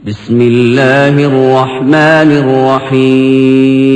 بسم الله الرحمن الرحيم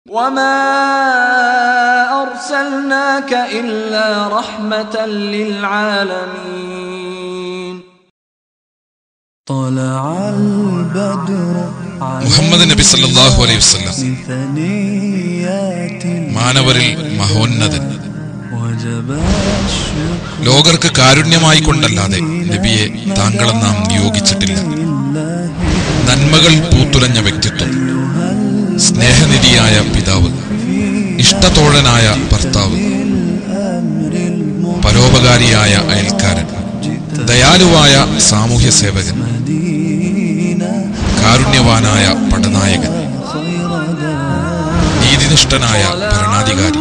وما أرسلناك إلا رحمة للعالمين طلع البدر മുഹമ്മദ് നബി സല്ലല്ലാഹു അലൈഹി വസല്ലം മാനവരിൽ മഹോന്നതൻ. ലോകർക്ക് കാരുണ്യമായി കൊണ്ടല്ലാതെ നബിയെ താങ്കളെ നാം നിയോഗിച്ചിട്ടില്ല. നന്മകൾ പൂത്തുലഞ്ഞ വ്യക്തിത്വം, സ്നേഹനിധിയായ പിതാവ്, ഇഷ്ടത്തോഴനായ ഭർത്താവ്, പരോപകാരിയായ അയൽക്കാരൻ, ദയാലുവായ സാമൂഹ്യ സേവകൻ, കാരുണ്യവാനായ പടനായകൻ, നീതിനിഷ്ഠനായ ഭരണാധികാരി,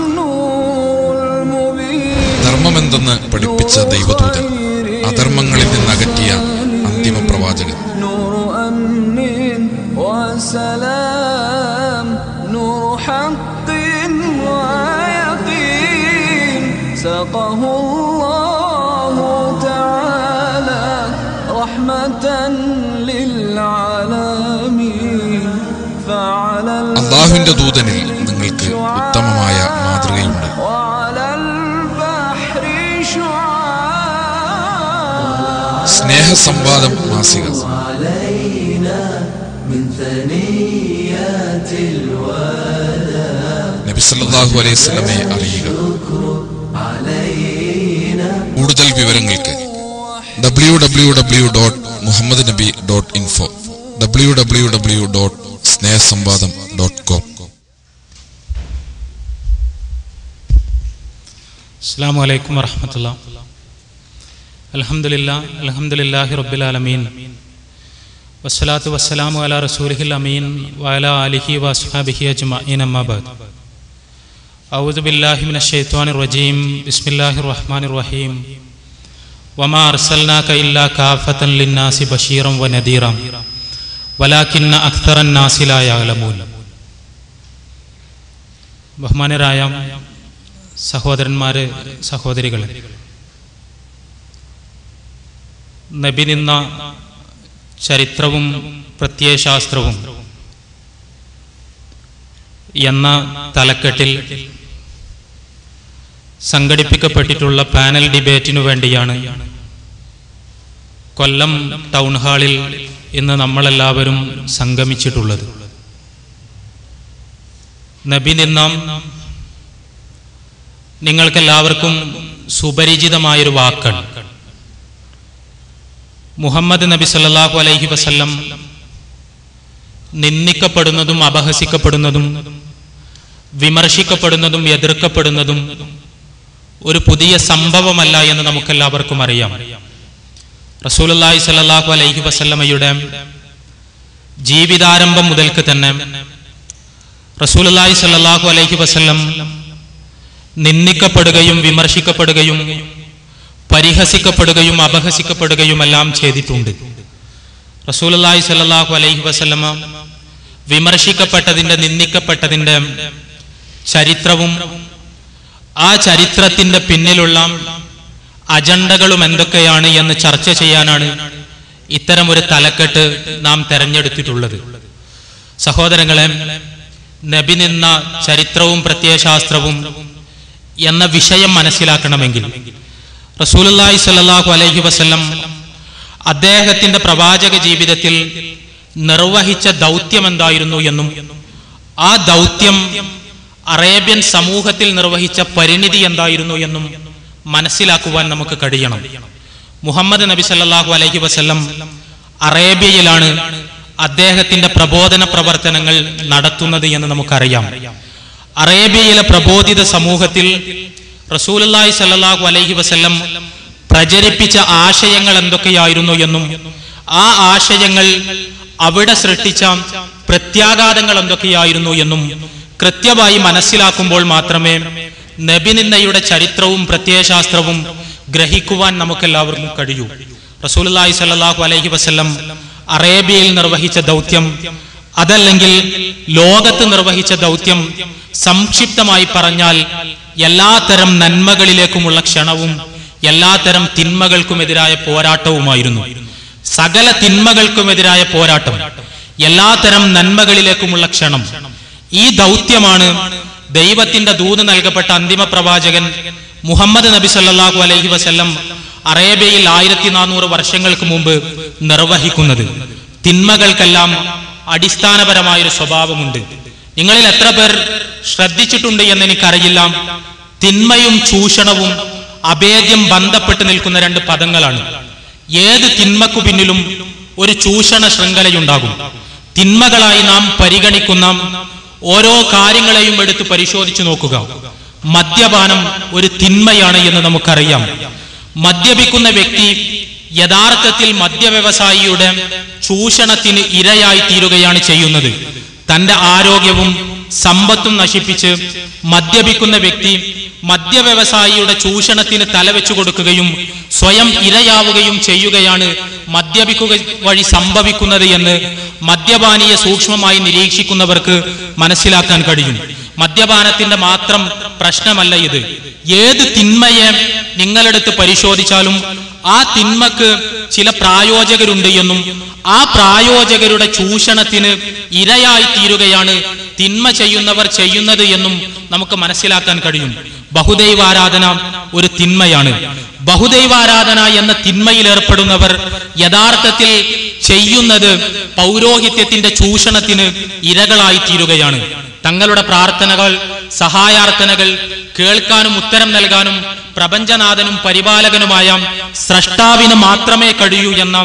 ധർമ്മമെന്തെന്ന് പഠിപ്പിച്ച ദൈവദൂതൻ, അധർമ്മങ്ങളിൽ നിന്നകറ്റിയ അന്തിമ പ്രവാചകൻ. അല്ലാഹുവിന്റെ ദൂതനിൽ നിങ്ങൾക്ക് ഉത്തമമായ മാതൃകയുണ്ട്. സ്നേഹസംവാദം മാസിക. നബി സല്ലല്ലാഹു അലൈഹി വസല്ലമയെ അറിയുക. കൂടുതൽ വിവരങ്ങൾക്ക് www.muhammadnabi.info www.snehasamvadam.com. അസ്സലാമു അലൈക്കും വറഹ്മത്തുള്ളാഹി. അൽഹംദുലില്ലാഹി റബ്ബിൽ ആലമീൻ വസ്സലാത്തു വസ്സലാമു അലാ റസൂലിഹിൽ അമീൻ വഅലാ ആലിഹി വഅസ്ഹാബിഹി അജ്മഈൻ അമ്മാ ബഅദ്. അഊദു ബില്ലാഹി മിനശ് ശൈത്വാനിർ റജീം. ബിസ്മില്ലാഹിർ റഹ്മാനിർ റഹീം. വമാ അർസൽനാക ഇല്ലാ കാഫത്തൻ ലിന്നാസി ബശീറൻ വനദീറ വലാകിന്ന അക്തറൻ നാസി ലാ യഅലമൂൻ. ബഹുമാനരായ സഹോദരന്മാരെ, സഹോദരികളെ, നബി നിന്ന ചരിത്രവും പ്രത്യയശാസ്ത്രവും എന്ന തലക്കെട്ടിൽ സംഘടിപ്പിക്കപ്പെട്ടിട്ടുള്ള പാനൽ ഡിബേറ്റിനു വേണ്ടിയാണ് കൊല്ലം ടൗൺ ഹാളിൽ ഇന്ന് നമ്മളെല്ലാവരും സംഗമിച്ചിട്ടുള്ളത്. നബി നിന്ന നിങ്ങൾക്കെല്ലാവർക്കും സുപരിചിതമായൊരു വാക്കാണ്. മുഹമ്മദ് നബി സല്ലല്ലാഹു അലൈഹി വസല്ലം നിന്ദിക്കപ്പെടുന്നതും അപഹസിക്കപ്പെടുന്നതും വിമർശിക്കപ്പെടുന്നതും എതിർക്കപ്പെടുന്നതും ഒരു പുതിയ സംഭവമല്ല എന്ന് നമുക്കെല്ലാവർക്കും അറിയാം. റസൂലുള്ളാഹി സ്വല്ലല്ലാഹു അലൈഹി വസല്ലമയുടെ ജീവിതാരംഭം മുതൽക്ക് തന്നെ റസൂലുള്ളാഹി സ്വല്ലല്ലാഹു അലൈഹി വസല്ലം നിന്ദിക്കപ്പെടുകയും വിമർശിക്കപ്പെടുകയും പരിഹസിക്കപ്പെടുകയും അപഹസിക്കപ്പെടുകയുമെല്ലാം ചെയ്തിട്ടുണ്ട്. റസൂലുള്ളാഹി സ്വല്ലല്ലാഹു അലൈഹി വസല്ലമ വിമർശിക്കപ്പെട്ടതിൻ്റെ, നിന്ദിക്കപ്പെട്ടതിൻ്റെ ചരിത്രവും ആ ചരിത്രത്തിൻ്റെ പിന്നിലുള്ള അജണ്ടകളും എന്തൊക്കെയാണ് എന്ന് ചർച്ച ചെയ്യാനാണ് ഇത്തരമൊരു തലക്കെട്ട് നാം തെരഞ്ഞെടുത്തിട്ടുള്ളത്. സഹോദരങ്ങളെ, നബി നിന്ന ചരിത്രവും പ്രത്യയശാസ്ത്രവും എന്ന വിഷയം മനസ്സിലാക്കണമെങ്കിൽ റസൂലുള്ളാഹി സ്വല്ലല്ലാഹു അലൈഹി വസല്ലം അദ്ദേഹത്തിന്റെ പ്രവാചക ജീവിതത്തിൽ നിർവഹിച്ച ദൗത്യം എന്തായിരുന്നു എന്നും ആ ദൗത്യം അറേബ്യൻ സമൂഹത്തിൽ നിർവഹിച്ച പരിണിതി എന്തായിരുന്നു എന്നും മനസ്സിലാക്കുവാൻ നമുക്ക് കഴിയണം. മുഹമ്മദ് നബി സല്ലല്ലാഹു അലൈഹി വസല്ലം അറേബ്യയിലാണ് അദ്ദേഹത്തിന്റെ പ്രബോധന പ്രവർത്തനങ്ങൾ നടത്തുന്നത് എന്ന് നമുക്കറിയാം. അറേബ്യയിലെ പ്രബോധിത സമൂഹത്തിൽ റസൂലുള്ളാഹി സ്വല്ലല്ലാഹു അലൈഹി വസല്ലം പ്രചരിപ്പിച്ച ആശയങ്ങൾ എന്തൊക്കെയായിരുന്നു എന്നും ആ ആശയങ്ങൾ അവിടെ സൃഷ്ടിച്ച പ്രത്യാഘാതങ്ങൾ എന്തൊക്കെയായിരുന്നു എന്നും കൃത്യമായി മനസ്സിലാക്കുമ്പോൾ മാത്രമേ നബിനിന്ദയുടെ ചരിത്രവും പ്രത്യയശാസ്ത്രവും ഗ്രഹിക്കുവാൻ നമുക്കെല്ലാവർക്കും കഴിയൂ. റസൂലുള്ളാഹി സ്വല്ലല്ലാഹു അലൈഹി വസല്ലം അറേബ്യയിൽ നിർവഹിച്ച ദൗത്യം, അതല്ലെങ്കിൽ ലോകത്ത് നിർവഹിച്ച ദൗത്യം സംക്ഷിപ്തമായി പറഞ്ഞാൽ എല്ലാത്തരം നന്മകളിലേക്കുമുള്ള ക്ഷണവും എല്ലാത്തരം തിന്മകൾക്കുമെതിരായ പോരാട്ടവുമായിരുന്നു. സകല തിന്മകൾക്കുമെതിരായ പോരാട്ടം, എല്ലാത്തരം നന്മകളിലേക്കുമുള്ള ക്ഷണം. ഈ ദൗത്യമാണ് ദൈവത്തിന്റെ ദൂത് നൽകപ്പെട്ട അന്തിമ പ്രവാചകൻ മുഹമ്മദ് നബി സല്ലല്ലാഹു അലൈഹി വസല്ലം അറേബ്യയിൽ 1400 വർഷങ്ങൾക്ക് മുമ്പ് നിർവഹിക്കുന്നത്. തിന്മകൾക്കെല്ലാം അടിസ്ഥാനപരമായൊരു സ്വഭാവമുണ്ട്. നിങ്ങളിൽ എത്ര പേർ ശ്രദ്ധിച്ചിട്ടുണ്ട് എന്ന് എനിക്കറിയില്ല. തിന്മയും ചൂഷണവും അഭേദ്യം ബന്ധപ്പെട്ട് നിൽക്കുന്ന രണ്ട് പദങ്ങളാണ്. ഏത് തിന്മക്കു പിന്നിലും ഒരു ചൂഷണ ശൃംഖലയുണ്ടാകും. തിന്മകളായി നാം പരിഗണിക്കുന്ന ഓരോ കാര്യങ്ങളെയും എടുത്ത് പരിശോധിച്ചു നോക്കുക. മദ്യപാനം ഒരു തിന്മയാണ് എന്ന് നമുക്കറിയാം. മദ്യപിക്കുന്ന വ്യക്തി യഥാർത്ഥത്തിൽ മദ്യവ്യവസായിയുടെ ചൂഷണത്തിന് ഇരയായി തീരുകയാണ് ചെയ്യുന്നത്. തന്റെ ആരോഗ്യവും സമ്പത്തും നശിപ്പിച്ച് മദ്യപിക്കുന്ന വ്യക്തി മദ്യവ്യവസായിയുടെ ചൂഷണത്തിന് തലവെച്ചു കൊടുക്കുകയും സ്വയം ഇരയാവുകയും ചെയ്യുകയാണ് മദ്യപിക്കുക വഴി സംഭവിക്കുന്നത് എന്ന് മദ്യപാനിയെ സൂക്ഷ്മമായി നിരീക്ഷിക്കുന്നവർക്ക് മനസ്സിലാക്കാൻ കഴിയും. മദ്യപാനത്തിന്റെ മാത്രം പ്രശ്നമല്ല ഇത്. ഏത് തിന്മയെ നിങ്ങളെടുത്ത് പരിശോധിച്ചാലും ആ തിന്മക്ക് ചില പ്രായോജകരുണ്ട് എന്നും ആ പ്രായോജകരുടെ ചൂഷണത്തിന് ഇരയായി തീരുകയാണ് തിന്മ ചെയ്യുന്നവർ ചെയ്യുന്നത് എന്നും നമുക്ക് മനസ്സിലാക്കാൻ കഴിയും. ബഹുദൈവാരാധന ഒരു തിന്മയാണ്. ബഹുദൈവാരാധന എന്ന തിന്മയിൽ ഏർപ്പെടുന്നവർ യഥാർത്ഥത്തിൽ ചെയ്യുന്നത് പൗരോഹിത്യത്തിന്റെ ചൂഷണത്തിന് ഇരകളായി തീരുകയാണ്. തങ്ങളുടെ പ്രാർത്ഥനകൾ, സഹായാർത്ഥനകൾ കേൾക്കാനും ഉത്തരം നൽകാനും പ്രപഞ്ചനാഥനും പരിപാലകനുമായ സ്രഷ്ടാവിന് മാത്രമേ കഴിയൂ എന്ന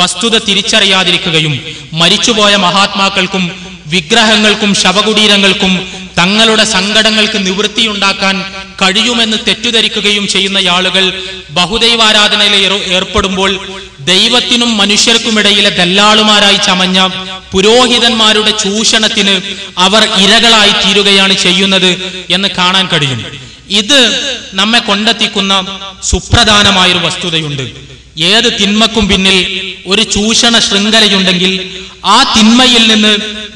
വസ്തുത തിരിച്ചറിയാതിരിക്കുകയും മരിച്ചുപോയ മഹാത്മാക്കൾക്കും വിഗ്രഹങ്ങൾക്കും ശവകുടീരങ്ങൾക്കും തങ്ങളുടെ സങ്കടങ്ങൾക്ക് നിവൃത്തിയുണ്ടാക്കാൻ കഴിയുമെന്ന് തെറ്റിദ്ധരിക്കുകയും ചെയ്യുന്ന ആളുകൾ ബഹുദൈവാരാധനയിൽ ഏർപ്പെടുമ്പോൾ ദൈവത്തിനും മനുഷ്യർക്കുമിടയിലെ ദല്ലാളുമാരായി ചമഞ്ഞ പുരോഹിതന്മാരുടെ ചൂഷണത്തിന് അവർ ഇരകളായി തീരുകയാണ് ചെയ്യുന്നത് എന്ന് കാണാൻ കഴിയും. ഇത് നമ്മെ കൊണ്ടെത്തിക്കുന്ന സുപ്രധാനമായൊരു വസ്തുതയുണ്ട്. ഏത് തിന്മക്കും പിന്നിൽ ഒരു ചൂഷണ ശൃംഖലയുണ്ടെങ്കിൽ, ആ തിന്മയിൽ നിന്ന്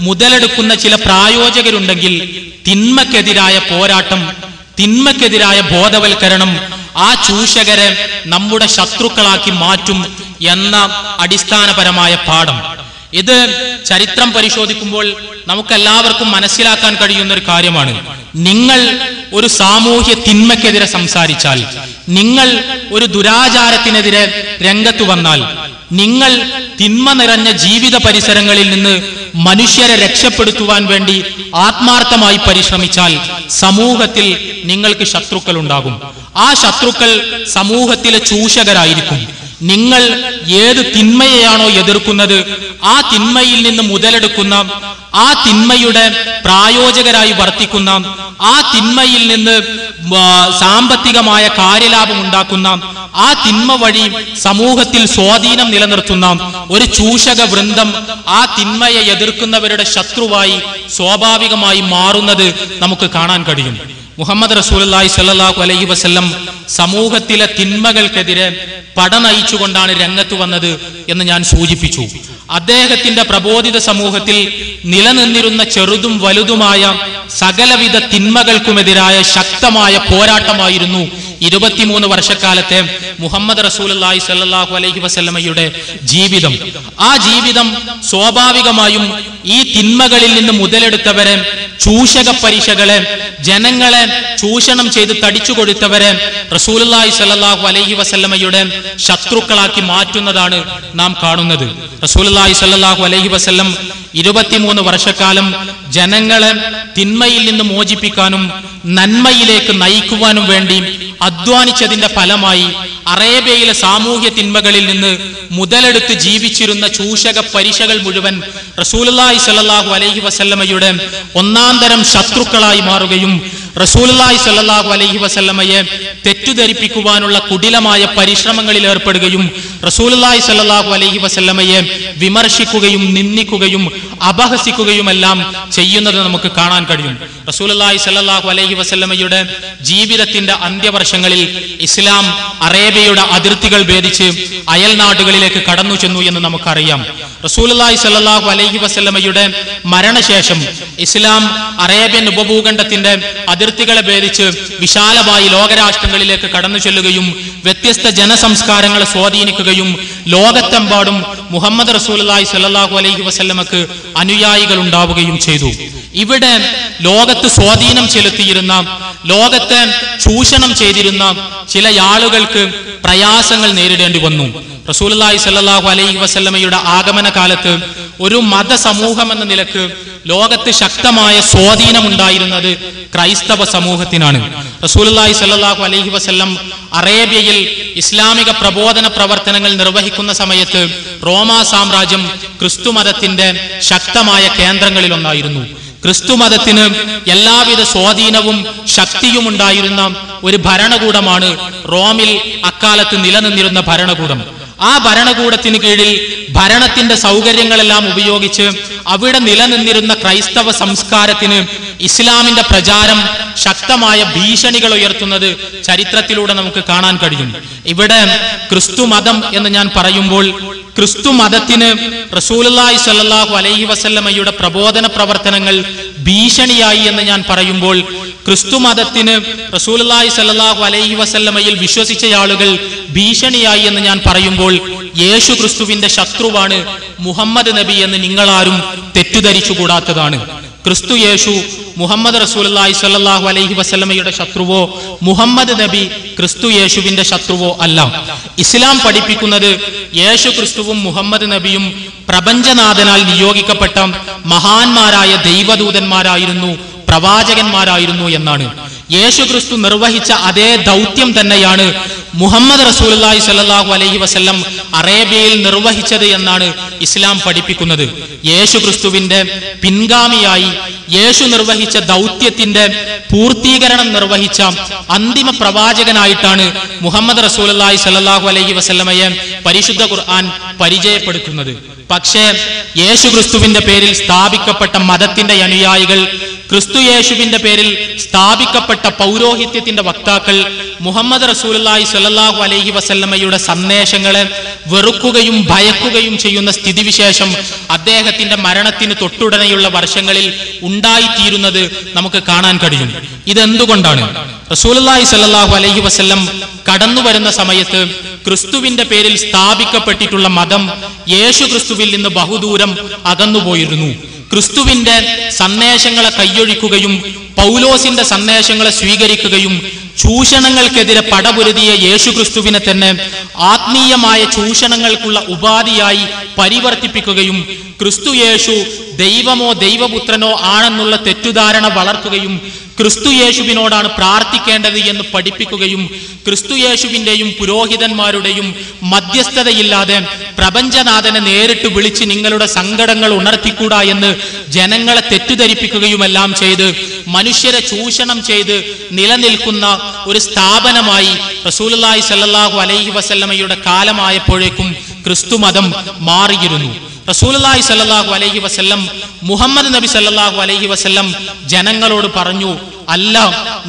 മുതലെടുക്കുന്ന ചില പ്രായോജകരുണ്ടെങ്കിൽ, തിന്മക്കെതിരായ പോരാട്ടം, തിന്മക്കെതിരായ ബോധവൽക്കരണം ആ ചൂഷകരെ നമ്മുടെ ശത്രുക്കളാക്കി മാറ്റും എന്ന അടിസ്ഥാനപരമായ പാഠം. ഇത് ചരിത്രം പരിശോധിക്കുമ്പോൾ നമുക്കെല്ലാവർക്കും മനസ്സിലാക്കാൻ കഴിയുന്ന ഒരു കാര്യമാണ്. നിങ്ങൾ ഒരു സാമൂഹ്യ തിന്മയ്ക്കെതിരെ സംസാരിച്ചാൽ, നിങ്ങൾ ഒരു ദുരാചാരത്തിനെതിരെ രംഗത്തു വന്നാൽ, നിങ്ങൾ തിന്മ നിറഞ്ഞ ജീവിത പരിസരങ്ങളിൽ നിന്ന് മനുഷ്യരെ രക്ഷപ്പെടുത്തുവാൻ വേണ്ടി ആത്മാർത്ഥമായി പരിശ്രമിച്ചാൽ സമൂഹത്തിൽ നിങ്ങൾക്ക് ശത്രുക്കൾ ഉണ്ടാകും. ആ ശത്രുക്കൾ സമൂഹത്തിലെ ചൂഷകരായിരിക്കും. നിങ്ങൾ ഏത് തിന്മയെയാണോ എതിർക്കുന്നത്, ആ തിന്മയിൽ നിന്ന് മുതലെടുക്കുന്ന, ആ തിന്മയുടെ പ്രായോജകരായി വർത്തിക്കുന്ന, ആ തിന്മയിൽ നിന്ന് സാമ്പത്തികമായ കാര്യലാഭം ഉണ്ടാക്കുന്ന, ആ തിന്മ വഴി സമൂഹത്തിൽ സ്വാധീനം നിലനിർത്തുന്ന ഒരു ചൂഷക വൃന്ദം ആ തിന്മയെ എതിർക്കുന്നവരുടെ ശത്രുവായി സ്വാഭാവികമായി മാറുന്നത് നമുക്ക് കാണാൻ കഴിയും. മുഹമ്മദ് റസൂലുള്ളാഹി സ്വല്ലല്ലാഹു അലൈഹി വസല്ലം സമൂഹത്തിലെ തിന്മകൾക്കെതിരെ പട നയിച്ചുകൊണ്ടാണ് രംഗത്ത് വന്നത് എന്ന് ഞാൻ സൂചിപ്പിച്ചു. അദ്ദേഹത്തിന്റെ പ്രബോധിത സമൂഹത്തിൽ നിലനിന്നിരുന്ന ചെറുതും വലുതുമായ സകലവിധ തിന്മകൾക്കുമെതിരായ ശക്തമായ പോരാട്ടമായിരുന്നു 23 വർഷക്കാലത്തെ മുഹമ്മദ് റസൂലുള്ളാഹി സ്വല്ലല്ലാഹു അലൈഹി വസല്ലമയുടെ ജീവിതം. ആ ജീവിതം സ്വാഭാവികമായും ഈ തിന്മകളിൽ നിന്ന് മുതലെടുത്തവരെ, ചൂഷക പരീക്ഷകളെ, ജനങ്ങളെ ചൂഷണം ചെയ്ത് തടിച്ചു കൊടുത്തവരെ റസൂലുള്ളാഹി സ്വല്ലല്ലാഹു അലൈഹി വസല്ലമയുടെ ശത്രുക്കളാക്കി മാറ്റുന്നതാണ് നാം കാണുന്നത്. റസൂലുള്ളാഹി സ്വല്ലല്ലാഹു അലൈഹി വസല്ലം 23 വർഷക്കാലം ജനങ്ങളെ തിന്മയിൽ നിന്ന് മോചിപ്പിക്കാനും നന്മയിലേക്ക് നയിക്കുവാനും വേണ്ടി അധ്വാനിച്ചതിന്റെ ഫലമായി അറേബ്യയിലെ സാമൂഹ്യ തിന്മകളിൽ നിന്ന് മുതലെടുത്ത് ജീവിച്ചിരുന്ന ചൂഷക പരിശകൾ മുഴുവൻ റസൂലുള്ളാഹി സ്വല്ലല്ലാഹു അലൈഹി വസല്ലമയുടെ ഒന്നാന്തരം ശത്രുക്കളായി മാറുകയും റസൂലുള്ളാഹി സ്വല്ലല്ലാഹു അലൈഹി വസല്ലമയെ തെറ്റുധരിപ്പിക്കുവാനുള്ള കുടിലമായ പരിശ്രമങ്ങളിൽ ഏർപ്പെടുകയും റസൂലുള്ളാഹി സ്വല്ലല്ലാഹു അലൈഹി വസല്ലമയെ വിമർശിക്കുകയും നിന്ദിക്കുകയും അപഹസിക്കുകയുമെല്ലാം ചെയ്യുന്നത് നമുക്ക് കാണാൻ കഴിയും. റസൂലുള്ളാഹി സ്വല്ലല്ലാഹു അലൈഹി വസല്ലമയുടെ ജീവിതത്തിന്റെ അന്ത്യവർഷങ്ങളിൽ ഇസ്ലാം അറേബ്യയുടെ അതിർത്തികൾ ഭേദിച്ച് അയൽ നാടുകളിലേക്ക് കടന്നു ചെന്നു എന്ന് നമുക്കറിയാം. റസൂലുള്ളാഹി സ്വല്ലല്ലാഹു അലൈഹി വസല്ലമയുടെ മരണശേഷം ഇസ്ലാം അറേബ്യൻ ഉപഭൂഖണ്ഡത്തിന്റെ അതിർത്തികളെ ഭേദിച്ച് വിശാലമായി ലോകരാഷ്ട്രങ്ങളിലേക്ക് കടന്നു ചെല്ലുകയും വ്യത്യസ്ത ജനസംസ്കാരങ്ങളെ സ്വാധീനിക്കുകയും ലോകത്തെമ്പാടും മുഹമ്മദ് റസൂലുള്ളാഹി സ്വല്ലല്ലാഹു അലൈഹി വസല്ലമക്ക് അനുയായികൾ ഉണ്ടാവുകയും ചെയ്തു. ഇവിടെ ലോകത്ത് സ്വാധീനം ചെലുത്തിയിരുന്ന, ലോകത്തെ ചൂഷണം ചെയ്തിരുന്ന ചില ആളുകൾക്ക് പ്രയാസങ്ങൾ നേരിടേണ്ടി വന്നു. റസൂലുള്ളാഹി സ്വല്ലല്ലാഹു അലൈഹി വസല്ലമയുടെ ആഗമന കാലത്ത് ഒരു മതസമൂഹം എന്ന നിലക്ക് ലോകത്ത് ശക്തമായ സ്വാധീനമുണ്ടായിരുന്നത് ക്രൈസ്തവ സമൂഹത്തിനാണ്. റസൂലുള്ളാഹി സ്വല്ലല്ലാഹു അലൈഹി വസല്ലം അറേബ്യയിൽ ഇസ്ലാമിക പ്രബോധന പ്രവർത്തനങ്ങൾ നിർവഹിക്കുന്ന സമയത്ത് റോമാ സാമ്രാജ്യം ക്രിസ്തുമതത്തിന്റെ ശക്തമായ കേന്ദ്രങ്ങളിലൊന്നായിരുന്നു. ക്രിസ്തുമതത്തിന് എല്ലാവിധ സ്വാധീനവും ശക്തിയും ഉണ്ടായിരുന്ന ഒരു ഭരണകൂടമാണ് റോമിൽ അക്കാലത്ത് നിലനിന്നിരുന്ന ഭരണകൂടം. ആ ഭരണകൂടത്തിന് കീഴിൽ ഭരണത്തിന്റെ സൗകര്യങ്ങളെല്ലാം ഉപയോഗിച്ച് അവിടെ നിലനിന്നിരുന്ന ക്രൈസ്തവ സംസ്കാരത്തിന് ഇസ്ലാമിന്റെ പ്രചാരം ശക്തമായ ഭീഷണികൾ ഉയർത്തുന്നത് ചരിത്രത്തിലൂടെ നമുക്ക് കാണാൻ കഴിയും. ഇവിടെ ക്രിസ്തുമതം എന്ന് ഞാൻ പറയുമ്പോൾ ക്രിസ്തു മതത്തിന് റസൂലുള്ളാഹി സ്വല്ലല്ലാഹു അലൈഹി വസല്ലമയുടെ പ്രബോധന പ്രവർത്തനങ്ങൾ ഭീഷണിയായി എന്ന് ഞാൻ പറയുമ്പോൾ, ക്രിസ്തു മതത്തിന് റസൂലുള്ളാഹി സ്വല്ലല്ലാഹു അലൈഹി വസല്ലമയിൽ വിശ്വസിച്ച ആളുകൾ ഭീഷണിയായി എന്ന് ഞാൻ പറയുമ്പോൾ, യേശു ക്രിസ്തുവിന്റെ ശത്രുവാണ് മുഹമ്മദ് നബി എന്ന് നിങ്ങളാരും തെറ്റിദ്ധരിച്ചുകൂടാത്തതാണ്. ക്രിസ്തു യേശു മുഹമ്മദ് റസൂലുള്ളാഹി സ്വല്ലല്ലാഹു അലൈഹി വസല്ലമയുടെ ശത്രുവോ മുഹമ്മദ് നബി ക്രിസ്തു യേശുവിന്റെ ശത്രുവോ അല്ല. ഇസ്ലാം പഠിപ്പിക്കുന്നത് യേശു ക്രിസ്തുവും മുഹമ്മദ് നബിയും പ്രപഞ്ചനാഥനാൽ നിയോഗിക്കപ്പെട്ട മഹാന്മാരായ ദൈവദൂതന്മാരായിരുന്നു, പ്രവാചകന്മാരായിരുന്നു എന്നാണ്. യേശു ക്രിസ്തു നിർവഹിച്ച അതേ ദൗത്യം തന്നെയാണ് മുഹമ്മദ് റസൂലുള്ളാഹി സ്വല്ലല്ലാഹു അലൈഹി വസല്ലം അറേബ്യയിൽ നിർവഹിച്ചത് എന്നാണ് ഇസ്ലാം പഠിപ്പിക്കുന്നത്. യേശു ക്രിസ്തുവിന്റെ പിൻഗാമിയായി യേശു നിർവഹിച്ച ദൗത്യത്തിന്റെ പൂർത്തീകരണം നിർവഹിച്ച അന്തിമ പ്രവാചകനായിട്ടാണ് മുഹമ്മദ് റസൂലുള്ളാഹി സ്വല്ലല്ലാഹു അലൈഹി വസല്ലമയെ പരിശുദ്ധ ഖുർആൻ പരിചയപ്പെടുത്തുന്നത്. പക്ഷേ യേശു ക്രിസ്തുവിന്റെ പേരിൽ സ്ഥാപിക്കപ്പെട്ട മതത്തിന്റെ അനുയായികൾ, ക്രിസ്തു യേശുവിന്റെ പേരിൽ സ്ഥാപിക്കപ്പെട്ട പൗരോഹിത്യത്തിന്റെ വക്താക്കൾ മുഹമ്മദ് റസൂലുള്ളാഹി സ്വല്ലല്ലാഹു അലൈഹി വസല്ലമയുടെ സന്ദേശങ്ങളെ വെറുക്കുകയും ഭയക്കുകയും ചെയ്യുന്ന സ്ഥിതിവിശേഷം അദ്ദേഹത്തിന്റെ മരണത്തിന് തൊട്ടുടനെയുള്ള വർഷങ്ങളിൽ ഉണ്ടായിത്തീരുന്നത് നമുക്ക് കാണാൻ കഴിയും. ഇതെന്തുകൊണ്ടാണ്? റസൂലുള്ളാഹി സ്വല്ലല്ലാഹു അലൈഹി വസല്ലം കടന്നു വരുന്ന സമയത്ത് ക്രിസ്തുവിന്റെ പേരിൽ സ്ഥാപിക്കപ്പെട്ടിട്ടുള്ള മതം യേശു ക്രിസ്തുവിൽ നിന്ന് ബഹുദൂരം അകന്നുപോയിരുന്നു. ക്രിസ്തുവിന്റെ സന്ദേശങ്ങളെ കൈയൊഴിക്കുകയും പൗലോസിന്റെ സന്ദേശങ്ങളെ സ്വീകരിക്കുകയും ചൂഷണങ്ങൾക്കെതിരെ പടപൊരുതിയ യേശു ക്രിസ്തുവിനെ തന്നെ ആത്മീയമായ ചൂഷണങ്ങൾക്കുള്ള ഉപാധിയായി പരിവർത്തിപ്പിക്കുകയും ക്രിസ്തു യേശു ദൈവമോ ദൈവപുത്രനോ ആണെന്നുള്ള തെറ്റുധാരണ വളർത്തുകയും ക്രിസ്തു യേശുവിനോടാണ് പ്രാർത്ഥിക്കേണ്ടത് എന്ന് പഠിപ്പിക്കുകയും ക്രിസ്തു യേശുവിന്റെയും പുരോഹിതന്മാരുടെയും മധ്യസ്ഥതയില്ലാതെ പ്രപഞ്ചനാഥനെ നേരിട്ട് വിളിച്ച് നിങ്ങളുടെ സങ്കടങ്ങൾ ഉണർത്തിക്കൂടാ എന്ന് ജനങ്ങളെ തെറ്റിദ്ധരിപ്പിക്കുകയുമെല്ലാം ചെയ്ത് മനുഷ്യരെ ചൂഷണം ചെയ്ത് നിലനിൽക്കുന്ന ഒരു സ്ഥാപനമായി റസൂലുള്ളാഹി സ്വല്ലല്ലാഹു അലൈഹി വസല്ലമയുടെ കാലമായപ്പോഴേക്കും ക്രിസ്തുമതം മാറിയിരുന്നു. റസൂലുള്ളാഹി സ്വല്ലല്ലാഹു അലൈഹി വസല്ലം മുഹമ്മദ് നബി സ്വല്ലല്ലാഹു അലൈഹി വസല്ലം ജനങ്ങളോട് പറഞ്ഞു, അല്ല,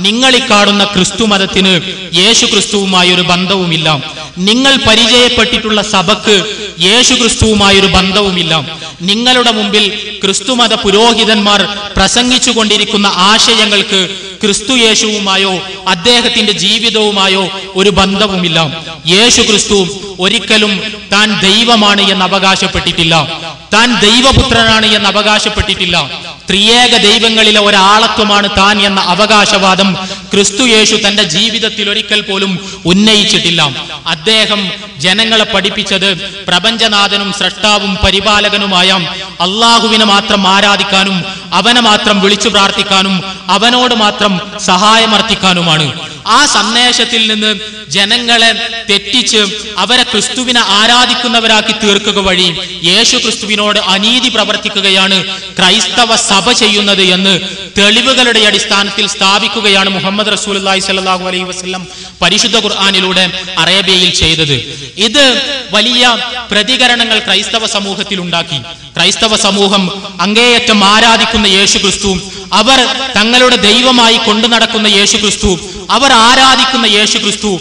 നിങ്ങൾ ഈ കാണുന്ന ക്രിസ്തു മതത്തിന് യേശു ക്രിസ്തുവുമായി ഒരു ബന്ധവുമില്ല. നിങ്ങൾ പരിചയപ്പെട്ടിട്ടുള്ള സഭക്ക് യേശു ക്രിസ്തുവുമായൊരു ബന്ധവുമില്ല. നിങ്ങളുടെ മുമ്പിൽ ക്രിസ്തുമത പുരോഹിതന്മാർ പ്രസംഗിച്ചു കൊണ്ടിരിക്കുന്ന ആശയങ്ങൾക്ക് ക്രിസ്തു യേശുവുമായോ അദ്ദേഹത്തിന്റെ ജീവിതവുമായോ ഒരു ബന്ധവുമില്ല. യേശു ക്രിസ്തു ഒരിക്കലും താൻ ദൈവമാണ് എന്ന് അവകാശപ്പെട്ടിട്ടില്ല, താൻ ദൈവപുത്രനാണ് എന്ന് അവകാശപ്പെട്ടിട്ടില്ല. ത്രിയേക ദൈവങ്ങളിലെ ഒരാളത്വമാണ് താൻ എന്ന അവകാശവാദം ക്രിസ്തു യേശു തന്റെ ജീവിതത്തിൽ ഒരിക്കൽ പോലും ഉന്നയിച്ചിട്ടില്ല. അദ്ദേഹം ജനങ്ങളെ പഠിപ്പിച്ചത് പ്രപഞ്ചനാഥനും സ്രഷ്ടാവും പരിപാലകനുമായ അള്ളാഹുവിനെ മാത്രം ആരാധിക്കാനും അവനെ മാത്രം വിളിച്ചു പ്രാർത്ഥിക്കാനും അവനോട് മാത്രം സഹായമർത്ഥിക്കാനുമാണ്. ആ സന്ദേശത്തിൽ നിന്ന് ജനങ്ങളെ തെറ്റിച്ച് അവരെ ക്രിസ്തുവിനെ ആരാധിക്കുന്നവരാക്കി തീർക്കുക വഴി യേശു ക്രിസ്തുവിനോട് അനീതി പ്രവർത്തിക്കുകയാണ് ക്രൈസ്തവ സഭ ചെയ്യുന്നത് എന്ന് തെളിവുകളുടെ അടിസ്ഥാനത്തിൽ സ്ഥാപിക്കുകയാണ് മുഹമ്മദ് റസൂലുള്ളാഹി സ്വല്ലല്ലാഹു അലൈഹി വസല്ലം പരിശുദ്ധ ഖുർആനിലൂടെ അറേബ്യയിൽ ചെയ്തത്. ഇത് വലിയ പ്രതികരണങ്ങൾ ക്രൈസ്തവ സമൂഹത്തിൽ ഉണ്ടാക്കി. ക്രൈസ്തവ സമൂഹം അങ്ങേയറ്റം ആരാധിക്കുന്ന യേശു ക്രിസ്തു, അവർ തങ്ങളുടെ ദൈവമായി കൊണ്ടു നടക്കുന്ന യേശു ക്രിസ്തു, അവർ ആരാധിക്കുന്ന യേശു ക്രിസ്തു,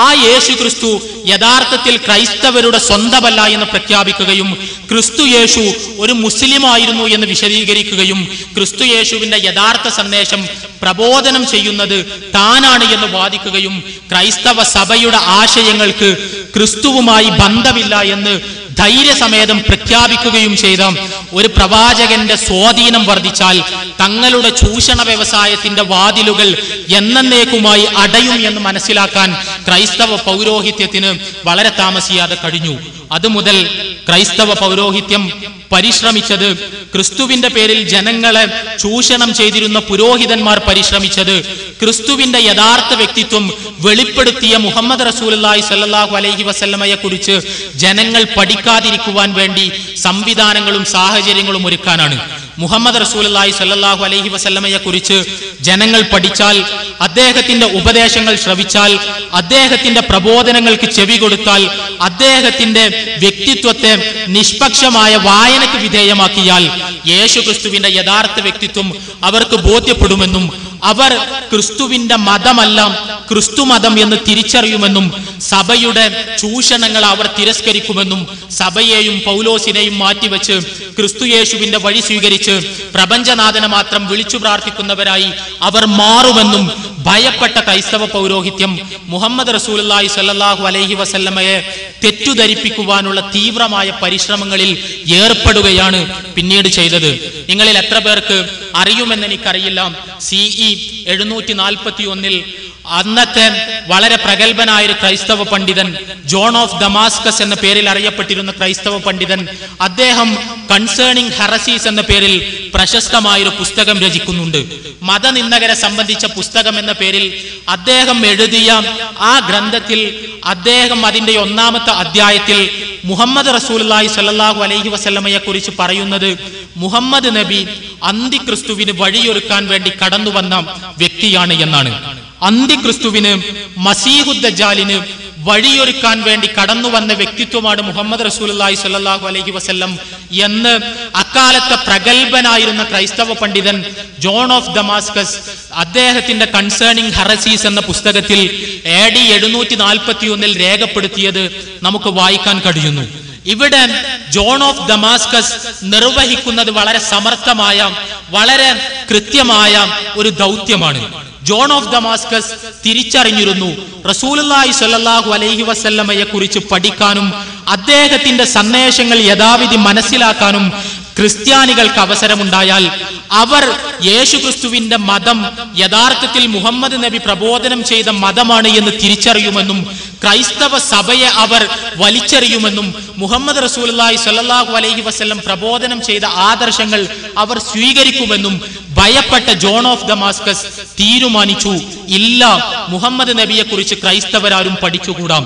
ആ യേശു ക്രിസ്തു യഥാർത്ഥത്തിൽ ക്രൈസ്തവരുടെ സ്വന്തമല്ല എന്ന് പ്രഖ്യാപിക്കുകയും ക്രിസ്തു യേശു ഒരു മുസ്ലിം ആയിരുന്നു എന്ന് വിശദീകരിക്കുകയും ക്രിസ്തു യേശുവിന്റെ യഥാർത്ഥ സന്ദേശം പ്രബോധനം ചെയ്യുന്നത് താനാണ് എന്ന് വാദിക്കുകയും ക്രൈസ്തവ സഭയുടെ ആശയങ്ങൾക്ക് ക്രിസ്തുവുമായി ബന്ധമില്ല എന്ന് ധൈര്യസമേതം പ്രഖ്യാപിക്കുകയും ചെയ്ത ഒരു പ്രവാചകന്റെ സ്വാധീനം വർദ്ധിച്ചാൽ തങ്ങളുടെ ചൂഷണ വ്യവസായത്തിന്റെ വാതിലുകൾ എന്നേക്കുമായി അടയും എന്ന് മനസ്സിലാക്കാൻ ക്രൈസ്തവ പൗരോഹിത്യത്തിന് വളരെ താമസിയാതെ കഴിഞ്ഞു. അതുമുതൽ ക്രൈസ്തവ പൗരോഹിത്യം പരിശ്രമിച്ചത്, ക്രിസ്തുവിന്റെ പേരിൽ ജനങ്ങളെ ചൂഷണം ചെയ്തിരുന്ന പുരോഹിതന്മാർ പരിശ്രമിച്ചത്, ക്രിസ്തുവിന്റെ യഥാർത്ഥ വ്യക്തിത്വം വെളിപ്പെടുത്തിയ മുഹമ്മദ് റസൂലുള്ളാഹി സ്വല്ലല്ലാഹു അലൈഹി വസല്ലമയെ കുറിച്ച് ജനങ്ങൾ പഠിക്കാതിരിക്കുവാൻ വേണ്ടി സംവിധാനങ്ങളും സാഹചര്യങ്ങളും ഒരുക്കാനാണ്. മുഹമ്മദ് റസൂലുള്ളാഹി സ്വല്ലല്ലാഹു അലൈഹി വസല്ലമയെ കുറിച്ച് ജനങ്ങൾ പഠിച്ചാൽ, അദ്ദേഹത്തിന്റെ ഉപദേശങ്ങൾ ശ്രവിച്ചാൽ, അദ്ദേഹത്തിന്റെ പ്രബോധനങ്ങൾക്ക് ചെവി കൊടുത്താൽ, അദ്ദേഹത്തിന്റെ വ്യക്തിത്വത്തെ നിഷ്പക്ഷമായ വായനയ്ക്ക് വിധേയമാക്കിയാൽ യേശു ക്രിസ്തുവിന്റെ യഥാർത്ഥ വ്യക്തിത്വം അവർക്ക് ബോധ്യപ്പെടുമെന്നും അവർ ക്രിസ്തുവിന്റെ മതമല്ല ക്രിസ്തു മതം എന്ന് തിരിച്ചറിയുമെന്നും സഭയുടെ ചൂഷണങ്ങൾ അവർ തിരസ്കരിക്കുമെന്നും സഭയെയും പൗലോസിനെയും മാറ്റിവെച്ച് ക്രിസ്തു യേശുവിന്റെ വഴി സ്വീകരിച്ച് പ്രപഞ്ചനാഥനെ മാത്രം വിളിച്ചു പ്രാർത്ഥിക്കുന്നവരായി അവർ മാറുമെന്നും ഭയപ്പെട്ട ക്രൈസ്തവ പൗരോഹിത്യം മുഹമ്മദ് റസൂലുള്ളാഹി സ്വല്ലല്ലാഹു അലൈഹി വസല്ലമയെ തെറ്റുധരിപ്പിക്കുവാനുള്ള തീവ്രമായ പരിശ്രമങ്ങളിൽ ഏർപ്പെടുകയാണ് പിന്നീട് ചെയ്തത്. നിങ്ങളിൽ എത്ര പേർക്ക് അറിയുമെന്ന് എനിക്കറിയില്ല, CE 741 അന്നത്തെ വളരെ പ്രഗത്ഭനായ ഒരു ക്രൈസ്തവ പണ്ഡിതൻ, ജോൺ ഓഫ് ദമാസ്കസ് എന്ന പേരിൽ അറിയപ്പെട്ടിരുന്ന ക്രൈസ്തവ പണ്ഡിതൻ, അദ്ദേഹം കൺസേണിംഗ് ഹെറസീസ് എന്ന പേരിൽ പ്രശസ്തമായൊരു പുസ്തകം രചിക്കുന്നുണ്ട്. മതനിന്ദകരെ സംബന്ധിച്ച പുസ്തകം എന്ന പേരിൽ അദ്ദേഹം എഴുതിയ ആ ഗ്രന്ഥത്തിൽ അദ്ദേഹം അതിന്റെ 1-ാമത്തെ അധ്യായത്തിൽ മുഹമ്മദ് റസൂലുള്ളാഹി സ്വല്ലല്ലാഹു അലൈഹി വസല്ലമയെ കുറിച്ച് പറയുന്നത് മുഹമ്മദ് നബി അന്തിക്രിസ്തുവിന് വഴിയൊരുക്കാൻ വേണ്ടി കടന്നു വന്ന വ്യക്തിയാണ് എന്നാണ്. അന്തിക്രിസ്തുവിന്, മസീഹുദ്ദജാലിന് വഴിയൊരുക്കാൻ വേണ്ടി കടന്നു വന്ന വ്യക്തിത്വമാണ് മുഹമ്മദ് റസൂലുള്ളാഹി സ്വല്ലല്ലാഹു അലൈഹി വസല്ലം എന്ന് അക്കാലത്തെ പ്രഗത്ഭനായിരുന്ന ക്രൈസ്തവ പണ്ഡിതൻ ജോൺ ഓഫ് ദമാസ്കസ് അദ്ദേഹത്തിന്റെ കൺസേണിംഗ് ഹെറസീസ് എന്ന പുസ്തകത്തിൽ AD 741 രേഖപ്പെടുത്തിയത് നമുക്ക് വായിക്കാൻ കഴിയുന്നു. ഇവിടെ ജോൺ ഓഫ് ദമാസ്കസ് നിർവഹിക്കുന്നത് വളരെ സമർത്ഥമായ, വളരെ കൃത്യമായ ഒരു ദൗത്യമാണ്. ജോൺ ഓഫ് ദമാസ്കസ് തിരിച്ചറിഞ്ഞിരുന്നു റസൂലുള്ളാഹി സ്വല്ലല്ലാഹു അലൈഹി വസല്ലമയെ കുറിച്ച് പഠിക്കാനും അദ്ദേഹത്തിന്റെ സന്ദേശങ്ങൾ യഥാവിധി മനസ്സിലാക്കാനും ക്രിസ്ത്യാനികൾക്ക് അവസരമുണ്ടായാൽ അവർ യേശുക്രിസ്തുവിന്റെ മതം യഥാർത്ഥത്തിൽ മുഹമ്മദ് നബി പ്രബോധനം ചെയ്ത മതമാണ് എന്ന് തിരിച്ചറിയുമെന്നും ക്രൈസ്തവ സഭയെ അവർ വലിച്ചെറിയുമെന്നും മുഹമ്മദ് റസൂലുള്ളാഹി സ്വല്ലല്ലാഹു അലൈഹി വസല്ലം പ്രബോധനം ചെയ്ത ആദർശങ്ങൾ അവർ സ്വീകരിക്കുമെന്നും ഭയപ്പെട്ട ജോൺ ഓഫ് ദമാസ്കസ് തീരുമാനിച്ചു, ഇല്ല, മുഹമ്മദ് നബിയെ കുറിച്ച് ക്രൈസ്തവരാരും പഠിച്ചുകൂടാ.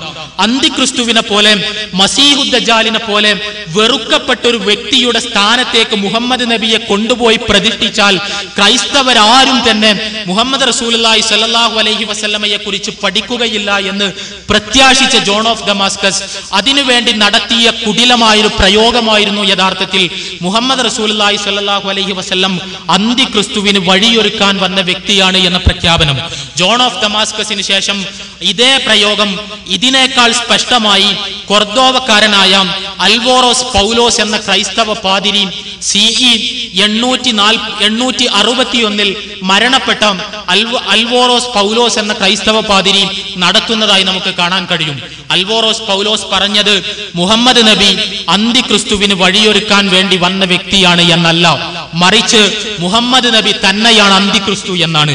അന്തിക്രിസ്തുവിനെ പോലെ, മസീഹുദ്ദജാലിനെ പോലെ വെറുക്കപ്പെട്ട ഒരു വ്യക്തിയുടെ സ്ഥാനത്തേക്ക് മുഹമ്മദ് നബിയെ കൊണ്ടുപോയി പ്രതിഷ്ഠിച്ചാൽ ക്രൈസ്തവരാരും തന്നെ മുഹമ്മദ് റസൂലുള്ളാഹി സ്വല്ലല്ലാഹു അലൈഹി വസല്ലമയെ കുറിച്ച് പഠിക്കുകയില്ല എന്ന് പ്രത്യാശിച്ച ജോൺ ഓഫ് ദമാസ്കസ് അതിനുവേണ്ടി നടത്തിയ കുടിലമായൊരു പ്രയോഗമായിരുന്നു യഥാർത്ഥത്തിൽ മുഹമ്മദ് റസൂലുള്ളാഹി സ്വല്ലല്ലാഹു അലൈഹി വസല്ലം അന്തിക്രിസ്തുവിന് വഴിയൊരുക്കാൻ വന്ന വ്യക്തിയാണ് എന്ന പ്രഖ്യാപനം. ജോൺ ഓഫ് ദമാസ്കസിന് ശേഷം ഇതേ പ്രയോഗം ഇതിനേക്കാൾ സ്പഷ്ടമായി കൊർദോവക്കാരനായ അൽവോറോസ് പൗലോസ് എന്ന ക്രൈസ്തവ പാതിരി CE 861 മരണപ്പെട്ട അൽവോറോസ് പൗലോസ് എന്ന ക്രൈസ്തവ പാതിരി നടത്തുന്നതായി നമുക്ക് കാണാൻ കഴിയും. അൽവോറോസ് പൗലോസ് പറഞ്ഞത് മുഹമ്മദ് നബി അന്തിക്രിസ്തുവിന് വഴിയൊരുക്കാൻ വേണ്ടി വന്ന വ്യക്തിയാണ് എന്നല്ല, മറിച്ച് മുഹമ്മദ് നബി തന്നെയാണ് അന്തിക്രിസ്തു എന്നാണ്.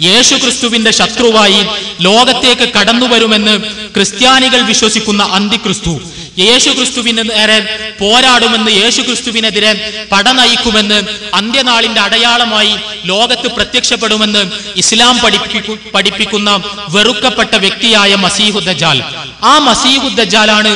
യേശു ക്രിസ്തുവിന്റെ ശത്രുവായി ലോകത്തേക്ക് കടന്നു വരുമെന്ന് ക്രിസ്ത്യാനികൾ വിശ്വസിക്കുന്ന അന്തിക്രിസ്തു യേശുക്രിസ്തുവിന് നേരെ പോരാടുമെന്ന്, യേശുക്രിസ്തുവിനെതിരെ പട നയിക്കുമെന്ന്, അന്ത്യനാളിന്റെ അടയാളമായി ലോകത്ത് പ്രത്യക്ഷപ്പെടുമെന്ന് ഇസ്ലാം പഠിപ്പിക്കുന്ന വെറുക്കപ്പെട്ട വ്യക്തിയായ മസീഹു ദജ്ജാൽ. ആ മസീഹു ദജ്ജാലാണ്,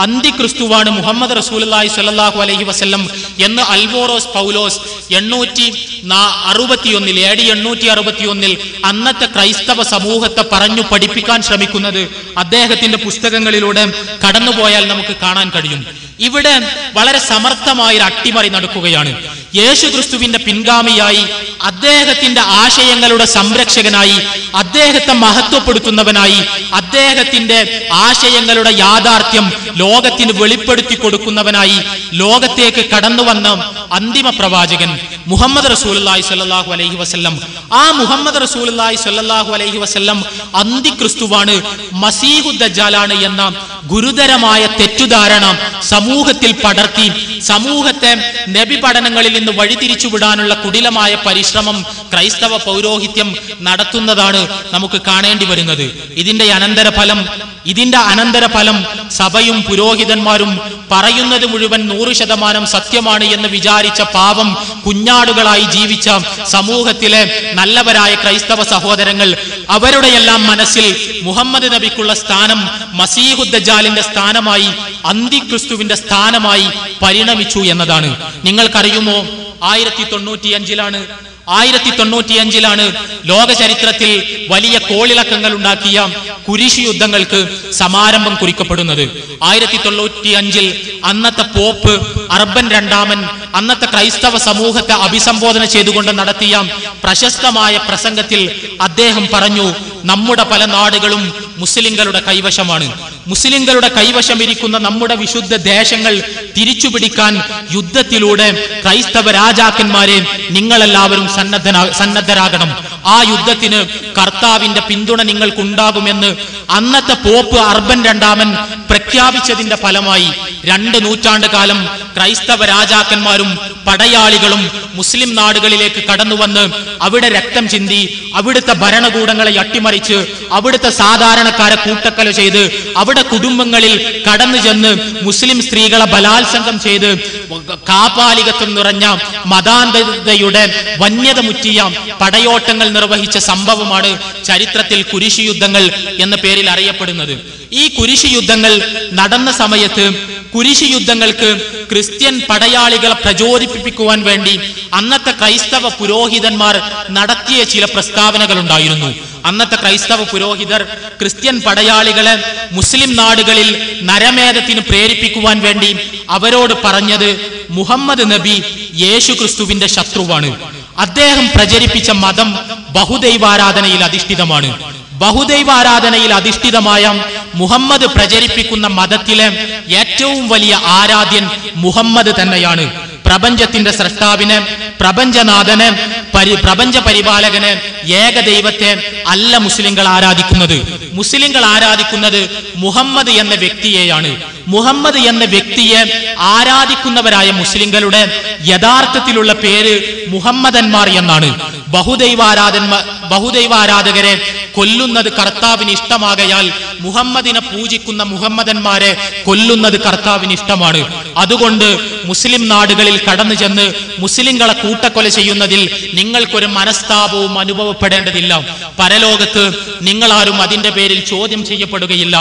അന്തിക്രിസ്തുവാണ് മുഹമ്മദ് റസൂലുള്ളാഹി സ്വല്ലല്ലാഹു അലൈഹി വസല്ലം എന്ന് അൽവോറോസ് പൗലോസ് 861 അന്നത്തെ ക്രൈസ്തവ സമൂഹത്തെ പറഞ്ഞു പഠിപ്പിക്കാൻ ശ്രമിക്കുന്നത് അദ്ദേഹത്തിന്റെ പുസ്തകങ്ങളിലൂടെ കടന്നുപോയാൽ നമുക്ക് കാണാൻ കഴിയും. ഇവിടെ വളരെ സമർത്ഥമായ ഒരു അട്ടിമറി നടക്കുകയാണ്. യേശുക്രിസ്തുവിന്റെ പിൻഗാമിയായി, അദ്ദേഹത്തിന്റെ ആശയങ്ങളുടെ സംരക്ഷകനായി, അദ്ദേഹത്തെ മഹത്വപ്പെടുത്തുന്നവനായി, അദ്ദേഹത്തിന്റെ ആശയങ്ങളുടെ യാഥാർത്ഥ്യം ലോകത്തിന് വെളിപ്പെടുത്തി കൊടുക്കുന്നവനായി ലോകത്തേക്ക് കടന്നു വന്ന അന്തിമ പ്രവാചകൻ മുഹമ്മദ് റസൂലുള്ളാഹി സ്വല്ലല്ലാഹു അലൈഹി വസല്ലം. ആ മുഹമ്മദ് റസൂലുള്ളാഹി സ്വല്ലല്ലാഹു അലൈഹി വസല്ലം അന്തിക്രിസ്തുവാണ്, മസീഹു ദജ്ജാലാണ് എന്ന ഗുരുതരമായ തെറ്റുധാരണ സമൂഹത്തിൽ പടർത്തി സമൂഹത്തെ നബി പഠനങ്ങളിൽ നിന്ന് വഴിതിരിച്ചു വിടാനുള്ള കുടിലമായ പരിശ്രമം ക്രൈസ്തവ പൗരോഹിത്യം നടത്തുന്നതാണ് നമുക്ക് കാണേണ്ടി വരുന്നത്. ഇതിന്റെ അനന്തരഫലം സഭയും പുരോഹിതന്മാരും പറയുന്നത് മുഴുവൻ 100% സത്യമാണ് എന്ന് വിചാരിച്ച പാവം കുഞ്ഞാടുകളായി ജീവിച്ച സമൂഹത്തിലെ നല്ലവരായ ക്രൈസ്തവ സഹോദരങ്ങൾ, അവരുടെയെല്ലാം മനസ്സിൽ മുഹമ്മദ് നബിക്കുള്ള സ്ഥാനം മസീഹു ദജ്ജാലിന്റെ സ്ഥാനമായി, അന്തിക്രിസ്തുവിന്റെ സ്ഥാനമായി പരിണമിച്ചു എന്നതാണ്. നിങ്ങൾക്കറിയുമോ, 1095 ലോക ചരിത്രത്തിൽ വലിയ കോളിളക്കങ്ങൾ ഉണ്ടാക്കിയ കുരിശ് യുദ്ധങ്ങൾക്ക് സമാരംഭം കുറിക്കപ്പെടുന്നത്. 1095 അന്നത്തെ പോപ്പ് അർബൻ രണ്ടാമൻ അന്നത്തെ ക്രൈസ്തവ സമൂഹത്തെ അഭിസംബോധന ചെയ്തുകൊണ്ട് നടത്തിയ പ്രശസ്തമായ പ്രസംഗത്തിൽ അദ്ദേഹം പറഞ്ഞു, നമ്മുടെ പല നാടുകളും മുസ്ലിങ്ങളുടെ കൈവശമാണ്. മുസ്ലിങ്ങളുടെ കൈവശമിരിക്കുന്ന നമ്മുടെ വിശുദ്ധ ദേശങ്ങൾ തിരിച്ചുപിടിക്കാൻ യുദ്ധത്തിലൂടെ ക്രൈസ്തവ രാജാക്കന്മാരെ നിങ്ങളെല്ലാവരും സന്നദ്ധരാകണം. ആ യുദ്ധത്തിന് കർത്താവിന്റെ പിന്തുണ നിങ്ങൾക്കുണ്ടാകുമെന്ന് അന്നത്തെ പോപ്പ് അർബൻ രണ്ടാമൻ പ്രഖ്യാപിച്ചതിന്റെ ഫലമായി 2 നൂറ്റാണ്ട് കാലം ക്രൈസ്തവ രാജാക്കന്മാരും പടയാളികളും മുസ്ലിം നാടുകളിലേക്ക് കടന്നുവന്ന് അവിടെ രക്തം ചിന്തി, അവിടുത്തെ ഭരണകൂടങ്ങളെ അട്ടിമറിച്ച്, അവിടുത്തെ സാധാരണക്കാരെ കൂട്ടക്കൊല ചെയ്ത്, അവിടെ കുടുംബങ്ങളിൽ കടന്നു ചെന്ന് മുസ്ലിം സ്ത്രീകളെ ബലാത്സംഗം ചെയ്ത് കാപാലികത്വം നിറഞ്ഞ മതാന്തതയുടെ വന്യത മുറ്റിയ പടയോട്ടങ്ങൾ നിർവഹിച്ച സംഭവമാണ് ചരിത്രത്തിൽ കുരിശ് യുദ്ധങ്ങൾ എന്ന പേരിൽ അറിയപ്പെടുന്നത്. ഈ കുരിശ് യുദ്ധങ്ങൾ നടന്ന സമയത്ത് കുരിശ് യുദ്ധങ്ങൾക്ക് ക്രിസ്ത്യൻ പടയാളികളെ പ്രചോദിപ്പിക്കുവാൻ വേണ്ടി അന്നത്തെ ക്രൈസ്തവ പുരോഹിതന്മാർ നടത്തിയ ചില പ്രസ്താവനകൾ ഉണ്ടായിരുന്നു. അന്നത്തെ ക്രൈസ്തവ പുരോഹിതർ ക്രിസ്ത്യൻ പടയാളികളെ മുസ്ലിം നാടുകളിൽ നരമേധത്തിന് പ്രേരിപ്പിക്കുവാൻ വേണ്ടി അവരോട് പറഞ്ഞത്, മുഹമ്മദ് നബി യേശുക്രിസ്തുവിന്റെ ശത്രുവാണ്. അദ്ദേഹം പ്രചരിപ്പിച്ച മതം ബഹുദൈവാരാധനയിൽ അധിഷ്ഠിതമാണ്. ബഹുദൈവാരാധനയിൽ അധിഷ്ഠിതമായ മുഹമ്മദ് പ്രചരിപ്പിക്കുന്ന മതത്തിലെ ഏറ്റവും വലിയ ആരാധ്യൻ മുഹമ്മദ് തന്നെയാണ്. പ്രപഞ്ചത്തിന്റെ സൃഷ്ടാവിനെ, പ്രപഞ്ചനാഥനെ, പ്രപഞ്ച പരിപാലകനെ, ഏകദൈവത്തെ അല്ല മുസ്ലിങ്ങൾ ആരാധിക്കുന്നത്. മുസ്ലിങ്ങൾ ആരാധിക്കുന്നത് മുഹമ്മദ് എന്ന വ്യക്തിയെയാണ്. മുഹമ്മദ് എന്ന വ്യക്തിയെ ആരാധിക്കുന്നവരായ മുസ്ലിങ്ങളുടെ യഥാർത്ഥത്തിലുള്ള പേര് മുഹമ്മദന്മാർ എന്നാണ്. ബഹുദൈവാരാധകരെ കൊല്ലുന്നത് കർത്താവിന് ഇഷ്ടമാകയാൽ മുഹമ്മദിനെ പൂജിക്കുന്ന മുഹമ്മദന്മാരെ കൊല്ലുന്നത് കർത്താവിന് ഇഷ്ടമാണ്. അതുകൊണ്ട് മുസ്ലിം നാടുകളിൽ കടന്നു ചെന്ന് മുസ്ലിങ്ങളെ കൂട്ടക്കൊല ചെയ്യുന്നതിൽ നിങ്ങൾക്കൊരു മനസ്താപവും അനുഭവപ്പെടേണ്ടതില്ല. പരലോകത്ത് നിങ്ങളാരും അതിന്റെ പേരിൽ ചോദ്യം ചെയ്യപ്പെടുകയില്ല.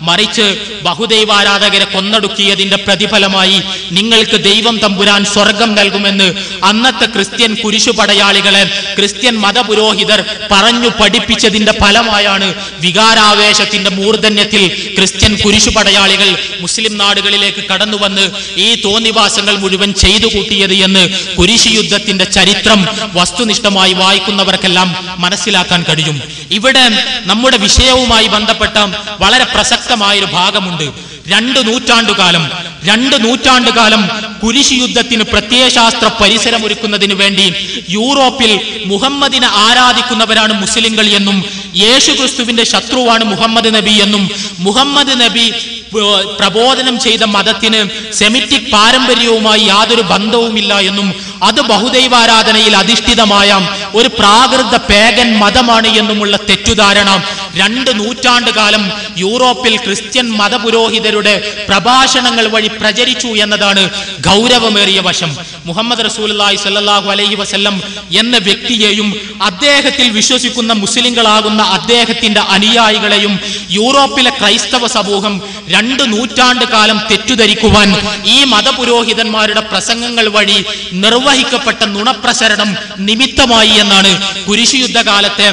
മറിച്ച് ബഹുദൈവാരാധകരെ കൊന്നൊടുക്കിയതിന്റെ പ്രതിഫലമായി നിങ്ങൾക്ക് ദൈവം തമ്പുരാൻ സ്വർഗം നൽകുമെന്ന് അന്നത്തെ ക്രിസ്ത്യൻ കുരിശു പടയാളികളെ ക്രിസ്ത്യൻ മതപുരോഹിതർ പറഞ്ഞു പഠിപ്പിച്ചതിന്റെ ഫലമായാണ് വികാരാവേശത്തിന്റെ മൂർധന്യത്തിൽ ക്രിസ്ത്യൻ കുരിശു പടയാളികൾ മുസ്ലിം നാടുകളിലേക്ക് കടന്നുവന്ന് ഈ തോന്നിവാസങ്ങൾ മുഴുവൻ ചെയ്തു കൂട്ടിയത് എന്ന് കുരിശ് യുദ്ധത്തിന്റെ ചരിത്രം വസ്തുനിഷ്ഠമായി വായിക്കുന്നവർക്കെല്ലാം മനസ്സിലാക്കാൻ കഴിയും. ഇവിടെ നമ്മുടെ വിഷയവുമായി ബന്ധപ്പെട്ട വളരെ പ്രസക്തമായൊരു ഭാഗമുണ്ട്. 2 നൂറ്റാണ്ടുകാലം കുരിശ് യുദ്ധത്തിന് പ്രത്യയശാസ്ത്ര പരിസരമൊരുക്കുന്നതിന് വേണ്ടി യൂറോപ്പിൽ മുഹമ്മദിനെ ആരാധിക്കുന്നവരാണ് മുസ്ലിങ്ങൾ എന്നും യേശുക്രിസ്തുവിന്റെ ശത്രുവാണ് മുഹമ്മദ് നബി എന്നും മുഹമ്മദ് നബി പ്രബോധനം ചെയ്ത മതത്തിന് സെമിറ്റിക് പാരമ്പര്യവുമായി യാതൊരു ബന്ധവുമില്ല എന്നും അത് ബഹുദൈവാരാധനയിൽ അധിഷ്ഠിതമായ ഒരു പ്രാകൃത പേഗൻ മതമാണ് എന്നുമുള്ള തെറ്റുധാരണ 2 നൂറ്റാണ്ട് കാലം യൂറോപ്പിൽ ക്രിസ്ത്യൻ മതപുരോഹിതരുടെ പ്രഭാഷണങ്ങൾ വഴി പ്രചരിച്ചു എന്നതാണ് ഗൗരവമേറിയ വശം. മുഹമ്മദ് റസൂലുള്ളാഹി സ്വല്ലല്ലാഹു അലൈഹി വസല്ലം എന്ന വ്യക്തിയെയും അദ്ദേഹത്തിൽ വിശ്വസിക്കുന്ന മുസ്ലിങ്ങളാകുന്ന അദ്ദേഹത്തിന്റെ അനുയായികളെയും യൂറോപ്പിലെ ക്രൈസ്തവ സമൂഹം 2 നൂറ്റാണ്ട് കാലം തെറ്റുധരിക്കുവാൻ ഈ മതപുരോഹിതന്മാരുടെ പ്രസംഗങ്ങൾ വഴി നിർവഹിക്കപ്പെട്ട നുണപ്രസരണം നിമിത്തമായി എന്നാണ് കുരിശുയുദ്ധകാലത്തെ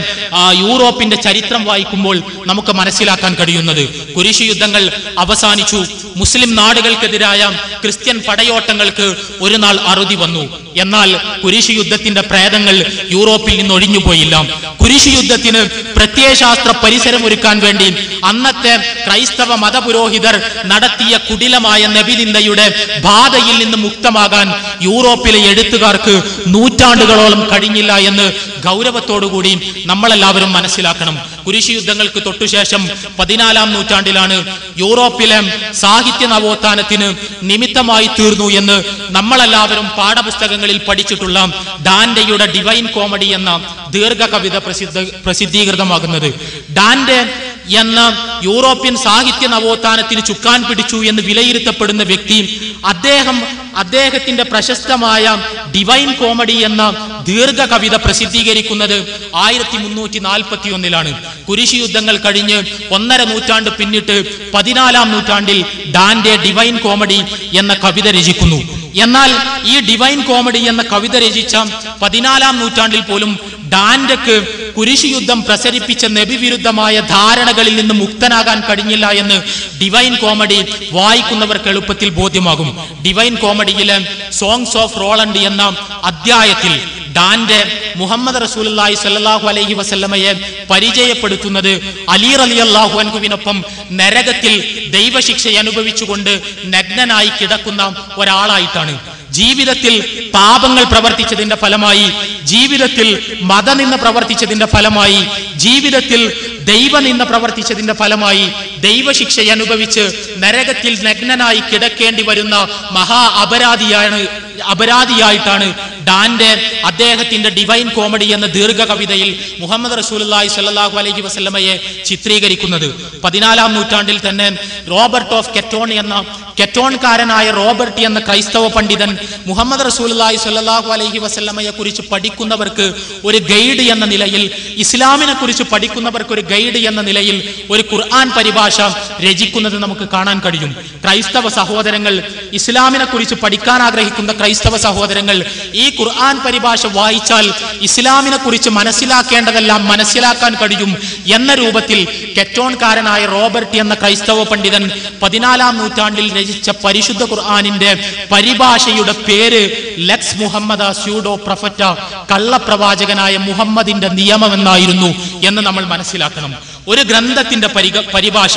യൂറോപ്പിന്റെ ചരിത്രം വായിക്കുമ്പോൾ നമുക്ക് മനസ്സിലാക്കാൻ കഴിയുന്നത്. കുരിശുയുദ്ധങ്ങൾ അവസാനിച്ചു. മുസ്ലിം നാടുകൾക്കെതിരായ ക്രിസ്ത്യൻ പടയോട്ടങ്ങൾക്ക് ഒരു നാൾ അറുതി വന്നു. എന്നാൽ കുരിശുയുദ്ധത്തിന്റെ പ്രേതങ്ങൾ യൂറോപ്പിൽ നിന്ന് ഒഴിഞ്ഞുപോയില്ല. കുരിശുയുദ്ധത്തിന് പ്രത്യയശാസ്ത്ര പരിസരമൊരുക്കാൻ വേണ്ടി അന്നത്തെ ക്രൈസ്തവ മതപുരോഹിതർ നടത്തിയ കുടിലമായ നബിനിന്ദയുടെ ബാധയിൽ നിന്ന് മുക്തമാകാൻ യൂറോപ്പിലെ എഴുത്തുകാർക്ക് നൂറ്റാണ്ടുകളോളം കഴിഞ്ഞില്ല എന്ന് ഗൗരവത്തോടുകൂടി നമ്മളെല്ലാവരും മനസ്സിലാക്കണം. കുരിശുയുദ്ധങ്ങൾക്ക് തൊട്ടുശേഷം 14-ാം നൂറ്റാണ്ടിലാണ് യൂറോപ്പിലെ സാഹിത്യ നവോത്ഥാനത്തിന് നിമിത്തമായി തീർന്നു എന്ന് നമ്മളെല്ലാവരും പാഠപുസ്തകങ്ങളിൽ പഠിച്ചിട്ടുള്ള ഡാന്റെയുടെ ഡിവൈൻ കോമഡി എന്ന ദീർഘകവിത പ്രസിദ്ധീകൃതമാകുന്നത്. ഡാന്റെ എന്ന യൂറോപ്യൻ സാഹിത്യ നവോത്ഥാനത്തിന് ചുക്കാൻ പിടിച്ചു എന്ന് വിലയിരുത്തപ്പെടുന്ന വ്യക്തി അദ്ദേഹത്തിന്റെ പ്രശസ്തമായ ഡിവൈൻ കോമഡി എന്ന ദീർഘകവിത പ്രസിദ്ധീകരിക്കുന്നത് 1341 കുരിശുയുദ്ധങ്ങൾ കഴിഞ്ഞ് 1.5 നൂറ്റാണ്ട് പിന്നിട്ട് 14-ാം നൂറ്റാണ്ടിൽ ഡാന്റെ ഡിവൈൻ കോമഡി എന്ന കവിത രചിക്കുന്നു. എന്നാൽ ഈ ഡിവൈൻ കോമഡി എന്ന കവിത രചിച്ച 14-ാം നൂറ്റാണ്ടിൽ പോലും ഡാന്റെക്ക് കുരിശുയുദ്ധം പ്രസരിപ്പിച്ച നബിവിരുദ്ധമായ ധാരണകളിൽ നിന്ന് മുക്തനാകാൻ കഴിഞ്ഞില്ല എന്ന് ഡിവൈൻ കോമഡി വായിക്കുന്നവർക്ക് എളുപ്പത്തിൽ ബോധ്യമാകും. ഡിവൈൻ കോമഡിയിലെ സോങ്സ് ഓഫ് റോളണ്ട് എന്ന അധ്യായത്തിൽ ഡാന്റെ മുഹമ്മദ് റസൂലുള്ളാഹി സ്വല്ലല്ലാഹു അലൈഹി വസല്ലമയെ പരിചയപ്പെടുത്തുന്നത് അലി റളിയല്ലാഹു അൻഹുവിനൊപ്പം നരകത്തിൽ ദൈവശിക്ഷ അനുഭവിച്ചുകൊണ്ട് നഗ്നനായി കിടക്കുന്ന ഒരാളായിട്ടാണ്. ജീവിതത്തിൽ പാപങ്ങൾ പ്രവർത്തിച്ചതിന്റെ ഫലമായി, ജീവിതത്തിൽ മതനിന്ദ പ്രവർത്തിച്ചതിന്റെ ഫലമായി, ജീവിതത്തിൽ ദൈവനിന്ദ പ്രവർത്തിച്ചതിന്റെ ഫലമായി ദൈവശിക്ഷ അനുഭവിച്ച് നരകത്തിൽ നഗ്നനായി കിടക്കേണ്ടി വരുന്ന മഹാ അപരാധിയായിട്ടാണ് ഡാന്റെ അദ്ദേഹത്തിന്റെ ഡിവൈൻ കോമഡി എന്ന ദീർഘകവിതയിൽ മുഹമ്മദ് റസൂലുള്ളാഹി സ്വല്ലല്ലാഹു അലൈഹി വസല്ലമയെ ചിത്രീകരിക്കുന്നത്. 14-ാം നൂറ്റാണ്ടിൽ തന്നെ റോബർട്ട് ഓഫ് കെറ്റോൺകാരനായ റോബർട്ട് എന്ന ക്രൈസ്തവ പണ്ഡിതൻ മുഹമ്മദ് റസൂലുള്ളാഹി സ്വല്ലല്ലാഹു അലൈഹി വസല്ലമയെ കുറിച്ച് പഠിക്കുന്നവർക്ക് ഒരു ഗൈഡ് എന്ന നിലയിൽ, ഇസ്ലാമിനെ കുറിച്ച് പഠിക്കുന്നവർക്ക് ഒരു ഗൈഡ് എന്ന നിലയിൽ ഒരു ഖുർആൻ പരിഭാഷ രചിക്കുന്നത് നമുക്ക് കാണാൻ കഴിയും. ക്രൈസ്തവ സഹോദരങ്ങൾ, ഇസ്ലാമിനെ കുറിച്ച് പഠിക്കാൻ ആഗ്രഹിക്കുന്ന ക്രൈസ്തവ സഹോദരങ്ങൾ ഈ ഖുർആൻ പരിഭാഷ വായിച്ചാൽ ഇസ്ലാമിനെ കുറിച്ച് മനസ്സിലാക്കേണ്ടതെല്ലാം മനസ്സിലാക്കാൻ കഴിയും എന്ന രൂപത്തിൽ കെറ്റോൺകാരനായ റോബർട്ട് എന്ന ക്രൈസ്തവ പണ്ഡിതൻ 14-ാം നൂറ്റാണ്ടിൽ രചിച്ച പരിശുദ്ധ ഖുർആനിന്റെ പരിഭാഷയുടെ പേര് ലെക്സ് മുഹമ്മദ സ്യൂഡോ പ്രൊഫറ്റ, കള്ളപ്രവാചകനായ മുഹമ്മദിന്റെ നിയമം എന്നായിരുന്നു എന്ന് നമ്മൾ മനസ്സിലാക്കണം. ഒരു ഗ്രന്ഥത്തിന്റെ പരിഭാഷ,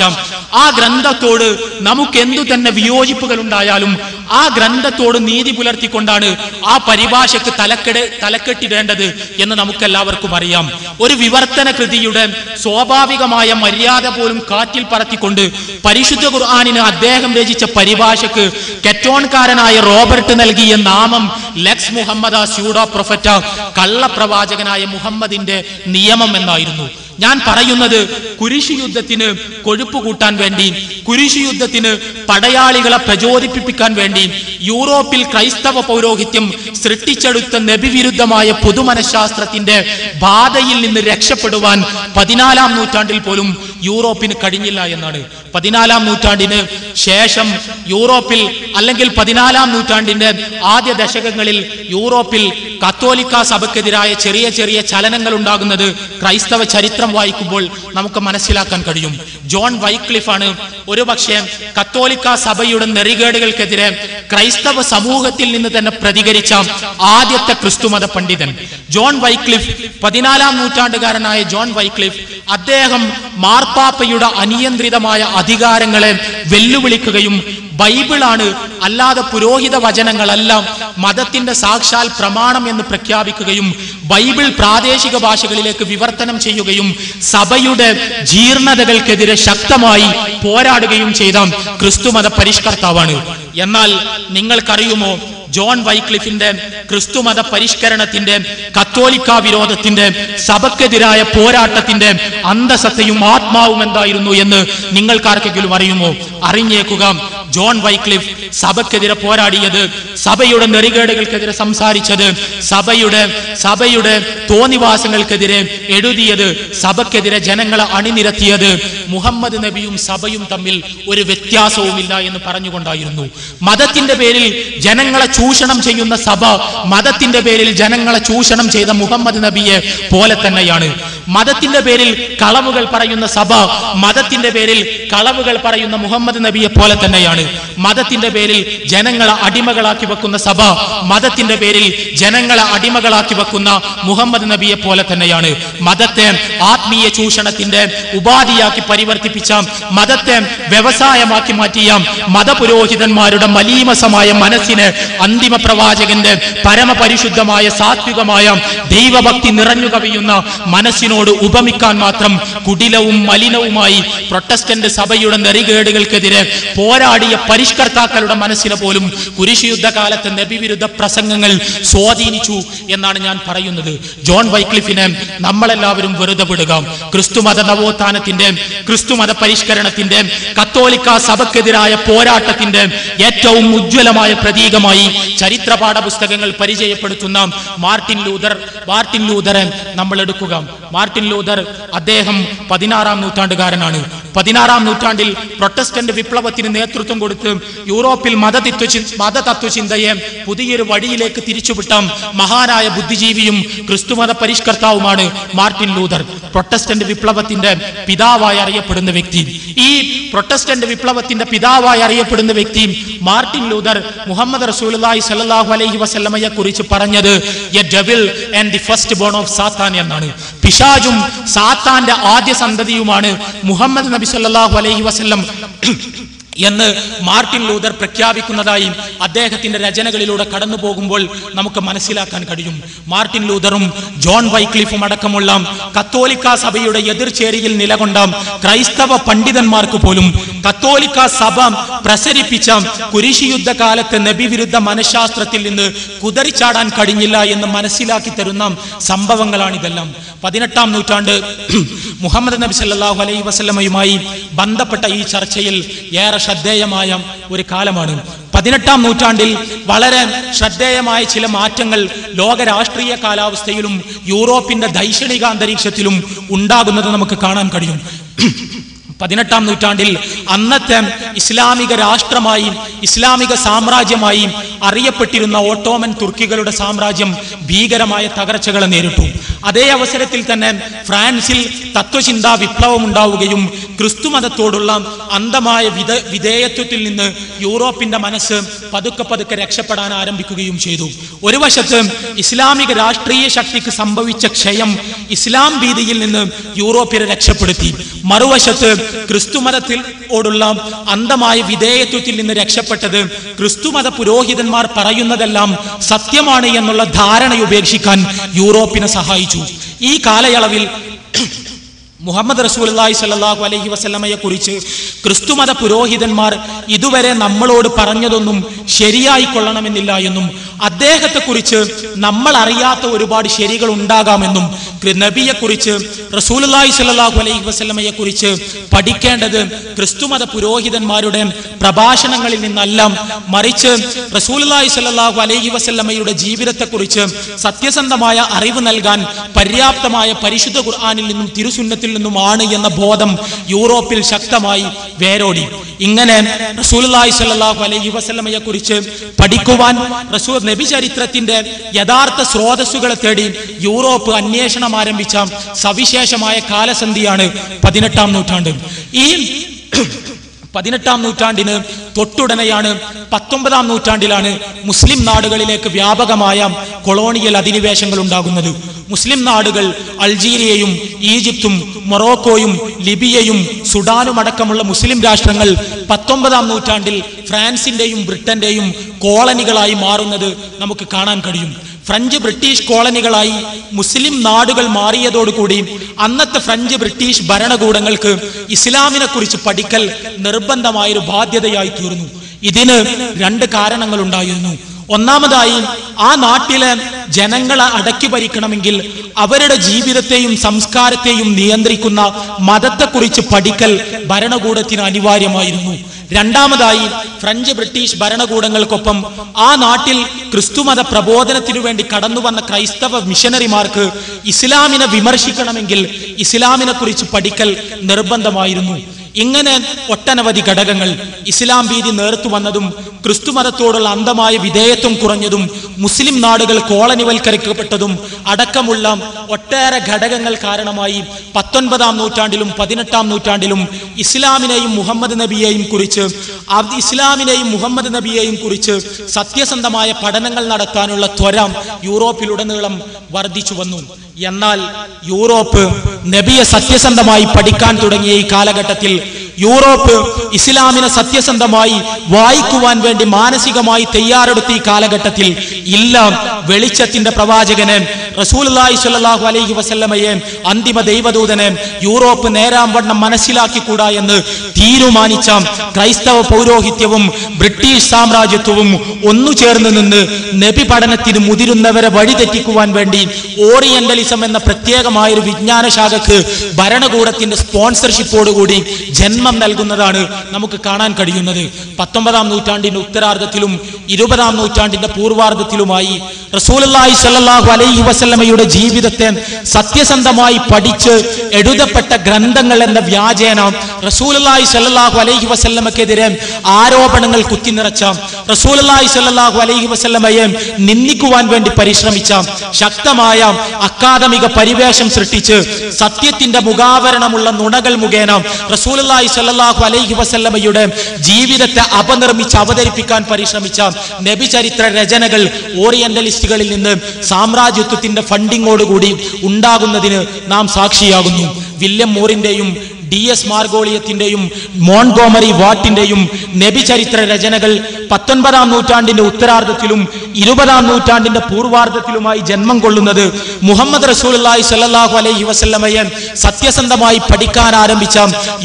ആ ഗ്രന്ഥത്തോട് നമുക്ക് എന്തു തന്നെ വിയോജിപ്പുകൾ ഉണ്ടായാലും ആ ഗ്രന്ഥത്തോട് നീതി പുലർത്തിക്കൊണ്ടാണ് ആ പരിഭാഷയ്ക്ക് തലക്കെട്ടിടേണ്ടത് എന്ന് നമുക്കെല്ലാവർക്കും അറിയാം. ഒരു വിവർത്തന കൃതിയുടെ സ്വാഭാവികമായ മര്യാദ പോലും കാറ്റിൽ പറത്തിക്കൊണ്ട് പരിശുദ്ധ ഖുർആനിന് അദ്ദേഹം രചിച്ച പരിഭാഷയ്ക്ക് കെറ്റോൺകാരനായ റോബർട്ട് നൽകിയ നാമം ലെക്സ് മുഹമ്മദ സ്യൂഡോ പ്രൊഫറ്റ, കള്ളപ്രവാചകനായ മുഹമ്മദിന്റെ നിയമം എന്നായിരുന്നു. ഞാൻ പറയുന്നത് കുരിശുയുദ്ധത്തിന് കൊഴുപ്പ് കൂട്ടാൻ വേണ്ടി, കുരിശുയുദ്ധത്തിന് പടയാളികളെ പ്രചോദിപ്പിക്കാൻ വേണ്ടി യൂറോപ്പിൽ ക്രൈസ്തവ പൗരോഹിത്യം സൃഷ്ടിച്ചെടുത്ത നബിവിരുദ്ധമായ പൊതുമനഃശാസ്ത്രത്തിന്റെ ബാധയിൽ നിന്ന് രക്ഷപ്പെടുവാൻ 14-ാം നൂറ്റാണ്ടിൽ പോലും യൂറോപ്പിന് കഴിഞ്ഞില്ല എന്നാണ്. 14-ാം നൂറ്റാണ്ടിന് ശേഷം യൂറോപ്പിൽ, അല്ലെങ്കിൽ 14-ാം നൂറ്റാണ്ടിന്റെ ആദ്യ ദശകങ്ങളിൽ യൂറോപ്പിൽ കത്തോലിക്ക സഭയ്ക്കെതിരായ ചെറിയ ചെറിയ ചലനങ്ങൾ ഉണ്ടാകുന്നത് ക്രൈസ്തവ ചരിത്രം വായിക്കുമ്പോൾ നമുക്ക് മനസ്സിലാക്കാൻ കഴിയും. ജോൺ വൈക്ലിഫാണ് ഒരുപക്ഷെ കത്തോലിക്ക സഭയുടെ നെറികേടുകൾക്കെതിരെ ക്രൈസ്തവ സമൂഹത്തിൽ നിന്ന് തന്നെ പ്രതികരിച്ച ആദ്യത്തെ ക്രിസ്തുമത പണ്ഡിതൻ. ജോൺ വൈക്ലിഫ്, 14-ാം നൂറ്റാണ്ടുകാരനായ ജോൺ വൈക്ലിഫ്, അദ്ദേഹം മാർപ്പാപ്പയുടെ അനിയന്ത്രിതമായ അധികാരങ്ങളെ വെല്ലുവിളിക്കുകയും ബൈബിളാണ്, അല്ലാതെ പുരോഹിത വചനങ്ങളല്ല മതത്തിന്റെ സാക്ഷാൽ പ്രമാണം എന്ന് പ്രഖ്യാപിക്കുകയും ബൈബിൾ പ്രാദേശിക ഭാഷകളിലേക്ക് വിവർത്തനം ചെയ്യുകയും സഭയുടെ ജീർണതകൾക്കെതിരെ ശക്തമായി പോരാടുകയും ചെയ്ത ക്രിസ്തുമത പരിഷ്കർത്താവാണ്. എന്നാൽ നിങ്ങൾക്കറിയുമോ, ജോൺ വൈക്ലിഫിന്റെ ക്രിസ്തുമത പരിഷ്കരണത്തിന്റെ, കത്തോലിക്ക വിരോധത്തിന്റെ, സഭക്കെതിരായ പോരാട്ടത്തിന്റെ അന്തസത്തയും ആത്മാവും എന്തായിരുന്നു എന്ന് നിങ്ങൾക്കാർക്കെങ്കിലും അറിയുമോ? അറിഞ്ഞേക്കുക, ജോൺ വൈക്ലിഫ് സഭക്കെതിരെ പോരാടിയത്, സഭയുടെ നെറികേടുകൾക്കെതിരെ സംസാരിച്ചത്, സഭയുടെ തോന്നിവാസങ്ങൾക്കെതിരെ എഴുതിയത്, സഭക്കെതിരെ ജനങ്ങളെ അണിനിരത്തിയത് മുഹമ്മദ് നബിയും സഭയും തമ്മിൽ ഒരു വ്യത്യാസവുമില്ല എന്ന് പറഞ്ഞുകൊണ്ടായിരുന്നു. മതത്തിന്റെ പേരിൽ ജനങ്ങളെ ചൂഷണം ചെയ്യുന്ന സഭ മതത്തിന്റെ പേരിൽ ജനങ്ങളെ ചൂഷണം ചെയ്ത മുഹമ്മദ് നബിയെ പോലെ തന്നെയാണ്. മതത്തിന്റെ പേരിൽ കളവുകൾ പറയുന്ന സഭ മതത്തിന്റെ പേരിൽ കളവുകൾ പറയുന്ന മുഹമ്മദ് നബിയെ പോലെ തന്നെയാണ്. മതത്തിന്റെ പേരിൽ ജനങ്ങളെ അടിമകളാക്കി വെക്കുന്ന സഭ മതത്തിന്റെ പേരിൽ ജനങ്ങളെ അടിമകളാക്കി വെക്കുന്ന മുഹമ്മദ് നബിയെ പോലെ തന്നെയാണ്. മതത്തെ ആത്മീയ ചൂഷണത്തിന്റെ ഉപാധിയാക്കി പരിവർത്തിപ്പിച്ച, മതത്തെ വ്യവസായമാക്കി മാറ്റിയ മതപുരോഹിതന്മാരുടെ മലീമസമായ മനസ്സിന് അന്തിമ പ്രവാചകന്റെ പരമപരിശുദ്ധമായ സാത്വികമായ ദൈവഭക്തി നിറഞ്ഞു കവിയുന്ന മനസ്സിനോട് ഉപമിക്കാൻ മാത്രം കുടിലവും മലിനവുമായി പ്രൊട്ടസ്റ്റന്റ് സഭയുടെ നെറികേടുകൾക്കെതിരെ പോരാടിയ പരിഷ്കർത്താക്കളുടെ മനസ്സിനെ പോലും കുരിശുയുദ്ധകാലത്തെ നബിവിരുദ്ധ പ്രസംഗങ്ങൾ സ്വാധീനിച്ചു എന്നാണ് ഞാൻ പറയുന്നത്. ജോൺ വൈക്ലിഫിനെ നമ്മളെല്ലാവരും വെറുതെ വിടുക. ക്രിസ്തുമത നവോത്ഥാനത്തിന്റെ, ക്രിസ്തുമത പരിഷ്കരണത്തിന്റെ, കത്തോലിക്ക സഭക്കെതിരായ പോരാട്ടത്തിന്റെ ഏറ്റവും ഉജ്ജ്വലമായ പ്രതീകമായി ചരിത്ര പാഠപുസ്തകങ്ങൾ പരിചയപ്പെടുത്തുന്ന മാർട്ടിൻ ലൂതറെ നമ്മൾ എടുക്കുക. മാർട്ടിൻ ലൂതർ, അദ്ദേഹം 16-ാം നൂറ്റാണ്ടുകാരനാണ്. 16-ാം നൂറ്റാണ്ടിൽ പ്രൊട്ടസ്റ്റന്റ് വിപ്ലവത്തിന് നേതൃത്വം കൊടുത്ത് യൂറോപ്പിൽ മതതത്വചിന്തയെ പുതിയൊരു വഴിയിലേക്ക് തിരിച്ചുവിട്ട മഹാനായ ബുദ്ധിജീവിയും ക്രിസ്തുമത പരിഷ്കർത്താവുമാണ് മാർട്ടിൻ ലൂതർ. പ്രൊട്ടസ്റ്റന്റ് വിപ്ലവത്തിന്റെ പിതാവായി അറിയപ്പെടുന്ന വ്യക്തി. ഈ പ്രൊട്ടസ്റ്റന്റ് വിപ്ലവത്തിന്റെ പിതാവായി അറിയപ്പെടുന്ന വ്യക്തി മാർട്ടിൻ ലൂതർ മുഹമ്മദ് റസൂലുള്ളാഹി സ്വല്ലല്ലാഹു അലൈഹി വസല്ലമയെ കുറിച്ച് പറഞ്ഞത് A devil and the first bone of സാത്താൻ എന്നാണ്. പിശാചും സാത്താന്റെ ആദ്യ സന്തതിയുമാണ് മുഹമ്മദ് നബി സ്വല്ലല്ലാഹു അലൈഹി വസല്ലം എന്ന് മാർട്ടിൻ ലൂതർ പ്രഖ്യാപിക്കുന്നതായി അദ്ദേഹത്തിന്റെ രചനകളിലൂടെ കടന്നു പോകുമ്പോൾ നമുക്ക് മനസ്സിലാക്കാൻ കഴിയും. മാർട്ടിൻ ലൂതറും ജോൺ വൈക്ലിഫും അടക്കമുള്ള കത്തോലിക്ക സഭയുടെ എതിർചേരിയിൽ നിലകൊണ്ട ക്രൈസ്തവ പണ്ഡിതന്മാർക്ക് പോലും കത്തോലിക്ക സഭ പ്രസരിപ്പിച്ച കുരിശുയുദ്ധകാലത്തെ നബിവിരുദ്ധ മനഃശാസ്ത്രത്തിൽ നിന്ന് കുതറിച്ചാടാൻ കഴിഞ്ഞില്ല എന്ന് മനസ്സിലാക്കി തരുന്ന സംഭവങ്ങളാണിതെല്ലാം. 18-ാം നൂറ്റാണ്ട് മുഹമ്മദ് നബി സല്ലല്ലാഹു അലൈഹി വസല്ലമയുമായി ബന്ധപ്പെട്ട ഈ ചർച്ചയിൽ ഏറെ ശ്രദ്ധേയമായ ഒരു കാലമാണ്. 18-ാം നൂറ്റാണ്ടിൽ വളരെ ശ്രദ്ധേയമായ ചില മാറ്റങ്ങൾ ലോക രാഷ്ട്രീയ കാലാവസ്ഥയിലും യൂറോപ്പിന്റെ ദൈക്ഷണിക അന്തരീക്ഷത്തിലും ഉണ്ടാകുന്നത് നമുക്ക് കാണാൻ കഴിയും. 18-ാം നൂറ്റാണ്ടിൽ അന്നത്തെ ഇസ്ലാമിക രാഷ്ട്രമായി, ഇസ്ലാമിക സാമ്രാജ്യമായി അറിയപ്പെട്ടിരുന്ന ഓട്ടോമൻ തുർക്കികളുടെ സാമ്രാജ്യം ഭീകരമായ തകർച്ചകളെ നേരിട്ടു. അതേ അവസരത്തിൽ തന്നെ ഫ്രാൻസിൽ തത്വചിന്താ വിപ്ലവം ഉണ്ടാവുകയും ക്രിസ്തുമതത്തോടുള്ള അന്ധമായ വിധേയത്വത്തിൽ നിന്ന് യൂറോപ്പിന്റെ മനസ്സ് പതുക്കെ രക്ഷപ്പെടാൻ ആരംഭിക്കുകയും ചെയ്തു. ഒരു വശത്ത് ഇസ്ലാമിക രാഷ്ട്രീയ ശക്തിക്ക് സംഭവിച്ച ക്ഷയം ഇസ്ലാം ഭീതിയിൽ നിന്ന് യൂറോപ്പിനെ രക്ഷപ്പെടുത്തി. മറുവശത്ത് ക്രിസ്തുമതത്തിനോടുള്ള അന്ധമായ വിധേയത്വത്തിൽ നിന്ന് രക്ഷപ്പെട്ടത് ക്രിസ്തുമത പുരോഹിതന്മാർ പറയുന്നതെല്ലാം സത്യമാണ് എന്നുള്ള ധാരണ ഉപേക്ഷിക്കാൻ യൂറോപ്പിനെ സഹായിച്ചു. ഈ കാലയളവിൽ മുഹമ്മദ് റസൂലുള്ളാഹി സ്വല്ലല്ലാഹു അലൈഹി വസല്ലമയെ കുറിച്ച് ക്രിസ്തുമത പുരോഹിതന്മാർ ഇതുവരെ നമ്മളോട് പറഞ്ഞതൊന്നും ശരിയായി കൊള്ളണമെന്നില്ല എന്നും അദ്ദേഹത്തെക്കുറിച്ച് നമ്മൾ അറിയാത്ത ഒരുപാട് ശരികൾ ഉണ്ടാകാമെന്നും നബിയെക്കുറിച്ച് റസൂലുള്ളാഹി സ്വല്ലല്ലാഹു അലൈഹി വസല്ലമയെ കുറിച്ച് പഠിക്കേണ്ടത് ക്രിസ്തുമത പുരോഹിതന്മാരുടെ പ്രഭാഷണങ്ങളിൽ നിന്നല്ല, മറിച്ച് റസൂലുള്ളാഹി സ്വല്ലല്ലാഹു അലൈഹി വസല്ലമയുടെ ജീവിതത്തെക്കുറിച്ച് സത്യസന്ധമായ അറിവ് നൽകാൻ പര്യാപ്തമായ പരിശുദ്ധ ഖുർആനിൽ നിന്നും തിരുസുന്നത്തിൽ നിന്നുമാണ് എന്ന ബോധം യൂറോപ്പിൽ ശക്തമായി വേരോടി. ഇങ്ങനെ റസൂലുള്ളാഹി സ്വല്ലല്ലാഹു അലൈഹി വസല്ലമയെ കുറിച്ച് പഠിക്കുവാൻ റസൂൽ നബി ചരിത്രത്തിന്റെ യഥാർത്ഥ സ്രോതസ്സുകളെ തേടി യൂറോപ്പ് അന്വേഷണം ആരംഭിച്ച സവിശേഷമായ കാലസന്ധിയാണ് 18-ാം നൂറ്റാണ്ട്. ഈ 18-ാം നൂറ്റാണ്ടിന് തൊട്ടുടനെയാണ് 19-ാം നൂറ്റാണ്ടിലാണ് മുസ്ലിം നാടുകളിലേക്ക് വ്യാപകമായ കൊളോണിയൽ അധിനിവേശങ്ങൾ ഉണ്ടാകുന്നത്. മുസ്ലിം നാടുകൾ അൾജീരിയയും ഈജിപ്തും മൊറോക്കോയും ലിബിയയും സുഡാനും അടക്കമുള്ള മുസ്ലിം രാഷ്ട്രങ്ങൾ 19-ാം നൂറ്റാണ്ടിൽ ഫ്രാൻസിന്റെയും ബ്രിട്ടന്റെയും കോളനികളായി മാറുന്നത് നമുക്ക് കാണാൻ കഴിയും. ഫ്രഞ്ച് ബ്രിട്ടീഷ് കോളനികളായി മുസ്ലിം നാടുകൾ മാറിയതോടുകൂടി അന്നത്തെ ഫ്രഞ്ച് ബ്രിട്ടീഷ് ഭരണകൂടങ്ങൾക്ക് ഇസ്ലാമിനെ കുറിച്ച് പഠിക്കൽ നിർബന്ധമായൊരു ബാധ്യതയായി തീർന്നു. ഇതിന് രണ്ട് കാരണങ്ങൾ ഉണ്ടായിരുന്നു. ഒന്നാമതായി, ആ നാട്ടിലെ ജനങ്ങളെ അടക്കി ഭരിക്കണമെങ്കിൽ അവരുടെ ജീവിതത്തെയും സംസ്കാരത്തെയും നിയന്ത്രിക്കുന്ന മതത്തെക്കുറിച്ച് പഠിക്കൽ ഭരണകൂടത്തിന് അനിവാര്യമായിരുന്നു. രണ്ടാമതായി, ഫ്രഞ്ച് ബ്രിട്ടീഷ് ഭരണകൂടങ്ങൾക്കൊപ്പം ആ നാട്ടിൽ ക്രിസ്തുമത പ്രബോധനത്തിനു വേണ്ടി കടന്നു വന്ന ക്രൈസ്തവ മിഷനറിമാർക്ക് ഇസ്ലാമിനെ വിമർശിക്കണമെങ്കിൽ ഇസ്ലാമിനെ കുറിച്ച് പഠിക്കൽ നിർബന്ധമായിരുന്നു. ഇങ്ങനെ ഒട്ടനവധി ഘടകങ്ങൾ, ഇസ്ലാം ഭീതി നേർത്തു വന്നതും ക്രിസ്തുമതത്തോടുള്ള അന്ധമായ വിധേയത്വം കുറഞ്ഞതും മുസ്ലിം നാടുകൾ കോളനിവൽക്കരിക്കപ്പെട്ടതും അടക്കമുള്ള ഒട്ടേറെ ഘടകങ്ങൾ കാരണമായി 19-ാം നൂറ്റാണ്ടിലും 18-ാം നൂറ്റാണ്ടിലും ഇസ്ലാമിനെയും മുഹമ്മദ് നബിയെയും കുറിച്ച് സത്യസന്ധമായ പഠനങ്ങൾ നടത്താനുള്ള ത്വര യൂറോപ്പിലുടനീളം വർദ്ധിച്ചു വന്നു. എന്നാൽ യൂറോപ്പ് നബിയെ സത്യസന്ധമായി പഠിക്കാൻ തുടങ്ങിയ ഈ കാലഘട്ടത്തിൽ, യൂറോപ്പ് ഇസ്ലാമിനെ സത്യസന്ധമായി വായിക്കുവാൻ വേണ്ടി മാനസികമായി തയ്യാറെടുത്ത ഈ കാലഘട്ടത്തിൽ വെളിച്ചത്തിന്റെ പ്രവാചകനെ റസൂലുള്ളാഹി സ്വല്ലല്ലാഹു അലൈഹി വസല്ലമയെ, അന്തിമ ദൈവദൂതനെ യൂറോപ്പ് നേരാംവണ്ണം മനസ്സിലാക്കിക്കൂടാ എന്ന് തീരുമാനിച്ച ക്രൈസ്തവ പൗരോഹിത്യവും ബ്രിട്ടീഷ് സാമ്രാജ്യത്വവും ഒന്നു ചേർന്ന് നിന്ന് നബി പഠനത്തിന് മുതിരുന്നവരെ വഴിതെറ്റിക്കുവാൻ വേണ്ടി ഓറിയന്റലിസം എന്ന പ്രത്യേകമായൊരു വിജ്ഞാന ശാഖക്ക് ഭരണകൂടത്തിന്റെ സ്പോൺസർഷിപ്പോടുകൂടി ജന്മം നൽകുന്നതാണ് നമുക്ക് കാണാൻ കഴിയുന്നത്. 19-ാം നൂറ്റാണ്ടിന്റെ ഉത്തരാർദ്ധത്തിലും 20-ാം നൂറ്റാണ്ടിന്റെ പൂർവാർദ്ധത്തിലുമായി റസൂലുള്ളാഹി സ്വല്ലല്ലാഹു അലൈഹി വസല്ലമയുടെ ജീവിതത്തെ സത്യസന്ധമായി പഠിച്ച് എഴുതപ്പെട്ട ഗ്രന്ഥങ്ങൾ എന്ന വ്യാജേന റസൂലുള്ളാഹി സ്വല്ലല്ലാഹു അലൈഹി വസല്ലമക്കെതിരെ ആരോപണങ്ങൾ കുത്തിനിറച്ച, റസൂലുള്ളാഹി സ്വല്ലല്ലാഹു അലൈഹി വസല്ലമയെ നിന്ദിക്കുവാൻ വേണ്ടി പരിശ്രമിച്ച, ശക്തമായ അക്കാദമിക പരിവേഷം സൃഷ്ടിച്ച് സത്യത്തിന്റെ മുഖാവരണമുള്ള നുണകൾ മുഖേന റസൂലുള്ളാഹി സ്വല്ലല്ലാഹു അലൈഹി വസല്ലമയുടെ ജീവിതത്തെ അപനിർമ്മിച്ച് അവതരിപ്പിക്കാൻ പരിശ്രമിച്ച നബി ചരിത്ര രചനകൾ ഓറിയന്റലിസ്റ്റുകളിൽ നിന്ന് സാമ്രാജ്യത്വത്തിന്റെ ഫണ്ടിങ്ങോടുകൂടി ഉണ്ടാകുന്നതിന് നാം സാക്ഷിയാകുന്നു. വില്യം മൂറിന്റെയും DS മാർഗോളിയത്തിന്റെയും മോൺഗോമറി വാട്ടിന്റെയും നബി ചരിത്ര രചനകൾ 19-ാം നൂറ്റാണ്ടിന്റെ ഉത്തരാർദ്ധത്തിലും 20-ാം നൂറ്റാണ്ടിന്റെ പൂർവാർദ്ധത്തിലുമായി ജന്മം കൊള്ളുന്നത് മുഹമ്മദ് റസൂലുള്ളാഹി സ്വല്ലല്ലാഹു അലൈഹി വസല്ലമയെ സത്യസന്ധമായി പഠിക്കാൻ ആരംഭിച്ച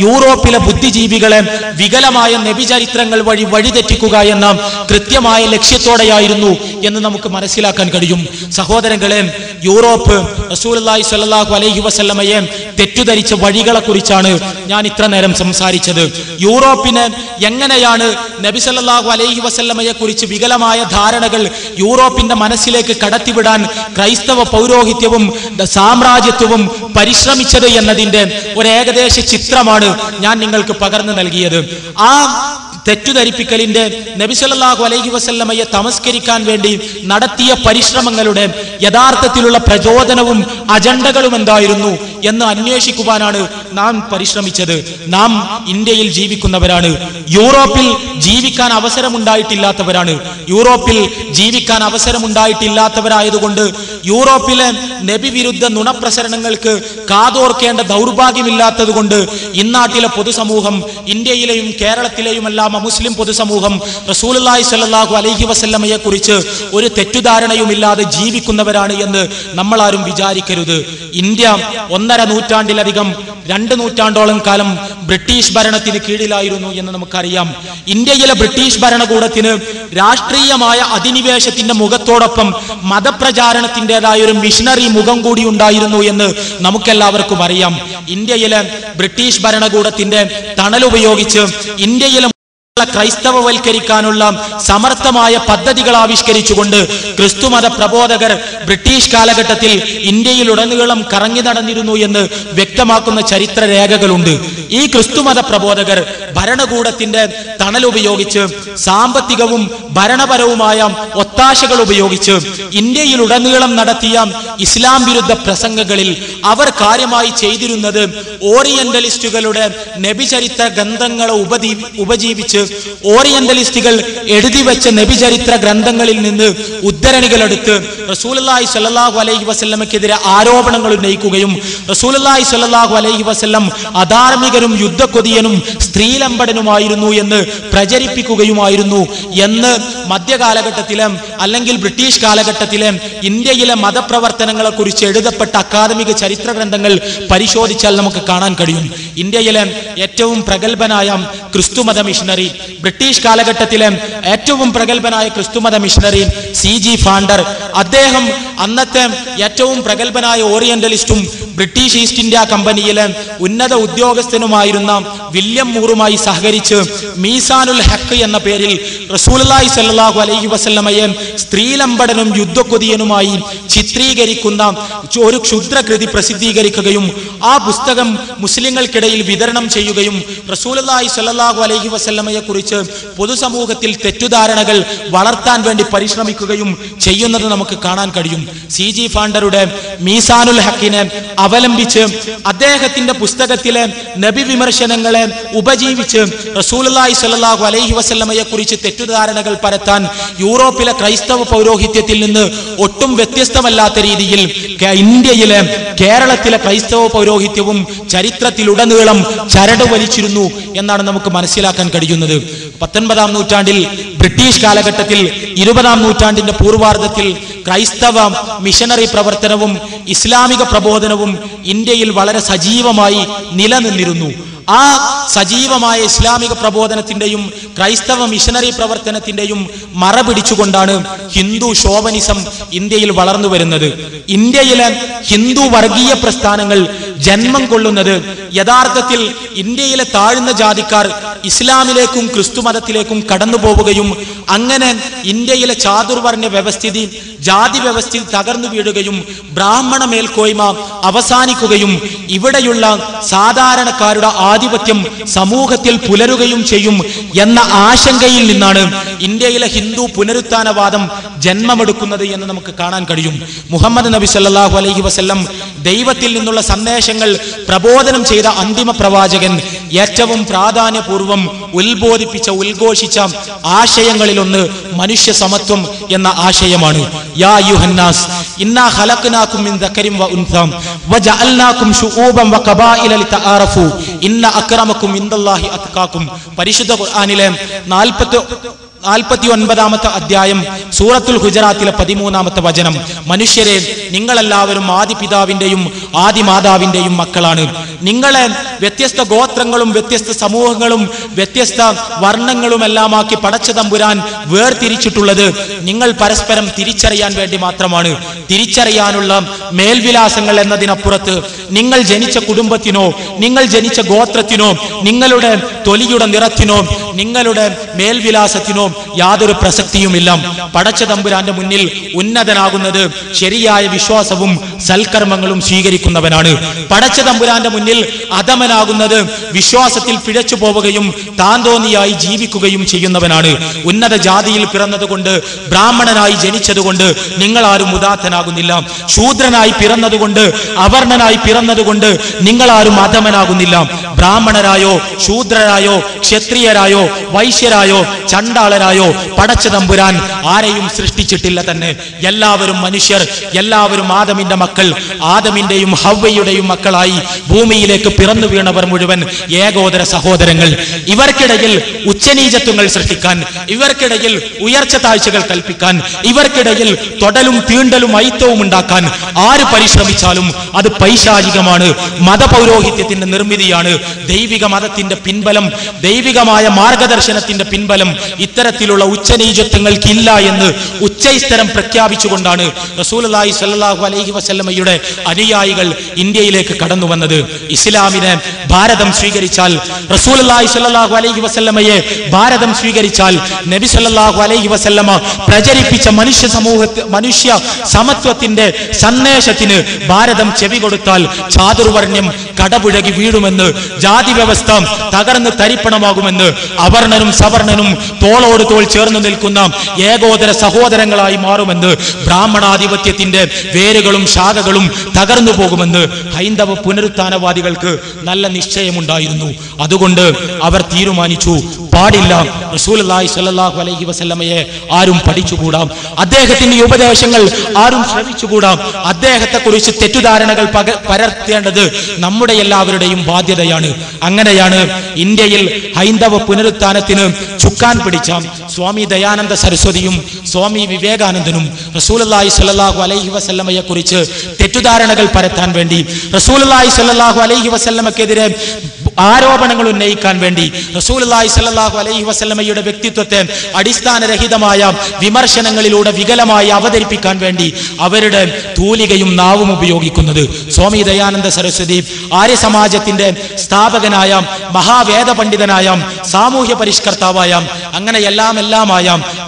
യൂറോപ്പിലെ ബുദ്ധിജീവികളെ വികലമായ നബി ചരിത്രങ്ങൾ വഴി വഴിതെറ്റിക്കുക എന്ന കൃത്യമായ ലക്ഷ്യത്തോടെയായിരുന്നു എന്ന് നമുക്ക് മനസ്സിലാക്കാൻ കഴിയും. സഹോദരങ്ങളെ, യൂറോപ്പ് റസൂലുള്ളാഹി സ്വല്ലല്ലാഹു അലൈഹി വസല്ലമയെ തെറ്റിദ്ധരിച്ച വഴികളെ കുറിച്ചാണ് ഞാൻ ഇത്ര നേരം സംസാരിച്ചത്. യൂറോപ്പിന് എങ്ങനെയാണ് നബി സല്ലല്ലാഹു അലൈഹി വസല്ലമയെ കുറിച്ച് വികലമായ ധാരണകൾ യൂറോപ്പിന്റെ മനസ്സിലേക്ക് കടത്തിവിടാൻ ക്രൈസ്തവ പൗരോഹിത്യവും സാമ്രാജ്യത്വവും പരിശ്രമിച്ചത് എന്നതിന്റെ ഒരു ഏകദേശ ചിത്രമാണ് ഞാൻ നിങ്ങൾക്ക് പകർന്നു നൽകിയത്. ആ തെറ്റുധരിപ്പിക്കലിന്റെ, നബി സല്ലല്ലാഹു അലൈഹി വസല്ലമയെ തമസ്കരിക്കാൻ വേണ്ടി നടത്തിയ പരിശ്രമങ്ങളുടെ യഥാർത്ഥത്തിലുള്ള പ്രചോദനവും അജണ്ടകളും എന്തായിരുന്നു എന്ന് അന്വേഷിക്കുവാനാണ് നാം പരിശ്രമിച്ചത്. നാം ഇന്ത്യയിൽ ജീവിക്കുന്നവരാണ്, യൂറോപ്പിൽ ജീവിക്കാൻ അവസരമുണ്ടായിട്ടില്ലാത്തവരാണ്. യൂറോപ്പിൽ ജീവിക്കാൻ അവസരമുണ്ടായിട്ടില്ലാത്തവരായതുകൊണ്ട് യൂറോപ്പിലെ നബി വിരുദ്ധ നുണപ്രസരണങ്ങൾക്ക് കാതോർക്കേണ്ട ദൗർഭാഗ്യമില്ലാത്തത് കൊണ്ട് ഇന്നാട്ടിലെ പൊതുസമൂഹം, ഇന്ത്യയിലെയും കേരളത്തിലെയുമെല്ലാം മുസ്ലിം പൊതുസമൂഹം റസൂലുള്ളാഹി സ്വല്ലല്ലാഹു അലൈഹി വസല്ലമയെ കുറിച്ച് ഒരു തെറ്റുധാരണയുമില്ലാതെ ജീവിക്കുന്നവരാണ് എന്ന് നമ്മൾ ആരും വിചാരിക്കരുത്. ഇന്ത്യ 1.5 നൂറ്റാണ്ടിലധികം 2 നൂറ്റാണ്ടോളം കാലം ബ്രിട്ടീഷ് ഭരണത്തിന് കീഴിലായിരുന്നു എന്ന് നമുക്കറിയാം. ഇന്ത്യയിലെ ബ്രിട്ടീഷ് ഭരണകൂടത്തിന് രാഷ്ട്രീയമായ അധിനിവേശത്തിന്റെ മുഖത്തോടൊപ്പം മതപ്രചാരണത്തിൻ്റെതായ ഒരു മിഷനറി മുഖം കൂടി ഉണ്ടായിരുന്നു എന്ന് നമുക്കെല്ലാവർക്കും അറിയാം. ഇന്ത്യയിലെ ബ്രിട്ടീഷ് ഭരണകൂടത്തിന്റെ തണലുപയോഗിച്ച് ഇന്ത്യയിലെ ക്രൈസ്തവവൽക്കരിക്കാനുള്ള സമർത്ഥമായ പദ്ധതികൾ ആവിഷ്കരിച്ചുകൊണ്ട് ക്രിസ്തുമത പ്രബോധകർ ബ്രിട്ടീഷ് കാലഘട്ടത്തിൽ ഇന്ത്യയിലുടനീളം കറങ്ങി നടന്നിരുന്നു എന്ന് വ്യക്തമാക്കുന്ന ചരിത്ര രേഖകളുണ്ട്. ഈ ക്രിസ്തുമത പ്രബോധകർ ഭരണകൂടത്തിന്റെ തണലുപയോഗിച്ച് സാമ്പത്തികവും ഭരണപരവുമായ ഒത്താശകൾ ഉപയോഗിച്ച് ഇന്ത്യയിലുടനീളം നടത്തിയ ഇസ്ലാം വിരുദ്ധ പ്രസംഗങ്ങളിൽ അവർ കാര്യമായി ചെയ്തിരുന്നത് ഓറിയന്റലിസ്റ്റുകളുടെ നബിചരിത്ര ഗ്രന്ഥങ്ങളെ ഉപജീവിച്ച് ഓറിയന്റലിസ്റ്റുകൾ എഴുതിവെച്ച നബിചരിത്ര ഗ്രന്ഥങ്ങളിൽ നിന്ന് ഉദ്ധരണികൾ എടുത്ത് റസൂലുള്ളാഹി സ്വല്ലല്ലാഹു അലൈഹി വസല്ലമക്കെതിരെ ആരോപണങ്ങൾ ഉന്നയിക്കുകയും റസൂലുള്ളാഹി സ്വല്ലല്ലാഹു അലൈഹി വസല്ലം അധാർമികനും യുദ്ധക്കൊതിയനും സ്ത്രീലമ്പടനുമായിരുന്നു എന്ന് പ്രചരിപ്പിക്കുകയുമായിരുന്നു എന്ന് മധ്യകാലഘട്ടത്തിലെ അല്ലെങ്കിൽ ബ്രിട്ടീഷ് കാലഘട്ടത്തിലെ ഇന്ത്യയിലെ മതപ്രവർത്തനങ്ങളെ കുറിച്ച് എഴുതപ്പെട്ട അക്കാദമിക ചരിത്ര ഗ്രന്ഥങ്ങൾ പരിശോധിച്ചാൽ നമുക്ക് കാണാൻ കഴിയും. ഇന്ത്യയിലെ ഏറ്റവും പ്രഗത്ഭനായ ക്രിസ്തുമത മിഷണറി ബ്രിട്ടീഷ് കാലഘട്ടത്തിലെ ഏറ്റവും പ്രഗത്ഭനായ ക്രിസ്തുമത മിഷണറി CG ഫാണ്ടർ, അദ്ദേഹം അന്നത്തെ ഏറ്റവും പ്രഗത്ഭനായ ഓറിയന്റലിസ്റ്റും ബ്രിട്ടീഷ് ഈസ്റ്റ് ഇന്ത്യ കമ്പനിയിലെ ഉന്നത ഉദ്യോഗസ്ഥനുമായിരുന്ന വില്യം മൂറുമായി സഹകരിച്ച് മീസാനുൽ ഹഖ് എന്ന പേരിൽ റസൂലുള്ളാഹി സ്വല്ലല്ലാഹു അലൈഹി വസല്ലമയെ സ്ത്രീലമ്പടനും യുദ്ധക്കൊതിയനുമായി ചിത്രീകരിക്കുന്ന ഒരു ക്ഷുദ്രകൃതി പ്രസിദ്ധീകരിക്കുകയും ആ പുസ്തകം മുസ്ലിങ്ങൾക്കിടയിൽ വിതരണം ചെയ്യുകയും റസൂലുള്ളാഹി സ്വല്ലല്ലാഹു അലൈഹി വസല്ലമയെ കുറിച്ച് പൊതുസമൂഹത്തിൽ തെറ്റുധാരണകൾ വളർത്താൻ വേണ്ടി പരിശ്രമിക്കുകയും ചെയ്യുന്നത് നമുക്ക് കാണാൻ കഴിയും. CG ഫാണ്ടറുടെ മീസാനുൽ ഹഖിനെ അവലംബിച്ച് അദ്ദേഹത്തിന്റെ പുസ്തകത്തിലെ നബി വിമർശനങ്ങളെ ഉപജീവിച്ച് റസൂലുള്ളാഹി സ്വല്ലല്ലാഹു അലൈഹി വസല്ലമയെ കുറിച്ച് തെറ്റുധാരണകൾ പരത്താൻ യൂറോപ്പിലെ ക്രൈസ്തവ പൗരോഹിത്യത്തിൽ നിന്ന് ഒട്ടും വ്യത്യസ്തമല്ലാത്ത രീതിയിൽ ഇന്ത്യയിലെ കേരളത്തിലെ ക്രൈസ്തവ പൗരോഹിത്യവും ചരിത്രത്തിലുടനീളം ചരട് വലിച്ചിരുന്നു എന്നാണ് നമുക്ക് മനസ്സിലാക്കാൻ കഴിയുന്നത്. 19-ാം നൂറ്റാണ്ടിൽ ബ്രിട്ടീഷ് കാലഘട്ടത്തിൽ 20-ാം നൂറ്റാണ്ടിന്റെ പൂർവാർദ്ധത്തിൽ ക്രൈസ്തവ മിഷനറി പ്രവർത്തനവും ഇസ്ലാമിക പ്രബോധനവും ഇന്ത്യയിൽ വളരെ സജീവമായി നിലനിന്നിരുന്നു. ആ സജീവമായ ഇസ്ലാമിക പ്രബോധനത്തിന്റെയും ക്രൈസ്തവ മിഷനറി പ്രവർത്തനത്തിന്റെയും മറ പിടിച്ചുകൊണ്ടാണ് ഹിന്ദു ഷോവനിസം ഇന്ത്യയിൽ വളർന്നു വരുന്നത്. ഇന്ത്യയിലെ ഹിന്ദു വർഗീയ പ്രസ്ഥാനങ്ങൾ ജന്മം കൊള്ളുന്നത് യഥാർത്ഥത്തിൽ ഇന്ത്യയിലെ താഴ്ന്ന ജാതിക്കാർ ഇസ്ലാമിലേക്കും ക്രിസ്തുമതത്തിലേക്കും കടന്നു പോവുകയും അങ്ങനെ ഇന്ത്യയിലെ ചാതുർവർണ്ണ വ്യവസ്ഥിതി, ജാതി വ്യവസ്ഥിതി തകർന്നു വീഴുകയും ബ്രാഹ്മണ മേൽക്കോയ്മ അവസാനിക്കുകയും ഇവിടെയുള്ള സാധാരണക്കാരുടെ ആധിപത്യം സമൂഹത്തിൽ പുലരുകയും ചെയ്യും എന്ന ആശങ്കയിൽ നിന്നാണ് ഇന്ത്യയിലെ ഹിന്ദു പുനരുത്ഥാനവാദം ജന്മമെടുക്കുന്നത് എന്ന് നമുക്ക് കാണാൻ കഴിയും. മുഹമ്മദ് നബി സല്ലല്ലാഹു അലൈഹി വസല്ലം ദൈവത്തിൽ നിന്നുള്ള സന്ദേശങ്ങൾ പ്രബോധനം ചെയ്ത അന്തിമ പ്രവാചകൻ ഏറ്റവും പ്രാധാന്യപൂർവം ഉദ്ഘോഷിച്ച ആശയങ്ങളിലൊന്ന് മനുഷ്യ സമത്വം എന്ന ആശയമാണ്. യാ അയ്യുഹന്നാസ് ഇന്നാ ഖലഖനാകും മിൻ ദക്കരിൻ വ ഉൻസാ വജഅൽനാകും ശുഊബൻ വ ഖബായില ലിതആറഫു ഇന്ന അക്രമക്കും ഇൻദല്ലാഹി അത്ഖാക്കും. പരിശുദ്ധ ഖുർആനിലെ 49-ാമത്തെ അധ്യായം സൂറത്തുൽ ഹുജറാത്തിലെ 13-ാമത്തെ വചനം, മനുഷ്യരെ നിങ്ങളെല്ലാവരും ആദി പിതാവിന്റെയും ആദി മാതാവിന്റെയും മക്കളാണ്. നിങ്ങളെ വ്യത്യസ്ത ഗോത്രങ്ങളും വ്യത്യസ്ത സമൂഹങ്ങളും വ്യത്യസ്ത വർണ്ണങ്ങളും എല്ലാമാക്കി പടച്ച തമ്പുരാൻ വേർതിരിച്ചിട്ടുള്ളത് നിങ്ങൾ പരസ്പരം തിരിച്ചറിയാൻ വേണ്ടി മാത്രമാണ്. തിരിച്ചറിയാനുള്ള മേൽവിലാസങ്ങൾ എന്നതിനപ്പുറത്ത് നിങ്ങൾ ജനിച്ച കുടുംബത്തിനോ നിങ്ങൾ ജനിച്ച ഗോത്രത്തിനോ നിങ്ങളുടെ തൊലിയുടെ നിറത്തിനോ നിങ്ങളുടെ മേൽവിലാസത്തിനോ യാതൊരു പ്രസക്തിയുമില്ല. പടച്ച തമ്പുരാന്റെ മുന്നിൽ ഉന്നതനാകുന്നത് ശരിയായ വിശ്വാസവും സൽക്കർമ്മങ്ങളും സ്വീകരിക്കുന്നവനാണ്. പടച്ച തമ്പുരാന്റെ മുന്നിൽ അധമനാകുന്നത് വിശ്വാസത്തിൽ പിഴച്ചു പോവുകയും താൻ തോന്നിയായി ജീവിക്കുകയും ചെയ്യുന്നവനാണ്. ഉന്നത ജാതിയിൽ പിറന്നതുകൊണ്ട്, ബ്രാഹ്മണനായി ജനിച്ചതുകൊണ്ട് നിങ്ങൾ ആരും ഉദാത്തനാകുന്നില്ല. ശൂദ്രനായി പിറന്നതുകൊണ്ട്, അവർണനായി പിറന്നതുകൊണ്ട് നിങ്ങൾ ആരും അധമനാകുന്നില്ല. ബ്രാഹ്മണരായോ ശൂദ്രരായോ ക്ഷത്രിയരായോ വൈശ്യരായോ ചണ്ടാളരായോ പടച്ച തമ്പുരാൻ ആരെയും സൃഷ്ടിച്ചിട്ടില്ല തന്നെ. എല്ലാവരും മനുഷ്യർ, എല്ലാവരും ആദമിന്റെ മക്കൾ, ആദമിന്റെയും ഹവ്വയുടെയും മക്കളായി ഭൂമിയിലേക്ക് പിറന്നു വീണവർ മുഴുവൻ ഏകോദര സഹോദരങ്ങൾ. ഇവർക്കിടയിൽ ഉച്ചനീചത്വങ്ങൾ സൃഷ്ടിക്കാൻ, ഇവർക്കിടയിൽ ഉയർച്ച താഴ്ചകൾ കൽപ്പിക്കാൻ, ഇവർക്കിടയിൽ തൊടലും തീണ്ടലും ഐത്തവും ഉണ്ടാക്കാൻ ആര് പരിശ്രമിച്ചാലും അത് പൈശാചികമാണ്, മതപൗരോഹിത്യത്തിന്റെ നിർമ്മിതിയാണ്. ദൈവിക മതത്തിന്റെ പിൻബലം, ദൈവികമായ മാർഗദർശനത്തിന്റെ പിൻബലം ഇത്തരത്തിലുള്ള ഉച്ചനീചത്വങ്ങൾക്കില്ല എന്ന് ഉച്ചൈസ്തരം പ്രഖ്യാപിച്ചുകൊണ്ടാണ് റസൂലുള്ളാഹി സ്വല്ലല്ലാഹു അലൈഹി വസല്ലമയുടെ അനുയായികൾ ഇന്ത്യയിലേക്ക് കടന്നു വന്നത്. ഇസ്ലാമിനെ ഭാരതം സ്വീകരിച്ചാൽ, റസൂലുള്ളാഹി സ്വല്ലല്ലാഹു അലൈഹി വസല്ലമയെ ഭാരതം സ്വീകരിച്ചാൽ, നബി സ്വല്ലല്ലാഹു അലൈഹി വസല്ലമ പ്രചരിപ്പിച്ച മനുഷ്യ സമത്വത്തിന്റെ സന്ദേശത്തിന് ഭാരതം ചെവി കൊടുത്താൽ ചാതുർവർണ്ണ്യം കടപുഴകി വീഴുമെന്ന്, ജാതി വ്യവസ്ഥ തകർന്ന് തരിപ്പണമാകുമെന്ന്, അവർണനും സവർണനും തോളോട് തോൾ ചേർന്ന് നിൽക്കുന്ന ഏകോദര സഹോദരങ്ങളായി മാറുമെന്ന്, ബ്രാഹ്മണാധിപത്യത്തിന്റെ വേരുകളും ശാഖകളും തകർന്നു പോകുമെന്ന് ഹൈന്ദവ പുനരുത്ഥാനവാദികൾക്ക് നല്ല നിശ്ചയമുണ്ടായിരുന്നു. അതുകൊണ്ട് അവർ തീരുമാനിച്ചു, പാടില്ല, റസൂലുള്ളാഹി സ്വല്ലല്ലാഹു അലൈഹി വസല്ലമയെ ആരും പഠിച്ചുകൂടാ, അദ്ദേഹത്തിന്റെ ഉപദേശങ്ങൾ ആരും ശ്രവിച്ചുകൂടാ, അദ്ദേഹത്തെ കുറിച്ച് തെറ്റുധാരണകൾ പരത്തേണ്ടത് നമ്മുടെ എല്ലാവരുടെയും ബാധ്യതയാണ്. അങ്ങനെയാണ് ഇന്ത്യയിൽ ഹൈന്ദവ പുനരുത്ഥാനത്തിന് ചുക്കാൻ പിടിച്ച സ്വാമി ദയാനന്ദ സരസ്വതിയും സ്വാമി വിവേകാനന്ദനും റസൂലുള്ളാഹി സ്വല്ലല്ലാഹു അലൈഹി വസല്ലമയെ കുറിച്ച് തെറ്റുധാരണകൾ പരത്താൻ വേണ്ടി, റസൂലുള്ളാഹി സ്വല്ലല്ലാഹു അലൈഹി വസല്ലമക്കെതിരെ ആരോപണങ്ങൾ ഉന്നയിക്കാൻ വേണ്ടി റസൂലുള്ളാഹി സ്വല്ലല്ലാഹു അലൈഹി വസല്ലമയുടെ വ്യക്തിത്വത്തെ അടിസ്ഥാനരഹിതമായ വിമർശനങ്ങളിലൂടെ വികലമായി അവതരിപ്പിക്കാൻ വേണ്ടി അവരുടെ തൂലികയും നാവും ഉപയോഗിക്കുന്നത്. സ്വാമി ദയാനന്ദ സരസ്വതി ആര്യ സമാജത്തിന്റെ സ്ഥാപകനായ മഹാവേദ പണ്ഡിതനായ സാമൂഹ്യ പരിഷ്കർത്താവായ അങ്ങനെ എല്ലാമായ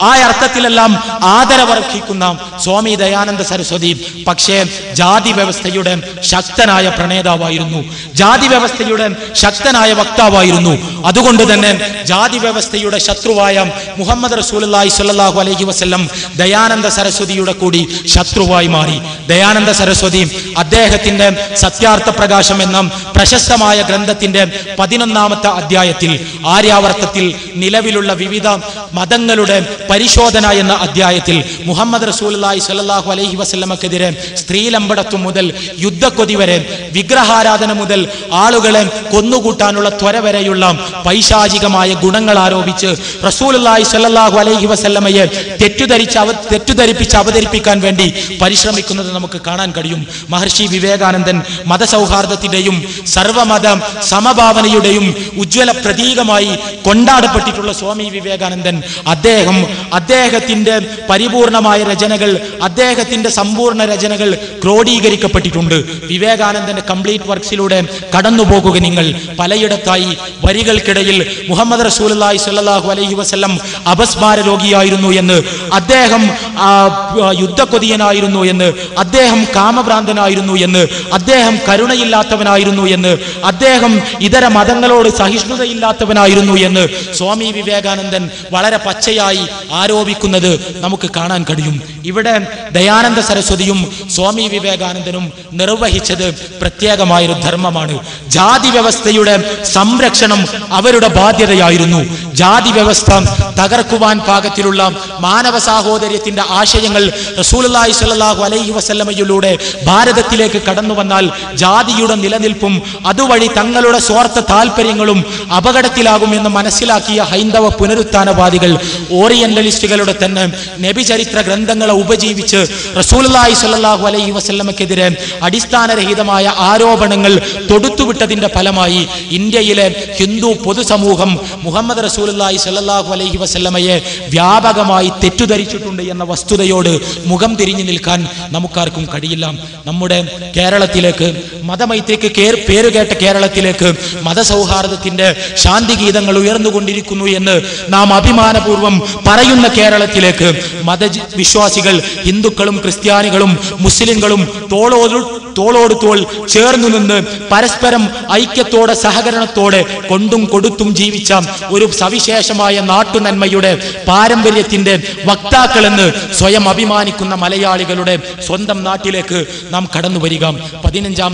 ആ അർത്ഥത്തിലെല്ലാം ആദരവർഹിക്കുന്ന സ്വാമി ദയാനന്ദ സരസ്വതി പക്ഷേ ജാതി വ്യവസ്ഥയുടെ ശക്തനായ പ്രണേതാവായിരുന്നു, ജാതി വ്യവസ്ഥയുടെ ശക്തനായ വക്താവായിരുന്നു. അതുകൊണ്ട് തന്നെ ജാതി വ്യവസ്ഥയുടെ ശത്രുവായ മുഹമ്മദ് റസൂലുള്ളാഹി സ്വല്ലല്ലാഹു അലൈഹി വസല്ലം ദയാനന്ദ സരസ്വതിയുടെ കൂടി ശത്രുവായി മാറി. ദയാനന്ദ സരസ്വതി അദ്ദേഹത്തിന്റെ സത്യാർത്ഥ പ്രകാശം എന്ന പ്രശസ്തമായ ഗ്രന്ഥത്തിന്റെ 11ാമത്തെ അധ്യായത്തിൽ ആര്യാവർത്തത്തിൽ നിലവിലുള്ള വിവിധ മതങ്ങളുടെ പരിശോധന എന്ന അധ്യായത്തിൽ മുഹമ്മദ് റസൂലുള്ളാഹി സ്വല്ലല്ലാഹു അലൈഹി വസല്ലമക്കെതിരെ സ്ത്രീലമ്പടത്വം മുതൽ യുദ്ധക്കൊതി വരെ, വിഗ്രഹാരാധന മുതൽ ആളുകളെ കൊന്നുകൂട്ടാനുള്ള ത്വര വരെയുള്ള പൈശാചികമായ ഗുണങ്ങൾ ആരോപിച്ച് റസൂലുള്ളാഹി സ്വല്ലല്ലാഹു അലൈഹി വസല്ലമയെ തെറ്റിദ്ധരിപ്പിച്ച് അവതരിപ്പിക്കാൻ വേണ്ടി പരിശ്രമിക്കുന്നത് നമുക്ക് കാണാൻ കഴിയും. മഹർഷി വിവേകാനന്ദൻ മതസൗഹാർദ്ദത്തിന്റെയും സർവമത സമഭാവനയുടെയും ഉജ്ജ്വല പ്രതീകമായി കൊണ്ടാടപ്പെട്ടിട്ടുള്ള സ്വാമി വിവേകാനന്ദൻ അദ്ദേഹത്തിന്റെ പരിപൂർണമായ രചനകൾ, അദ്ദേഹത്തിന്റെ സമ്പൂർണ്ണ രചനകൾ ക്രോഡീകരിക്കപ്പെട്ടിട്ടുണ്ട്. വിവേകാനന്ദന്റെ കംപ്ലീറ്റ് വർക്സിലൂടെ കടന്നുപോകുക നിങ്ങൾ. പലയിടത്തായി വരികൾക്കിടയിൽ മുഹമ്മദ് റസൂലുള്ളാഹി സ്വല്ലല്ലാഹു അലൈഹി വസല്ലം അപസ്മാര രോഗിയായിരുന്നു എന്ന്, അദ്ദേഹം യുദ്ധക്കൊതിയനായിരുന്നു എന്ന്, അദ്ദേഹം കാമഭ്രാന്തനായിരുന്നു എന്ന്, അദ്ദേഹം കരുണയില്ലാത്തവനായിരുന്നു എന്ന്, അദ്ദേഹം ഇതര മതങ്ങളോട് സഹിഷ്ണുതയില്ലാത്തവനായിരുന്നു എന്ന് സ്വാമി വിവേകാനന്ദൻ വളരെ പച്ചയായി ആരോപിക്കുന്നത് നമുക്ക് കാണാൻ കഴിയും. ഇവിടെ ദയാനന്ദ സരസ്വതിയും സ്വാമി വിവേകാനന്ദനും നിർവഹിച്ചത് പ്രത്യേകമായൊരു ധർമ്മമാണ്. ജാതി വ്യവസ്ഥയുടെ സംരക്ഷണം അവരുടെ ബാധ്യതയായിരുന്നു. ജാതി വ്യവസ്ഥ തകർക്കുവാൻ പാകത്തിലുള്ള മാനവ സാഹോദര്യത്തിന്റെ ആശയങ്ങൾ റസൂലുള്ളാഹി സ്വല്ലല്ലാഹു അലൈഹി വസല്ലമയിലൂടെ ഭാരതത്തിലേക്ക് കടന്നു വന്നാൽ ജാതിയുടെ നിലനിൽപ്പും അതുവഴി തങ്ങളുടെ സ്വാർത്ഥ താല്പര്യങ്ങളും അപകടത്തിലാകുമെന്ന് മനസ്സിലാക്കിയ ഹൈന്ദവ പുനരുത്ഥാനവാദികൾ ഓറിയന്റലിസ്റ്റുകളുടെ തന്നെ നബിചരിത്ര ഗ്രന്ഥങ്ങളെ ഉപജീവിച്ച് റസൂലുള്ളാഹി സ്വല്ലല്ലാഹു അലൈഹി വസല്ലമക്കെതിരെ അടിസ്ഥാനരഹിതമായ ആരോപണങ്ങൾ തൊടുത്തുവിട്ടതിന്റെ ഫലമായി ഇന്ത്യയിലെ ഹിന്ദു പൊതുസമൂഹം മുഹമ്മദ് റസൂലുള്ളാഹി സ്വല്ലല്ലാഹു അലൈഹി വസല്ലമയെ വ്യാപകമായി തെറ്റിദ്ധരിച്ചിട്ടുണ്ട് എന്ന വസ്തുതയോട് മുഖം തിരിഞ്ഞു നിൽക്കാൻ നമുക്കാർക്കും കഴിയില്ല. നമ്മുടെ കേരളത്തിലേക്ക്, മതമൈത്രിക്ക് പേരുകേട്ട കേരളത്തിലേക്ക് മതസൗഹാർദ്ദത്തിന്റെ ശാന്തിഗീതങ്ങൾ ഉയർന്നുകൊണ്ടിരിക്കുന്നു എന്ന് നാം അഭിമാനപൂർവ്വം പറയുന്ന കേരളത്തിലേക്ക് മതവിശ്വാസികൾ, ഹിന്ദുക്കളും ക്രിസ്ത്യാനികളും മുസ്ലിങ്ങളും തോളോട് തോൾ ചേർന്നു നിന്ന് പരസ്പരം ഐക്യത്തോടെ സഹകരണത്തോടെ കൊണ്ടും കൊടുത്തും ജീവിച്ച ഒരു സവിശേഷമായ നാട്ടുനന്മയുടെ പാരമ്പര്യത്തിന്റെ വക്താക്കളെന്ന് സ്വയം അഭിമാനിക്കുന്ന മലയാളികളുടെ സ്വന്തം നാട്ടിലേക്ക് നാം കടന്നു വരിക. 15ാം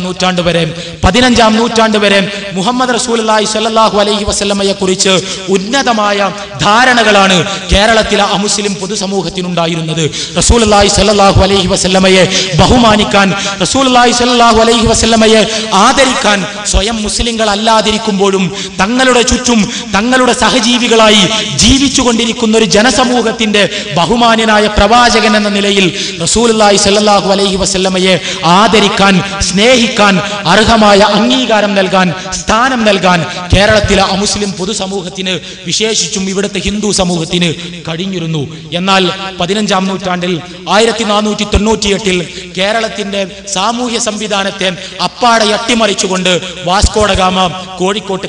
നൂറ്റാണ്ട് വരെ മുഹമ്മദ് റസൂലുള്ളാഹി സ്വല്ലല്ലാഹു അലൈഹി വസല്ലമയെ കുറിച്ച് ഉന്നതമായ ധാരണകളാണ് കേരളത്തിലെ അമുസ്ലിം പൊതുസമൂഹത്തിനുണ്ടായിരുന്നത്. റസൂലുള്ളാഹി സ്വല്ലല്ലാഹു അലൈഹി വസല്ലമയെ ബഹുമാനിക്കാൻ, റസൂലുള്ളാഹി സ്വല്ലല്ലാഹു അലൈഹി വസല്ലമയെ ആദരിക്കാൻ സ്വയം മുസ്ലിങ്ങൾ അല്ലാതിരിക്കുമ്പോഴും തങ്ങളുടെ ചുറ്റും തങ്ങളുടെ സഹജീവികളായി ജീവിച്ചു കൊണ്ടിരിക്കുന്ന ഒരു ജനസമൂഹത്തിന്റെ ബഹുമാന്യനായ പ്രവാചകൻ എന്ന നിലയിൽ റസൂലുള്ളാഹി സ്വല്ലല്ലാഹു അലൈഹി വസല്ലമയെ ആദരിക്കാൻ, സ്നേഹിക്കാൻ, അർഹമായ അംഗീകാരം നൽകാൻ, സ്ഥാനം നൽകാൻ കേരളത്തിലെ അമുസ്ലിം പൊതുസമൂഹത്തിന്, വിശേഷിച്ചും ഇവിടുത്തെ ഹിന്ദു സമൂഹത്തിന് കഴിഞ്ഞിരുന്നു. എന്നാൽ 15ാം നൂറ്റാണ്ടിൽ 1498 കേരളത്തിന്റെ സാമൂഹ്യ സംവിധാനത്തെ അപ്പാടെ അട്ടിമറിച്ചുകൊണ്ട് വാസ്കോഡഗാമ കോഴിക്കോട്ട്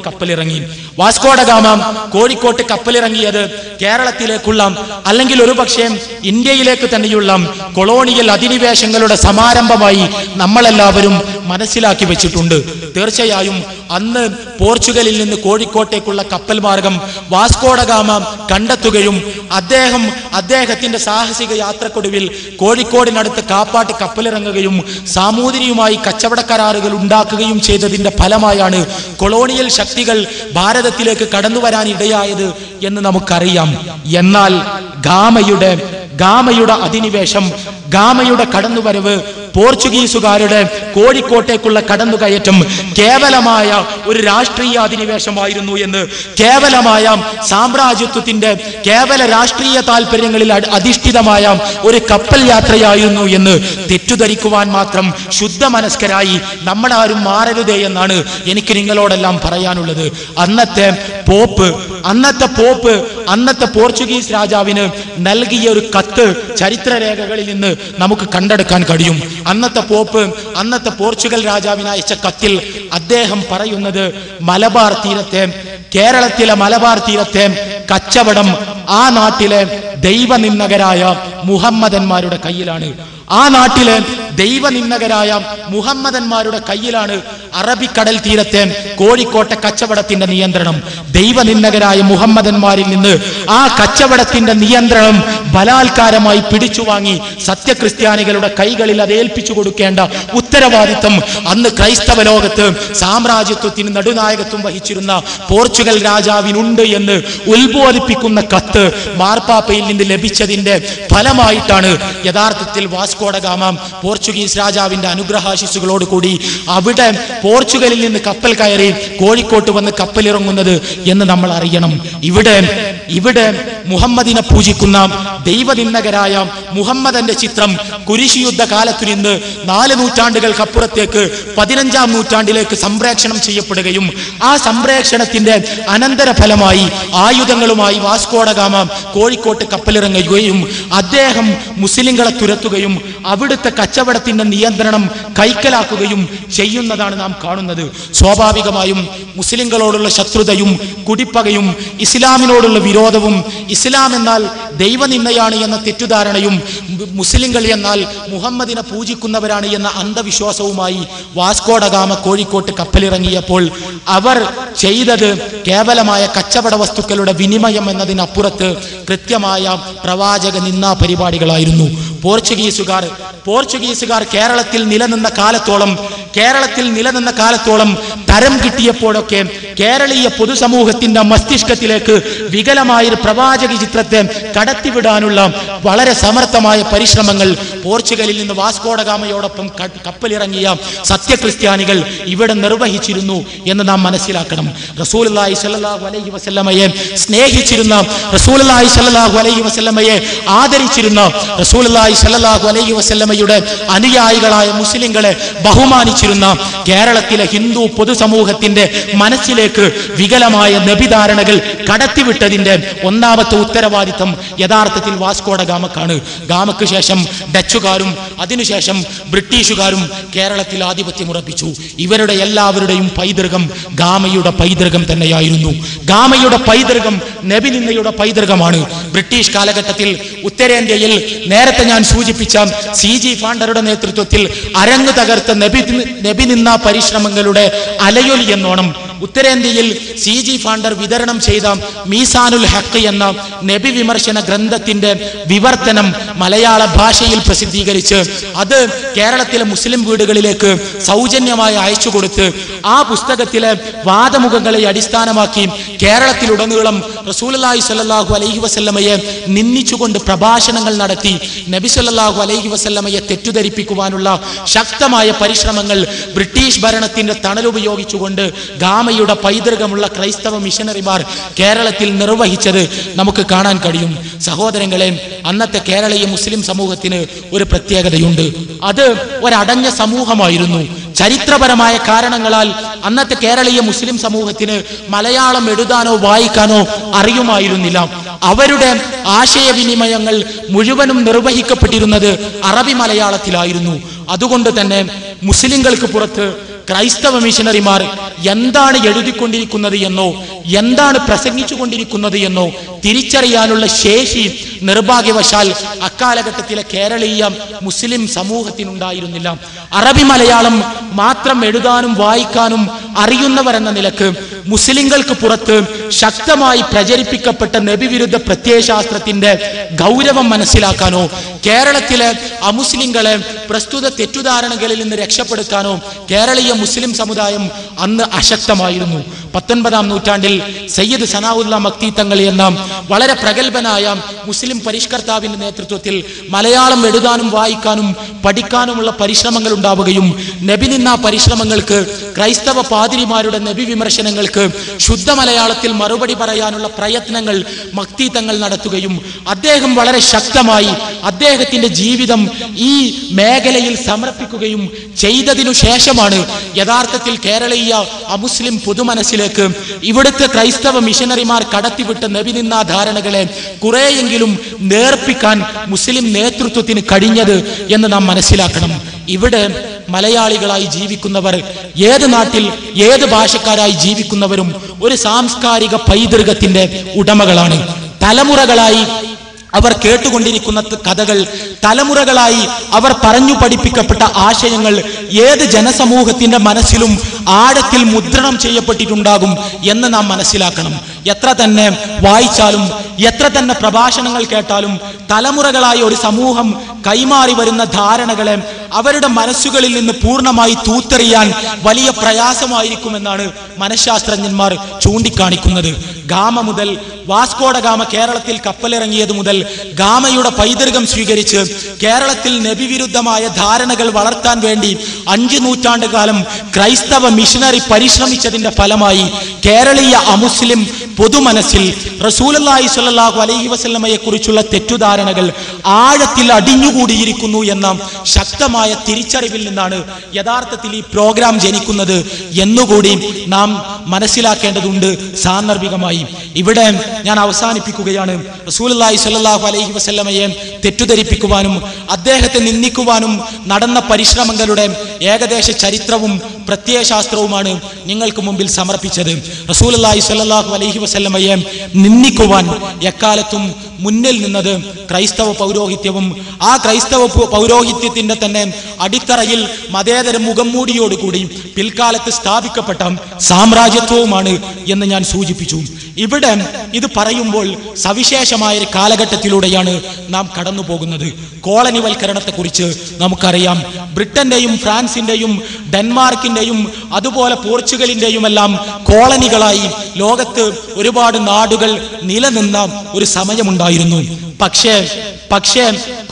കപ്പലിറങ്ങിയത് കേരളത്തിലേക്കുള്ള, അല്ലെങ്കിൽ ഒരുപക്ഷെ ഇന്ത്യയിലേക്ക് തന്നെയുള്ള കൊളോണിയൽ അധിനിവേശങ്ങളുടെ സമാരംഭമായി നമ്മളെല്ലാവരും മനസ്സിലാക്കി വെച്ചിട്ടുണ്ട്. തീർച്ചയായും അന്ന് പോർച്ചുഗലിൽ നിന്ന് കോഴിക്കോട്ടേക്കുള്ള കപ്പൽ മാർഗം വാസ്കോഡഗാമ കണ്ടെത്തുകയും അദ്ദേഹത്തിന്റെ സാഹസിക യാത്രക്കൊടുവിൽ കോഴിക്കോടിനടുത്ത് കാപ്പാട്ട് കപ്പലിറങ്ങുകയും സാമൂതിരിയുമായി കച്ചവട കരാറുകൾ ഉണ്ടാക്കുകയും ചെയ്തതിന്റെ ഫലമായാണ് കൊളോണിയൽ ശക്തികൾ ഭാരതത്തിലേക്ക് കടന്നു വരാൻ ഇടയായത് എന്ന് നമുക്കറിയാം. എന്നാൽ ഗാമയുടെ അധിനിവേശം, ഗാമയുടെ കടന്നുവരവ് പോർച്ചുഗീസുകാരുടെ കോഴിക്കോട്ടേക്കുള്ള കടന്നുകയറ്റം കേവലമായ ഒരു രാഷ്ട്രീയ അധിനിവേശമായിരുന്നു എന്ന്, കേവലമായ സാമ്രാജ്യത്വത്തിന്റെ കേവല രാഷ്ട്രീയ താല്പര്യങ്ങളിൽ അധിഷ്ഠിതമായ ഒരു കപ്പൽ യാത്രയായിരുന്നു എന്ന് തെറ്റുധരിക്കുവാൻ മാത്രം ശുദ്ധമനസ്കരായി നമ്മളാരും മാറരുതേ എന്നാണ് എനിക്ക് നിങ്ങളോടെല്ലാം പറയാനുള്ളത്. അന്നത്തെ പോപ്പ് അന്നത്തെ പോർച്ചുഗീസ് രാജാവിന് നൽകിയ ഒരു കത്ത് ചരിത്രരേഖകളിൽ നിന്ന് നമുക്ക് കണ്ടെടുക്കാൻ കഴിയും. അന്നത്തെ പോർച്ചുഗൽ രാജാവിന് അയച്ച കത്തിൽ അദ്ദേഹം പറയുന്നത്, കേരളത്തിലെ മലബാർ തീരത്തെ കച്ചവടം ആ നാട്ടിലെ ദൈവനിന്ദകരായ മുഹമ്മദന്മാരുടെ കയ്യിലാണ്. അറബിക്കടൽ തീരത്തെ കോഴിക്കോട്ടെ കച്ചവടത്തിന്റെ നിയന്ത്രണം. ദൈവനിന്ദകരായ മുഹമ്മദന്മാരിൽ നിന്ന് ആ കച്ചവടത്തിന്റെ നിയന്ത്രണം ബലാത്കാരമായി പിടിച്ചു വാങ്ങി സത്യക്രിസ്ത്യാനികളുടെ കൈകളിൽ അത് ഏൽപ്പിച്ചു കൊടുക്കേണ്ട ഉത്തരവാദിത്തം അന്ന് ക്രൈസ്തവ ലോകത്ത് സാമ്രാജ്യത്വത്തിന് നടുനായകത്വം വഹിച്ചിരുന്ന പോർച്ചുഗൽ രാജാവിനുണ്ട് എന്ന് ഉത്ബോധിപ്പിക്കുന്ന കത്ത് മാർപ്പാപ്പയിൽ നിന്ന് ലഭിച്ചതിന്റെ ഫലമായിട്ടാണ് യഥാർത്ഥത്തിൽ വാസ്കോ ഡ ഗാമ പോർച്ചുഗീസ് രാജാവിന്റെ അനുഗ്രഹാശിസുകളോട് കൂടി അവിടെ പോർച്ചുഗലിൽ നിന്ന് കപ്പൽ കയറി കോഴിക്കോട്ട് വന്ന് കപ്പലിറങ്ങുന്നത് എന്ന് നമ്മൾ അറിയണം. ഇവിടെ മുഹമ്മദിനെ പൂജിക്കുന്ന ദൈവനിന്ദകരായ മുഹമ്മദന്റെ ചിത്രം കുരിശുയുദ്ധ കാലത്തു നിന്ന് 4 നൂറ്റാണ്ടുകൾക്കപ്പുറത്തേക്ക് 15-ാം നൂറ്റാണ്ടിലേക്ക് സംപ്രേക്ഷണം ചെയ്യപ്പെടുകയും ആ സംപ്രേക്ഷണത്തിന്റെ അനന്തരഫലമായി ആയുധങ്ങളുമായി വാസ്കോ ഡ ഗാമ കോഴിക്കോട്ട് കപ്പലിറങ്ങുകയും അദ്ദേഹം മുസ്ലിങ്ങളെ തുരത്തുകയും അവിടുത്തെ കച്ചവടത്തിന്റെ നിയന്ത്രണം കൈക്കലാക്കുകയും ചെയ്യുന്നതാണ് നാം കാണുന്നത്. സ്വാഭാവികമായും മുസ്ലിങ്ങളോടുള്ള ശത്രുതയും കുടിപ്പകയും ഇസ്ലാമിനോടുള്ള വിരോധവും, ഇസ്ലാം എന്നാൽ ദൈവനിന്ദയാണ് എന്ന തെറ്റുധാരണയും, മുസ്ലിങ്ങൾ എന്നാൽ മുഹമ്മദിനെ പൂജിക്കുന്നവരാണ് എന്ന അന്ധവിശ്വാസവുമായി വാസ്കോ ഡ ഗാമ കോഴിക്കോട്ട് കപ്പലിറങ്ങിയപ്പോൾ അവർ ചെയ്തത് കേവലമായ കച്ചവട വസ്തുക്കളുടെ വിനിമയം എന്നതിനപ്പുറത്ത് കൃത്യമായ പ്രവാചക നിന്ദാ പരിപാടികളായിരുന്നു. പോർച്ചുഗീസുകാർ കേരളത്തിൽ നിലനിന്ന കാലത്തോളം തരം കിട്ടിയപ്പോഴൊക്കെ കേരളീയ പൊതുസമൂഹത്തിന്റെ മസ്തിഷ്കത്തിലേക്ക് വികലമായൊരു പ്രവാചക ചിത്രത്തെ കടത്തിവിടാനുള്ള വളരെ സമർത്ഥമായ പരിശ്രമങ്ങൾ പോർച്ചുഗലിൽ നിന്ന് വാസ്കോ ഡ ഗാമയോടൊപ്പം കപ്പലിറങ്ങിയ സത്യക്രിസ്ത്യാനികൾ ഇവിടെ നിർവഹിച്ചിരുന്നു എന്ന് നാം മനസ്സിലാക്കണം. റസൂലുള്ളാഹി സ്വല്ലല്ലാഹു അലൈഹി വസല്ലമയെ സ്നേഹിച്ചിരുന്ന, റസൂലുള്ളാഹി സ്വല്ലല്ലാഹു അലൈഹി വസല്ലമയെ ആദരിച്ചിരുന്ന, റസൂലുള്ളാഹി സ്വല്ലല്ലാഹു അലൈഹി വസല്ലമയുടെ അനുയായികളായ മുസ്ലിങ്ങളെ ബഹുമാനിച്ചിരുന്ന കേരളത്തിലെ ഹിന്ദു പൊതുസമൂഹത്തിന്റെ മനസ്സിലേക്ക് വികലമായ നബിധാരണകൾ കടത്തിവിട്ടതിന്റെ ഒന്നാമത്തെ ഉത്തരവാദിത്തം യഥാർത്ഥത്തിൽ വാസ്കോ ഡ ഗാമക്കാണ്. ഗാമക്ക് ശേഷം ഡച്ചുകാരും അതിനുശേഷം ബ്രിട്ടീഷുകാരും കേരളത്തിൽ ആധിപത്യം ഉറപ്പിച്ചു. ഇവരുടെ എല്ലാവരുടെയും പൈതൃകം ഗാമയുടെ പൈതൃകം തന്നെയായിരുന്നു. ഗാമയുടെ പൈതൃകം നബിനിന്ദയുടെ പൈതൃകമാണ്. ബ്രിട്ടീഷ് കാലഘട്ടത്തിൽ ഉത്തരേന്ത്യയിൽ നേരത്തെ ഞാൻ സൂചിപ്പിച്ച CG ഫാണ്ടറുടെ നേതൃത്വത്തിൽ അരങ്ങു തകർത്ത നബിനിന്ദാ പരിശ്രമങ്ങളുടെ അലയൊലി എന്നോണം ഉത്തരേന്ത്യയിൽ CG ഫാണ്ടർ വിതരണം ചെയ്ത മീസാനുൽ ഹഖ് എന്ന നബി വിമർശന ഗ്രന്ഥത്തിന്റെ വിവർത്തനം മലയാള ഭാഷയിൽ പ്രസിദ്ധീകരിച്ച് അത് കേരളത്തിലെ മുസ്ലിം വീടുകളിലേക്ക് സൗജന്യമായി അയച്ചു കൊടുത്ത് ആ പുസ്തകത്തിലെ വാദമുഖങ്ങളെ അടിസ്ഥാനമാക്കി കേരളത്തിലുടനീളം റസൂലുള്ളാഹി സ്വല്ലല്ലാഹു അലൈഹി വസല്ലമയെ നിന്ദിച്ചുകൊണ്ട് പ്രഭാഷണങ്ങൾ നടത്തി നബി സ്വല്ലല്ലാഹു അലൈഹി വസല്ലമയെ തെറ്റിദ്ധരിപ്പിക്കുവാനുള്ള ശക്തമായ പരിശ്രമങ്ങൾ ബ്രിട്ടീഷ് ഭരണത്തിന്റെ തണലുപയോഗിച്ചുകൊണ്ട് ഗാമയുടെ പൈതൃകമുള്ള ക്രൈസ്തവ മിഷനറിമാർ കേരളത്തിൽ നിർവഹിച്ചത് നമുക്ക് കാണാൻ കഴിയും. സഹോദരങ്ങളെ, അന്നത്തെ കേരളീയ മുസ്ലിം സമൂഹത്തിന് ഒരു പ്രത്യേകതയുണ്ട്. അത് ഒരടഞ്ഞ സമൂഹമായിരുന്നു. ചരിത്രപരമായ കാരണങ്ങളാൽ അന്നത്തെ കേരളീയ മുസ്ലിം സമൂഹത്തിന് മലയാളം എഴുതാനോ വായിക്കാനോ അറിയുമായിരുന്നില്ല. അവരുടെ ആശയവിനിമയങ്ങൾ മുഴുവനും നിർവഹിക്കപ്പെട്ടിരുന്നത് അറബി മലയാളത്തിലായിരുന്നു. അതുകൊണ്ട് തന്നെ മുസ്ലിങ്ങൾക്ക് പുറത്ത് ക്രൈസ്തവ മിഷനറിമാർ എന്താണ് എഴുതിക്കൊണ്ടിരിക്കുന്നത് എന്നോ എന്താണ് പ്രസംഗിച്ചു കൊണ്ടിരിക്കുന്നത് എന്നോ തിരിച്ചറിയാനുള്ള ശേഷി നിർഭാഗ്യവശാൽ അക്കാലഘട്ടത്തിലെ കേരളീയ മുസ്ലിം സമൂഹത്തിനുണ്ടായിരുന്നില്ല. അറബി മലയാളം മാത്രം എഴുതാനും വായിക്കാനും അറിയുന്നവർ എന്ന നിലക്ക് മുസ്ലിങ്ങൾക്ക് പുറത്ത് ശക്തമായി പ്രചരിപ്പിക്കപ്പെട്ട നബിവിരുദ്ധ പ്രത്യയശാസ്ത്രത്തിന്റെ ഗൗരവം മനസ്സിലാക്കാനോ കേരളത്തിലെ അമുസ്ലിങ്ങളെ പ്രസ്തുത തെറ്റുധാരണകളിൽ നിന്ന് രക്ഷപ്പെടുത്താനോ കേരളീയ മുസ്ലിം സമുദായം അന്ന് അശക്തമായിരുന്നു. 19-ാം നൂറ്റാണ്ടിൽ സയ്യിദ് സനാഉല്ല മക്തി തങ്ങൾ എന്ന വളരെ പ്രഗത്ഭനായ മുസ്ലിം പരിഷ്കർത്താവിന്റെ നേതൃത്വത്തിൽ മലയാളം എഴുതാനും വായിക്കാനും പഠിക്കാനുമുള്ള പരിശ്രമങ്ങൾ ഉണ്ടാവുകയും നബിനിന്ന പരിശ്രമങ്ങൾക്ക്, ക്രൈസ്തവ പാതിരിമാരുടെ നബി വിമർശനങ്ങൾക്ക് ശുദ്ധ മലയാളത്തിൽ മറുപടി പറയാനുള്ള പ്രയത്നങ്ങൾ മക്തി തങ്ങൾ നടത്തുകയും അദ്ദേഹം വളരെ ശക്തമായി അദ്ദേഹത്തിന്റെ ജീവിതം ഈ മേഖലയിൽ സമർപ്പിക്കുകയും ചെയ്തതിനു ശേഷമാണ് യഥാർത്ഥത്തിൽ കേരളീയ അമുസ്ലിം പൊതുമനസ്സിലേക്ക് ഇവിടുത്തെ ക്രൈസ്തവ മിഷനറിമാർ കടത്തിവിട്ട നബിനിന്ന ധാരണകളെ കുറെയെങ്കിലും നേർപ്പിക്കാൻ മുസ്ലിം നേതൃത്വത്തിന് കഴിഞ്ഞത് എന്ന് നാം മനസ്സിലാക്കണം. ഇവിടെ മലയാളികളായി ജീവിക്കുന്നവർ, ഏത് നാട്ടിൽ ഏത് ഭാഷക്കാരായി ജീവിക്കുന്നവരും ഒരു സാംസ്കാരിക പൈതൃകത്തിന്റെ ഉടമകളാണ്. തലമുറകളായി അവർ കേട്ടുകൊണ്ടിരിക്കുന്ന കഥകൾ, തലമുറകളായി അവർ പറഞ്ഞു പഠിപ്പിക്കപ്പെട്ട ആശയങ്ങൾ ഏത് ജനസമൂഹത്തിന്റെ മനസ്സിലും ആഴത്തിൽ മുദ്രണം ചെയ്യപ്പെട്ടിട്ടുണ്ടാകും എന്ന് നാം മനസ്സിലാക്കണം. എത്ര തന്നെ വായിച്ചാലും എത്ര തന്നെ പ്രഭാഷണങ്ങൾ കേട്ടാലും തലമുറകളായി ഒരു സമൂഹം കൈമാറി വരുന്ന ധാരണകളെ അവരുടെ മനസ്സുകളിൽ നിന്ന് പൂർണ്ണമായി തൂത്തെറിയാൻ വലിയ പ്രയാസമായിരിക്കുമെന്നാണ് മനഃശാസ്ത്രജ്ഞന്മാർ ചൂണ്ടിക്കാണിക്കുന്നത്. ഗാമ മുതൽ, വാസ്കോഡ ഗാമ കേരളത്തിൽ കപ്പലിറങ്ങിയത് മുതൽ ഗാമയുടെ പൈതൃകം സ്വീകരിച്ച് കേരളത്തിൽ നബിവിരുദ്ധമായ ധാരണകൾ വളർത്താൻ വേണ്ടി 5 നൂറ്റാണ്ട് കാലം ക്രൈസ്തവ മിഷനറി പരിശ്രമിച്ചതിന്റെ ഫലമായി കേരളീയ അമുസ്ലിം പൊതുമനസ്സിൽ റസൂലുള്ളാഹി സ്വല്ലല്ലാഹു അലൈഹി വസല്ലമയെ കുറിച്ചുള്ള തെറ്റുധാരണകൾ ആഴത്തിൽ അടിഞ്ഞുകൂടിയിരിക്കുന്നു എന്ന ശക്തമായ തിരിച്ചറിവിൽ നിന്നാണ് യഥാർത്ഥത്തിൽ ഈ പ്രോഗ്രാം ജനിക്കുന്നത് എന്നുകൂടി നാം മനസ്സിലാക്കേണ്ടതുണ്ട് സാന്ദർഭികമായി. ഇവിടെ ഞാൻ അവസാനിപ്പിക്കുകയാണ്. റസൂലുള്ളാഹി സ്വല്ലല്ലാഹു അലൈഹി വസല്ലമയെ തെറ്റുധരിപ്പിക്കുവാനും അദ്ദേഹത്തെ നിന്ദിക്കുവാനും നടന്ന പരിശ്രമങ്ങളുടെ ഏകദേശ ചരിത്രവും പ്രത്യയശാസ്ത്രവുമാണ് നിങ്ങൾക്ക് മുമ്പിൽ സമർപ്പിച്ചത്. റസൂലുള്ളാഹി സ്വല്ലല്ലാഹു അലൈഹി വസല്ലമയെ നിന്ദിക്കുവാൻ എക്കാലത്തും മുന്നിൽ നിന്നത് ക്രൈസ്തവ പൗരോഹിത്യവും ആ ക്രൈസ്തവ പൗരോഹിത്യത്തിന്റെ തന്നെ അടിത്തറയിൽ മതേതര മുഖംമൂടിയോടുകൂടി പിൽക്കാലത്ത് സ്ഥാപിക്കപ്പെട്ട സാമ്രാജ്യത്വവുമാണ് എന്ന് ഞാൻ സൂചിപ്പിച്ചു. ഇവിടെ ഇത് പറയുമ്പോൾ സവിശേഷമായ ഒരു കാലഘട്ടത്തിലൂടെയാണ് നാം കടന്നു പോകുന്നത്. കോളനിവൽക്കരണത്തെക്കുറിച്ച് നമുക്കറിയാം. ബ്രിട്ടന്റെയും ഫ്രാൻസിന്റെയും ഡെൻമാർക്കിന്റെയും അതുപോലെ പോർച്ചുഗലിന്റെയും എല്ലാം കോളനികളായി ലോകത്ത് ഒരുപാട് നാടുകൾ നിലനിന്ന ഒരു സമയമുണ്ടായിരുന്നു. പക്ഷേ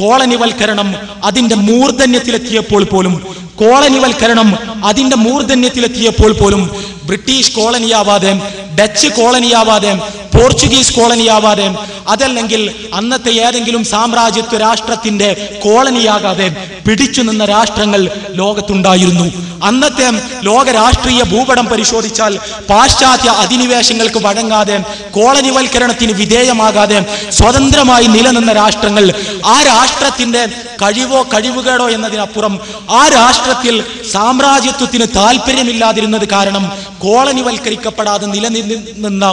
കോളനിവൽക്കരണം അതിന്റെ മൂർധന്യത്തിലെത്തിയപ്പോൾ പോലും ബ്രിട്ടീഷ് കോളനിയാവാതെ, ഡച്ച് കോളനിയാവാതെ, പോർച്ചുഗീസ് കോളനിയാവാതെ, അതല്ലെങ്കിൽ അന്നത്തെ ഏതെങ്കിലും സാമ്രാജ്യത്വ രാഷ്ട്രത്തിന്റെ കോളനിയാകാതെ പിടിച്ചു നിന്ന രാഷ്ട്രങ്ങൾ ലോകത്തുണ്ടായിരുന്നു. അന്നത്തെ ലോക രാഷ്ട്രീയ ഭൂപടം പരിശോധിച്ചാൽ പാശ്ചാത്യ അധിനിവേശങ്ങൾക്ക് വഴങ്ങാതെ, കോളനിവൽക്കരണത്തിന് വിധേയമാകാതെ സ്വതന്ത്രമായി നിലനിന്ന രാഷ്ട്രങ്ങൾ, ആ രാഷ്ട്രത്തിന്റെ കഴിവുകേടോ എന്നതിനപ്പുറം ആ രാഷ്ട്രത്തിൽ സാമ്രാജ്യത്വത്തിന് താല്പര്യമില്ലാതിരുന്നത് കാരണം കോളനിവൽക്കരിക്കപ്പെടാതെ നിലനിന്ന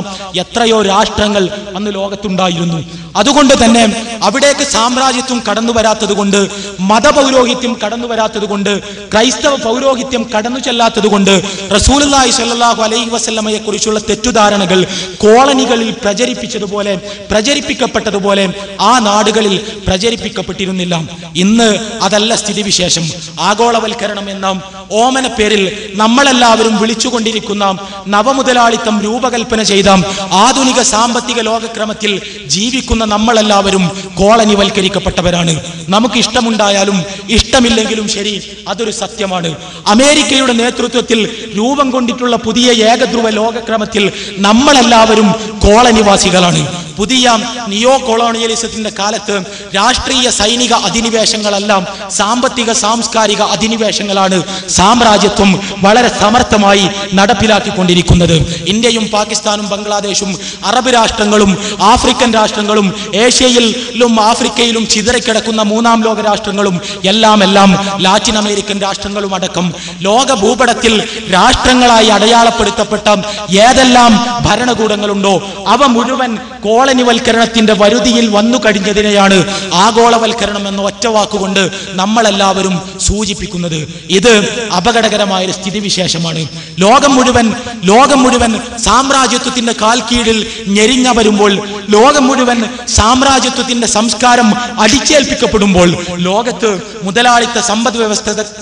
എത്രയോ രാഷ്ട്രങ്ങൾ അന്ന് ലോകത്തുണ്ടായിരുന്നു. അതുകൊണ്ട് തന്നെ അവിടേക്ക് സാമ്രാജ്യത്വം കടന്നു വരാത്തത് കൊണ്ട്, മതപൗരോഹിത്യം കടന്നു വരാത്തത് കൊണ്ട്, ക്രൈസ്തവ പൗരോഹിത്യം കടന്നു ചെല്ലാത്തത് കൊണ്ട് റസൂലുള്ളാഹി സ്വല്ലല്ലാഹു അലൈഹി വസല്ലമയെ കുറിച്ചുള്ള തെറ്റുധാരണകൾ കോളനികളിൽ പ്രചരിപ്പിക്കപ്പെട്ടതുപോലെ ആ നാടുകളിൽ പ്രചരിപ്പിക്കപ്പെട്ടിരുന്നില്ല. ഇന്ന് അതല്ല സ്ഥിതിവിശേഷം. ആഗോളവൽക്കരണം എന്ന ഓമന പേരിൽ നമ്മളെല്ലാവരും വിളിച്ചുകൊണ്ടിരിക്കുന്ന നവമുതലാളിത്തം രൂപകൽപ്പന ചെയ്ത ആധുനിക സാമ്പത്തിക ലോകക്രമത്തിൽ ജീവിക്കുന്ന നമ്മളെല്ലാവരും കോളനിവൽക്കരിക്കപ്പെട്ടവരാണ്. നമുക്ക് ഇഷ്ടമുണ്ടായാലും ഇഷ്ടമില്ലെങ്കിലും ശരി, അതൊരു സത്യമാണ്. അമേരിക്കയുടെ നേതൃത്വത്തിൽ രൂപം കൊണ്ടിട്ടുള്ള പുതിയ ഏകധ്രുവ ലോകക്രമത്തിൽ നമ്മളെല്ലാവരും കോളനിവാസികളാണ്. പുതിയ നിയോ കൊളോണിയലിസത്തിന്റെ കാലത്ത് രാഷ്ട്രീയ സൈനിക അധിനിവേശങ്ങളെല്ലാം സാമ്പത്തിക സാംസ്കാരിക അധിനിവേശങ്ങളാണ് സാമ്രാജ്യത്വം വളരെ സമർത്ഥമായി നടപ്പിലാക്കിക്കൊണ്ടിരിക്കുന്നത്. ഇന്ത്യയും പാകിസ്ഥാനും ബംഗ്ലാദേശും അറബ് രാഷ്ട്രങ്ങളും ആഫ്രിക്കൻ രാഷ്ട്രങ്ങളും ഏഷ്യയിലും ആഫ്രിക്കയിലും ചിതറിക്കിടക്കുന്ന മൂന്നാം ലോക രാഷ്ട്രങ്ങളും എല്ലാം ലാറ്റിൻ അമേരിക്കൻ രാഷ്ട്രങ്ങളും അടക്കം ലോക ഭൂപടത്തിൽ രാഷ്ട്രങ്ങളായി അടയാളപ്പെടുത്തപ്പെട്ട ഏതെല്ലാം ഭരണകൂടങ്ങളുണ്ടോ അവ മുഴുവൻ കോളനിവൽക്കരണത്തിന്റെ വരുതിയിൽ വന്നു കഴിഞ്ഞതിനെയാണ് ആഗോളവൽക്കരണം എന്ന ഒറ്റ വാക്കുകൊണ്ട് നമ്മളെല്ലാവരും സൂചിപ്പിക്കുന്നത്. ഇത് അപകടകരമായ ഒരു സ്ഥിതിവിശേഷമാണ്. ലോകം മുഴുവൻ സാമ്രാജ്യത്വത്തിന്റെ കാൽ കീഴിൽ ഞെരിഞ്ഞ വരുമ്പോൾ, ലോകം മുഴുവൻ സാമ്രാജ്യത്വത്തിന്റെ സംസ്കാരം അടിച്ചേൽപ്പിക്കപ്പെടുമ്പോൾ, ലോകത്ത് മുതലാളിത്ത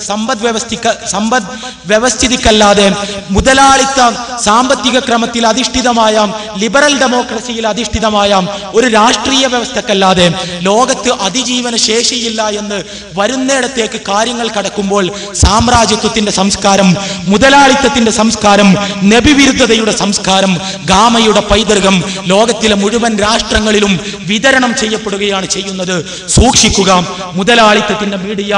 സമ്പദ് വ്യവസ്ഥിതിക്കല്ലാതെ മുതലാളിത്ത സാമ്പത്തിക ക്രമത്തിൽ അധിഷ്ഠിതമായ ലിബറൽ ഡെമോക്രസിയിൽ അധിഷ്ഠിതമായ ഒരു രാഷ്ട്രീയ വ്യവസ്ഥക്കല്ലാതെ ലോകത്ത് അതിജീവന ശേഷിയില്ല എന്ന് വരുന്നിടത്തേക്ക് കാര്യങ്ങൾ കടക്കുമ്പോൾ, സാമ്രാജ്യത്വത്തിന്റെ സംസ്കാരം, മുതലാളിത്തത്തിന്റെ സംസ്കാരം, നബിവിരുദ്ധതയുടെ സംസ്കാരം, ഗാമയുടെ പൈതൃകം ലോകത്തിലെ മുഴുവൻ രാഷ്ട്രങ്ങളിലും വിതരണം ചെയ്യപ്പെടുകയാണ് ചെയ്യുന്നത്. സൂക്ഷിക്കുക. മുതലാളിത്തത്തിന്റെ മീഡിയ,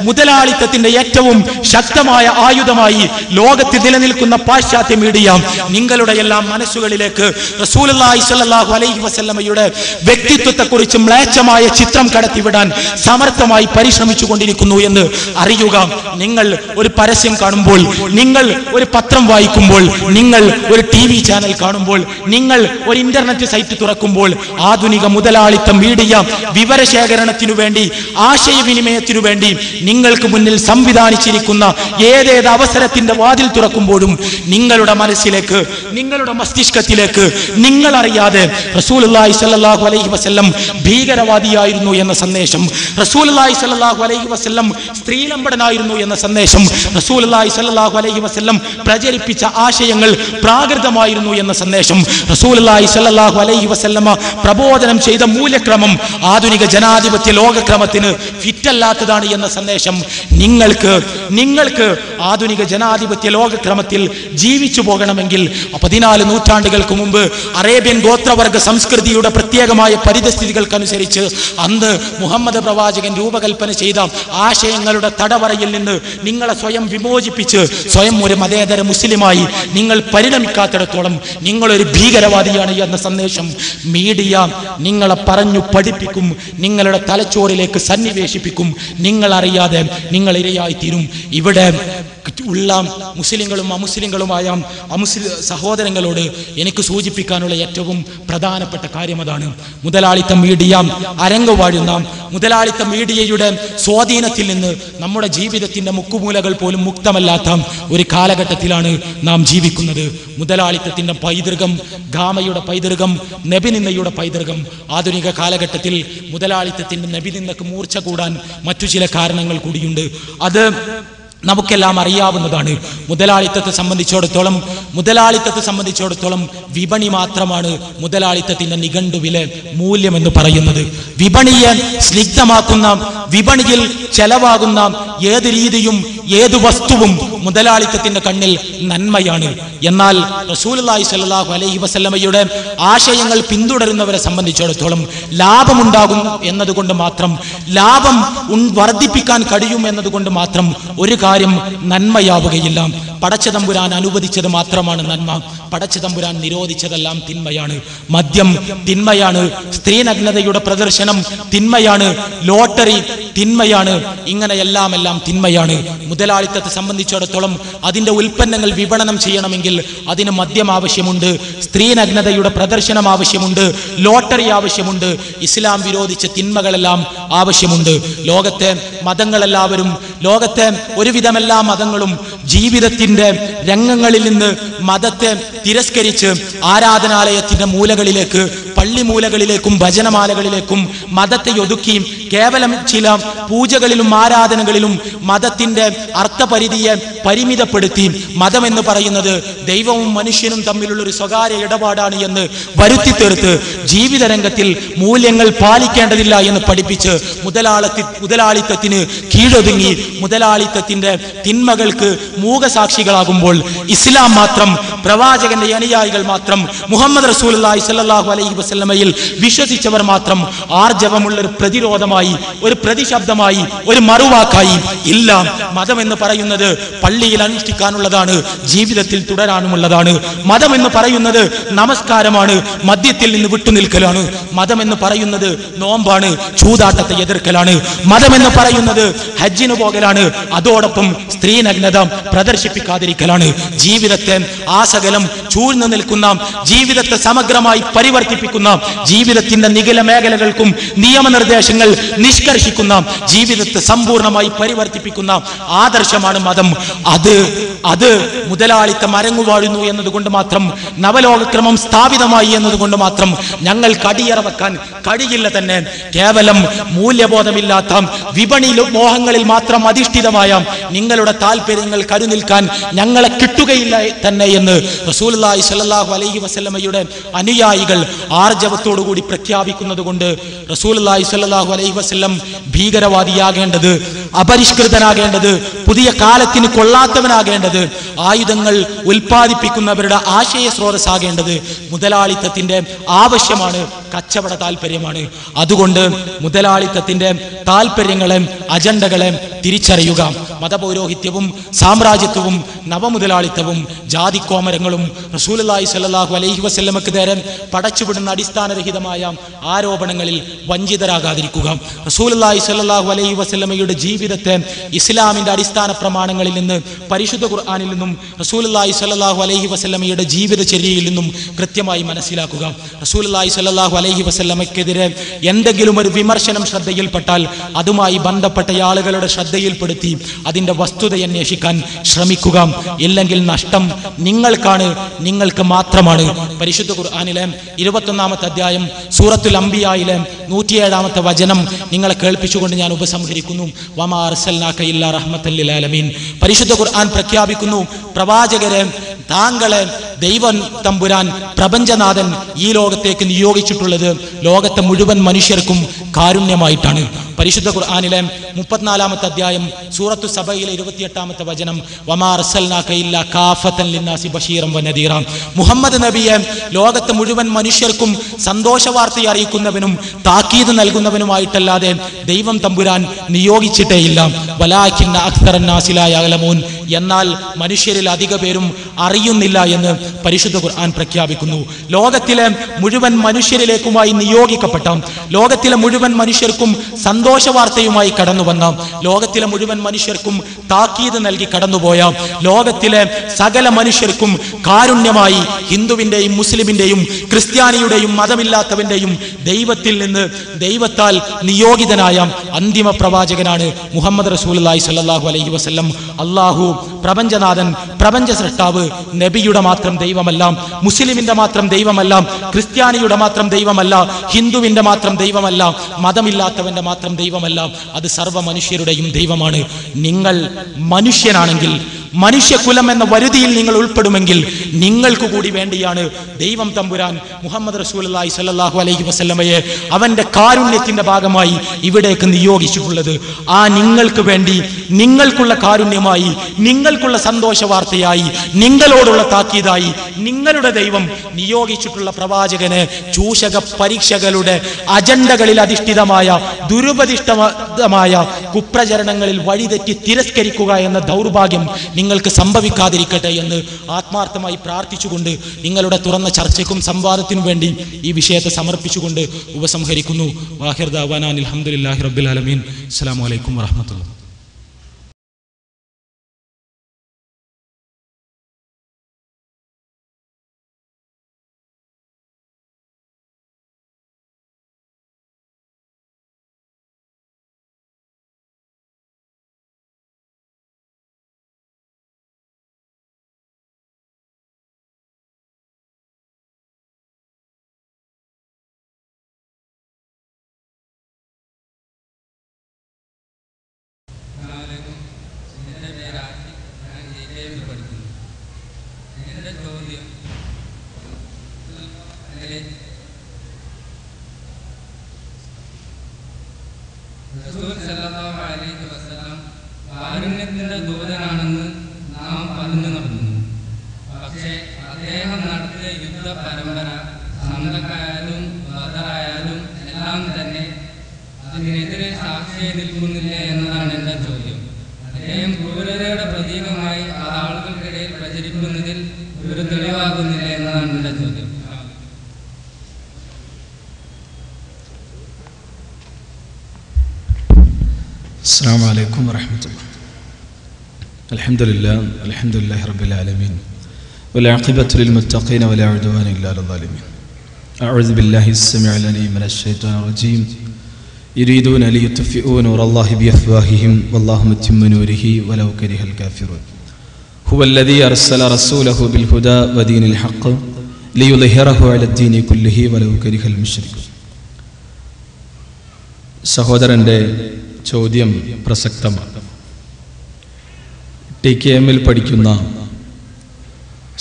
മുതലാളിത്തത്തിന്റെ ഏറ്റവും ശക്തമായ ആയുധമായി ലോകത്തിൽ നിലനിൽക്കുന്ന പാശ്ചാത്യ മീഡിയ നിങ്ങളുടെ എല്ലാം മനസ്സുകളിലേക്ക് റസൂലുള്ളാഹി സ്വല്ലല്ലാഹു അലൈഹി വസല്ലമയുടെ വ്യക്തിത്വത്തെക്കുറിച്ച് മ്ലേച്ഛമായ ചിത്രം കടത്തിവിടാൻ സമർത്ഥമായി പരിശ്രമിച്ചു കൊണ്ടിരിക്കുന്നു എന്ന് അറിയുക. നിങ്ങൾ ഒരു പരസ്യം കാണുമ്പോൾ, നിങ്ങൾ ഒരു പത്രം വായിക്കുമ്പോൾ, നിങ്ങൾ ഒരു TV ചാനൽ കാണുമ്പോൾ, നിങ്ങൾ ഒരു ഇന്റർനെറ്റ് സൈറ്റ് തുറക്കുമ്പോൾ, ആധുനിക മുതലാളിത്ത മീഡിയ വിവരശേഖരണത്തിനു വേണ്ടി, ആശയവിനിമയത്തിനു വേണ്ടി നിങ്ങൾക്ക് മുന്നിൽ സംവിധാനിച്ചിരിക്കുന്ന ഏതേത് അവസരത്തിന്റെ വാതിൽ തുറക്കുമ്പോഴും നിങ്ങളുടെ മനസ്സിലേക്ക്, നിങ്ങളുടെ മസ്തിഷ്കത്തിലേക്ക് നിങ്ങൾ അറിയാതെ റസൂലുള്ളാഹി സ്വല്ലല്ലാഹു അലൈഹി വസല്ലം ഭീകരവാദിയായിരുന്നു എന്ന സന്ദേശം, റസൂലുള്ളാഹി സ്വല്ലല്ലാഹു അലൈഹി വസല്ലം സ്ത്രീലമ്പടനായിരുന്നു എന്ന സന്ദേശം, റസൂലുള്ളാഹി സ്വല്ലല്ലാഹു അലൈഹി വസല്ലം പ്രചരിപ്പിച്ച ആശയങ്ങൾ പ്രാകൃതമായിരുന്നു എന്ന സന്ദേശം, റസൂലുള്ളാഹി സ്വല്ലല്ലാഹു അലൈഹി വസല്ലമ പ്രബോധനം ചെയ്ത മൂല്യക്രമം ആധുനിക ജനാധിപത്യ ലോകക്രമത്തിന് ഫിറ്റല്ലാത്തതാണ് എന്ന സന്ദേശം നിങ്ങൾക്ക് ആധുനിക ജനാധിപത്യ ലോകക്രമത്തിൽ ജീവിച്ചു പോകണമെങ്കിൽ 14 നൂറ്റാണ്ടുകൾക്ക് മുമ്പ് അറേബ്യൻ ഗോത്രവർഗ സംസ്കൃതിയുടെ പ്രത്യേകമായ പരിതസ്ഥിതികൾക്കനുസരിച്ച് അന്ന് മുഹമ്മദ് പ്രവാചകൻ രൂപകൽപ്പന ചെയ്ത ആശയങ്ങളുടെ തടവറയിൽ നിന്ന് നിങ്ങളെ സ്വയം വിമോചിപ്പിച്ച് സ്വയം ഒരു മതേതര മുസ്ലിമായി നിങ്ങൾ പരിണമിക്കാത്തിടത്തോളം നിങ്ങളൊരു ഭീകരവാദിയാണ് എന്ന സന്ദേശം മീഡിയ നിങ്ങളെ പറഞ്ഞു പഠിപ്പിക്കും, നിങ്ങളുടെ തലച്ചോറിലേക്ക് സന്നിവേശിപ്പിക്കും. നിങ്ങൾ അറിയാതെ നിങ്ങൾ ഇരയായിത്തീരും. ഇവിടെ ഉള്ള മുസ്ലിങ്ങളും അമുസ്ലിങ്ങളുമായ സഹോദരങ്ങളോട് എനിക്ക് സൂചിപ്പിക്കാനുള്ള ഏറ്റവും പ്രധാനപ്പെട്ട കാര്യം അതാണ്. മുതലാളിത്ത മീഡിയ അരങ്ങുവാഴുന്ന മുതലാളിത്ത മീഡിയയുടെ സ്വാധീനത്തിൽ നിന്ന് നമ്മുടെ ജീവിതത്തിന്റെ മുക്കുമൂലകൾ പോലും മുക്തമല്ലാത്ത ഒരു കാലഘട്ടത്തിലാണ് നാം ജീവിക്കുന്നത്. മുതലാളിത്തത്തിന്റെ പൈതൃകം, ഗാമയുടെ പൈതൃകം, നബിനിന്ദയുടെ പൈതൃകം. ആധുനിക കാലഘട്ടത്തിൽ മുതലാളിത്തത്തിന്റെ നബിനിന്ദക്ക് മൂർച്ച കൂടാൻ മറ്റു ചില കാരണങ്ങൾ കൂടിയുണ്ട്. അത് നമുക്കെല്ലാം അറിയാവുന്നതാണ്. മുതലാളിത്തത്തെ സംബന്ധിച്ചിടത്തോളം വിപണി മാത്രമാണ് മുതലാളിത്തത്തിന്റെ നിഘണ്ടുവിലെ മൂല്യമെന്ന് പറയുന്നത്. വിപണിയെ സ്നിഗ്ധമാക്കുന്ന, വിപണിയിൽ ചെലവാകുന്ന ഏത് രീതിയും ഏത് വസ്തുവും മുതലാളിത്തത്തിന്റെ കണ്ണിൽ നന്മയാണ്. എന്നാൽ റസൂലുള്ളാഹി സ്വല്ലല്ലാഹു അലൈഹി വസല്ലമയുടെ ആശയങ്ങൾ പിന്തുടരുന്നവരെ സംബന്ധിച്ചിടത്തോളം ലാഭമുണ്ടാകും എന്നതുകൊണ്ട് മാത്രം, ലാഭം വർദ്ധിപ്പിക്കാൻ കഴിയും എന്നതുകൊണ്ട് മാത്രം ഒരു കാര്യം നന്മയാവുകയില്ല. പടച്ചതമ്പുരാൻ അനുവദിച്ചത് മാത്രമാണ് നന്മ, പടച്ചതമ്പുരാൻ നിരോധിച്ചതെല്ലാം തിന്മയാണ്. മദ്യം തിന്മയാണ്, സ്ത്രീനഗ്നതയുടെ പ്രദർശനം തിന്മയാണ്, ലോട്ടറി തിന്മയാണ്, ഇങ്ങനെ എല്ലാം തിന്മയാണ്. മുതലാളിത്തത്തെ സംബന്ധിച്ചിടത്തോളം അതിന്റെ ഉൽപ്പന്നങ്ങൾ വിപണനം ചെയ്യണമെങ്കിൽ അതിന് മദ്യം ആവശ്യമുണ്ട്, സ്ത്രീനഗ്നതയുടെ പ്രദർശനം ആവശ്യമുണ്ട്, ലോട്ടറി ആവശ്യമുണ്ട്, ഇസ്ലാം വിരോധിച്ച തിന്മകളെല്ലാം ആവശ്യമുണ്ട്. ലോകത്തെ ഒരുവിധമെല്ലാ മതങ്ങളും ജീവിതത്തിന്റെ രംഗങ്ങളിൽ നിന്ന് മതത്തെ തിരസ്കരിച്ച് ആരാധനാലയത്തിന്റെ മൂലകളിലേക്ക്, പള്ളിമൂലകളിലേക്കും ഭജനമാലകളിലേക്കും മതത്തെ ഒതുക്കി കേവലം ചില പൂജകളിലും ആരാധനകളിലും മതത്തിന്റെ അർത്ഥപരിധിയെ പരിമിതപ്പെടുത്തി മതമെന്ന് പറയുന്നത് ദൈവവും മനുഷ്യനും തമ്മിലുള്ള ഒരു സ്വകാര്യ ഇടപാടാണ് എന്ന് വരുത്തി തീർത്ത് ജീവിത രംഗത്തിൽ മൂല്യങ്ങൾ പാലിക്കേണ്ടതില്ല എന്ന് പഠിപ്പിച്ച് മുതലാളിത്തത്തിന് കീഴൊതുങ്ങി മുതലാളിത്തത്തിന്റെ തിന്മകൾക്ക് മൂകസാക്ഷികളാകുമ്പോൾ ഇസ്ലാം മാത്രം, പ്രവാചകന്റെ അനുയായികൾ മാത്രം, മുഹമ്മദ് റസൂലുള്ളാഹി സ്വല്ലല്ലാഹു അലൈഹി വസല്ലം വസല്ലമയിൽ വിശ്വസിച്ചവർ മാത്രം ആർജവമുള്ള ഒരു പ്രതിരോധമായി, ഒരു പ്രതിശബ്ദമായി, ഒരു മറുവാക്കായി ഇല്ല. മതം എന്ന് പറയുന്നത് പള്ളിയിൽ അനുഷ്ഠിക്കാനുള്ളതാണ്, ജീവിതത്തിൽ തുടരാനുമുള്ളതാണ്. മതം എന്ന് പറയുന്നത് നമസ്കാരമാണ്, മദ്യത്തിൽ നിന്ന് വിട്ടുനിൽക്കലാണ്. മതം എന്ന് പറയുന്നത് നോമ്പാണ്, ചൂതാട്ടത്തെ എതിർക്കലാണ്. മതം എന്ന് പറയുന്നത് ഹജ്ജിന് പോകലാണ്, അതോടൊപ്പം സ്ത്രീ നഗ്നത പ്രദർശിപ്പിക്കാതിരിക്കലാണ്. ജീവിതത്തെ ആസകലം ചൂഴ്ന്നു നിൽക്കുന്ന, ജീവിതത്തെ സമഗ്രമായി പരിവർത്തിപ്പിക്കുന്ന, ജീവിതത്തിന്റെ നിഖില മേഖലകൾക്കും നിയമനിർദ്ദേശങ്ങൾ നിഷ്കർഷിക്കുന്ന, ജീവിതത്തെ സമ്പൂർണമായി പരിവർത്തിപ്പിക്കുന്ന ആദർശമാണ് മതം. അത് മുതലാളിത്തം അരങ്ങുവാഴുന്നു എന്നതുകൊണ്ട് മാത്രം, നവലോകക്രമം സ്ഥാപിതമായി എന്നതുകൊണ്ട് മാത്രം ഞങ്ങൾക്ക് അടിയറ വെക്കാൻ കഴിയില്ല തന്നെ. കേവലം മൂല്യബോധമില്ലാത്ത വിപണി മോഹങ്ങളിൽ മാത്രം അധിഷ്ഠിതമായ നിങ്ങളുടെ താല്പര്യങ്ങൾ കരുനിൽക്കാൻ ഞങ്ങളെ കിട്ടുകയില്ല തന്നെ എന്ന് റസൂലുള്ളാഹി സ്വല്ലല്ലാഹു അലൈഹി വസല്ലമയുടെ അനുയായികൾ ആർജവത്തോടുകൂടി പ്രഖ്യാപിക്കുന്നത് കൊണ്ട് റസൂലുള്ളാഹി സ്വല്ലല്ലാഹു അലൈഹി വസല്ലം ഭീകരവാദിയാകേണ്ടത്, അപരിഷ്കൃതനാകേണ്ടത്, പുതിയ കാലത്തിന് കൊള്ളാത്തവനാകേണ്ടത്, ആയുധങ്ങൾ ഉൽപ്പാദിപ്പിക്കുന്നവരുടെ ആശയ സ്രോതസ്സാകേണ്ടത് മുതലാളിത്തത്തിന്റെ ആവശ്യമാണ്, കച്ചവട താല്പര്യമാണ്. അതുകൊണ്ട് മുതലാളിത്തത്തിന്റെ താല്പര്യങ്ങളെ, അജണ്ടകളെ തിരിച്ചറിയുക. മതപൗരോഹിത്യവും സാമ്രാജ്യത്വവും നവമുതലാളിത്തവും ജാതിക്കോമരങ്ങളും റസൂലുള്ളാഹി സ്വല്ലല്ലാഹു അലൈഹി വസല്ലമക്ക് നേരെ പടച്ചുവിടുന്ന അടിസ്ഥാനരഹിതമായ ആരോപണങ്ങളിൽ വഞ്ചിതരാകാതിരിക്കുക. റസൂലുള്ളാഹി സ്വല്ലല്ലാഹു അലൈഹി വസല്ലമയുടെ ജീവിതത്തെ ഇസ്ലാമിന്റെ അടിസ്ഥാന പ്രമാണങ്ങളിൽ നിന്ന്, പരിശുദ്ധ ഖുർആനിൽ നിന്നും, റസൂലുള്ളാഹി സ്വല്ലല്ലാഹു അലൈഹി വസല്ലമയുടെ ജീവിതചര്യയിൽ നിന്നും കൃത്യമായി മനസ്സിലാക്കുക. റസൂലുള്ളാഹി സ്വല്ലല്ലാഹു അലൈഹി വസല്ലമക്കെതിരെ എന്തെങ്കിലും ഒരു വിമർശനം ശ്രദ്ധയിൽപ്പെട്ടാൽ അതുമായി ബന്ധപ്പെട്ട ആളുകളുടെ ശ്രദ്ധയിൽപ്പെടുത്തി അതിന്റെ വസ്തുത അന്വേഷിക്കാൻ ശ്രമിക്കുക. ഇല്ലെങ്കിൽ നഷ്ടം നിങ്ങൾക്കാണ്, നിങ്ങൾക്ക് മാത്രമാണ്. പരിശുദ്ധ ഖുർആനിലെ 21-ാമത്തെ അധ്യായം സൂറത്തുൽ അംബിയായിലെ 107-ാമത്തെ വചനം നിങ്ങളെ കേൾപ്പിച്ചുകൊണ്ട് ഞാൻ ഉപസംഹരിക്കുന്നു. വമാ അർസൽനാക ഇല്ലാ റഹ്മത്തൽ ലിൽ ആലമീൻ. പരിശുദ്ധ ഖുർആൻ പ്രഖ്യാപിക്കുന്നു, പ്രവാചകരെ താങ്കളെ ദൈവം തമ്പുരാൻ പ്രപഞ്ചനാഥൻ ഈ ലോകത്തേക്ക് നിയോഗിച്ചിട്ടുള്ളത് ലോകത്തെ മുഴുവൻ മനുഷ്യർക്കും കാരുണ്യമായിട്ടാണ്. പരിശുദ്ധ ഖുർആനിലെ 34-ാമത്തെ അധ്യായം സൂറത്തു സബയിലെ 28-ാമത്തെ വചനം വമാ അർസൽനാക ഇല്ലാ കാഫത്തൻ ലിന്നാസി ബശീറൻ വനദീറ. മുഹമ്മദ് നബിയെ ലോകത്തെ മുഴുവൻ മനുഷ്യർക്കും സന്തോഷവാർത്ത അറിയിക്കുന്നവനും താക്കീത് നൽകുന്നവനുമായിട്ടല്ലാതെ ദൈവം തമ്പുരാൻ നിയോഗിച്ചിട്ടേയില്ല. വലാകിന്ന അക്സറന്നാസി ലാ യഅലമൂൻ. എന്നാൽ മനുഷ്യരിൽ അധിക പേരും അറിയുന്നില്ല എന്ന് പരിശുദ്ധ ഖുർആൻ പ്രഖ്യാപിക്കുന്നു. ലോകത്തിലെ മുഴുവൻ മനുഷ്യരിലേക്കുമായി നിയോഗിക്കപ്പെട്ട, ലോകത്തിലെ മുഴുവൻ മനുഷ്യർക്കും സന്തോഷവാർത്തയുമായി കടന്നു വന്ന, ലോകത്തിലെ മുഴുവൻ മനുഷ്യർക്കും താക്കീത് നൽകി കടന്നുപോയ, ലോകത്തിലെ സകല മനുഷ്യർക്കും കാരുണ്യമായി ഹിന്ദുവിന്റെയും മുസ്ലിമിന്റെയും ക്രിസ്ത്യാനിയുടെയും മതമില്ലാത്തവന്റെയും ദൈവത്തിൽ നിന്ന്, ദൈവത്താൽ നിയോഗിതനായ അന്തിമ പ്രവാചകനാണ് മുഹമ്മദ് റസൂലുള്ളാഹി സ്വല്ലല്ലാഹു അലൈഹി വസല്ലം. അല്ലാഹു പ്രപഞ്ചനാഥൻ, പ്രപഞ്ച സൃഷ്ടാവ്, നബിയുടെ മാത്രം ദൈവമല്ല, മുസ്ലിമിന്റെ മാത്രം ദൈവമല്ല, ക്രിസ്ത്യാനിയുടെ മാത്രം ദൈവമല്ല, ഹിന്ദുവിന്റെ മാത്രം ദൈവമല്ല, മതമില്ലാത്തവന്റെ മാത്രം ദൈവമല്ല, അത് സർവ്വ മനുഷ്യരുടെയും ദൈവമാണ്. നിങ്ങൾ മനുഷ്യനാണെങ്കിൽ, മനുഷ്യകുലം എന്ന വരുതിയിൽ നിങ്ങൾ ഉൾപ്പെടുമെങ്കിൽ നിങ്ങൾക്ക് കൂടി വേണ്ടിയാണ് ദൈവം തമ്പുരാൻ മുഹമ്മദ് റസൂലുള്ളാഹി സ്വല്ലല്ലാഹു അലൈഹി വസല്ലമയെ അവന്റെ കാരുണ്യത്തിന്റെ ഭാഗമായി ഇവിടേക്ക് നിയോഗിച്ചിട്ടുള്ളത്. ആ നിങ്ങൾക്ക് വേണ്ടി, നിങ്ങൾക്കുള്ള കാരുണ്യമായി, നിങ്ങൾക്കുള്ള സന്തോഷ വാർത്തയായി, നിങ്ങളോടുള്ള താക്കീതായി നിങ്ങളുടെ ദൈവം നിയോഗിച്ചിട്ടുള്ള പ്രവാചകനെ ചൂഷക പരീക്ഷകളുടെ അജണ്ടകളിൽ അധിഷ്ഠിതമായ, ദുരുപദിഷ്ടമായ കുപ്രചരണങ്ങളിൽ വഴിതെറ്റി തിരസ്കരിക്കുക എന്ന ദൗർഭാഗ്യം നിങ്ങൾക്ക് സംഭവിക്കാതിരിക്കട്ടെ എന്ന് ആത്മാർത്ഥമായി പ്രാർത്ഥിച്ചുകൊണ്ട് നിങ്ങളുടെ തുറന്ന ചർച്ചയ്ക്കും സംവാദത്തിനും വേണ്ടി ഈ വിഷയത്തെ സമർപ്പിച്ചുകൊണ്ട് ഉപസംഹരിക്കുന്നു. വാഹിർ ദഅ്വാനാ അൽഹംദുലില്ലാഹി റബ്ബിൽ ആലമീൻ. അസ്സലാമു അലൈക്കും വറഹ്മത്തുള്ളാഹി. കാരുണ്യത്തിന്റെ ദൂതനാണെന്ന് നാം പറഞ്ഞു നടന്നു. പക്ഷേ അദ്ദേഹം നടത്തിയ യുദ്ധ പരമ്പര സ്വന്തക്കായാലും സ്നേഹം ക്രൂരതയുടെ പ്രതീകമായി ആളുകൾക്കിടയിൽ പ്രചരിക്കുന്നതിൽ ഒരു തെളിവാകുന്നില്ല എന്നതാണ് എൻ്റെ ചോദ്യം. അസ്സലാമു അലൈക്കും വറഹ്മത്തുള്ളാഹി. അൽഹംദുലില്ലാഹി റബ്ബിൽ ആലമീൻ വൽ ആഖിബത്തു ലിൽ മുത്തഖീന വലാ ഉദ്വാന ഇല്ലാ അലൽ ളാലിമീൻ. അഊദു ബില്ലാഹി അസ്സമീഉൽ അലീം മിനശ് ശൈത്വാനിർ റജീം. യുരീദൂന ലിയുത്ഫിഊ നൂറല്ലാഹി ബിഅഫ്വാഹിഹിം വല്ലാഹു മുത്തിമ്മു നൂരിഹി വലൗ കരിഹൽ കാഫിറൂൻ. ഹുവല്ലദീ അർസല റസൂലഹു ബിൽ ഹുദാ വദീനിൽ ഹഖ് ലിയുദ്ഹിറഹു അലദ്ദീനി കുല്ലിഹി വലൗ കരിഹൽ മുശ്രികൂൻ. സഹോദരൻ്റെ ചോദ്യം പ്രസക്തമാണ്. TKM-ൽ പഠിക്കുന്ന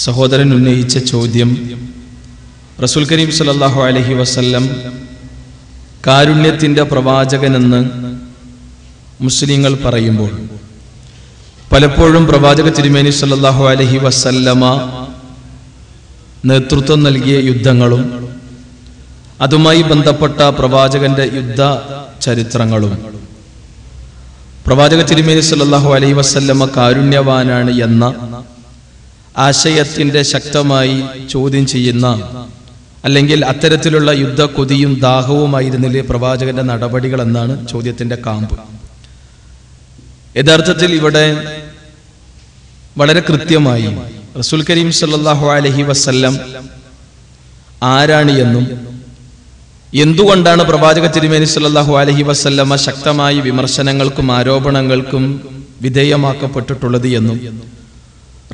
സഹോദരൻ ഉന്നയിച്ച ചോദ്യം, റസൂൽ കരീം സല്ലല്ലാഹു അലൈഹി വസല്ലം കാരുണ്യത്തിൻ്റെ പ്രവാചകനെന്ന് മുസ്ലിങ്ങൾ പറയുമ്പോൾ പലപ്പോഴും പ്രവാചക തിരുമേനി സല്ലല്ലാഹു അലൈഹി വസല്ലമ നേതൃത്വം നൽകിയ യുദ്ധങ്ങളും അതുമായി ബന്ധപ്പെട്ട പ്രവാചകന്റെ യുദ്ധ ചരിത്രങ്ങളും പ്രവാചക തിരുമേനി സല്ലല്ലാഹു അലൈഹി വസല്ലമ കാരുണ്യവാനാണ് എന്ന ആശയത്തിന്റെ ശക്തമായി ചോദ്യം ചെയ്യുന്ന, അല്ലെങ്കിൽ അത്തരത്തിലുള്ള യുദ്ധ കൊതിയും ദാഹവുമായിരുന്നില്ലേ പ്രവാചകന്റെ നടപടികൾ എന്നാണ് ചോദ്യത്തിന്റെ കാമ്പ്. യഥാർത്ഥത്തിൽ ഇവിടെ വളരെ കൃത്യമായി റസൂൽ കരീം സല്ലല്ലാഹു അലൈഹി വസല്ലം ആരാണ് എന്നും എന്തുകൊണ്ടാണ് പ്രവാചക തിരുമേനി സല്ലല്ലാഹു അലൈഹി വസല്ലമ ശക്തമായി വിമർശനങ്ങൾക്കും ആരോപണങ്ങൾക്കും വിധേയമാക്കപ്പെട്ടിട്ടുള്ളത് എന്നും